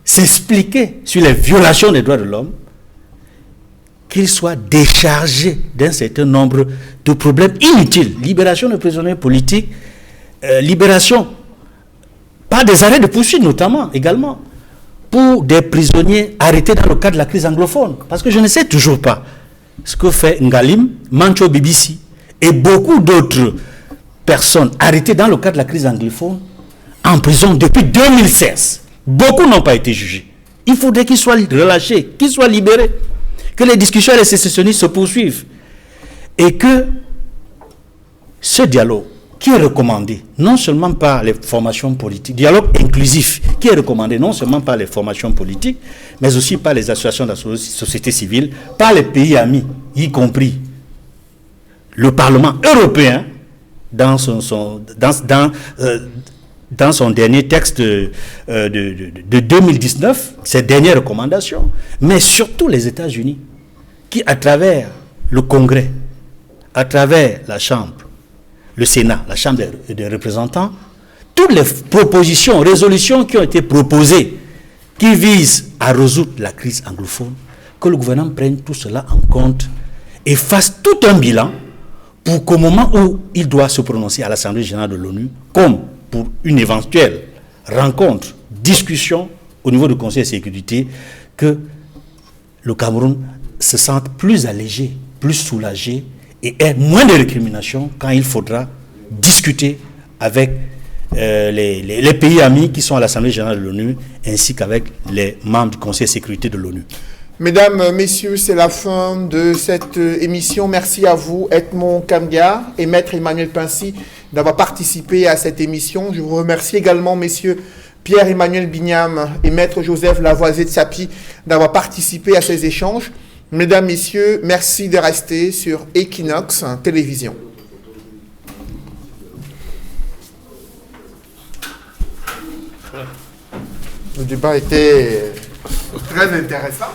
s'expliquer sur les violations des droits de l'homme, qu'il soit déchargé d'un certain nombre de problèmes inutiles. Libération de prisonniers politiques, libération par des arrêts de poursuite notamment, également, pour des prisonniers arrêtés dans le cadre de la crise anglophone. Parce que je ne sais toujours pas ce que fait Ngalim, Mancho BBC et beaucoup d'autres personnes arrêtées dans le cadre de la crise anglophone en prison depuis 2016. Beaucoup n'ont pas été jugés. Il faudrait qu'ils soient relâchés, qu'ils soient libérés, que les discussions avec les sécessionnistes se poursuivent et que ce dialogue qui est recommandé non seulement par les formations politiques, dialogue inclusif qui est recommandé non seulement par les formations politiques, mais aussi par les associations de la société civile, par les pays amis, y compris le Parlement européen, dans son dernier texte de 2019, ses dernières recommandations, mais surtout les États-Unis, qui à travers le Congrès, à travers la Chambre, le Sénat, la Chambre des représentants, toutes les propositions, résolutions qui ont été proposées qui vise à résoudre la crise anglophone, que le gouvernement prenne tout cela en compte et fasse tout un bilan pour qu'au moment où il doit se prononcer à l'Assemblée générale de l'ONU, comme pour une éventuelle rencontre, discussion au niveau du Conseil de sécurité, que le Cameroun se sente plus allégé, plus soulagé et ait moins de récriminations quand il faudra discuter avec les pays amis qui sont à l'Assemblée générale de l'ONU ainsi qu'avec les membres du Conseil de sécurité de l'ONU. Mesdames, Messieurs, c'est la fin de cette émission. Merci à vous, Edmond Kamga et Maître Emmanuel Pincy, d'avoir participé à cette émission. Je vous remercie également, Messieurs Pierre-Emmanuel Bignam et Maître Joseph Lavoisier-Tsapi, d'avoir participé à ces échanges. Mesdames, Messieurs, merci de rester sur Equinox Télévision. Le débat était très intéressant.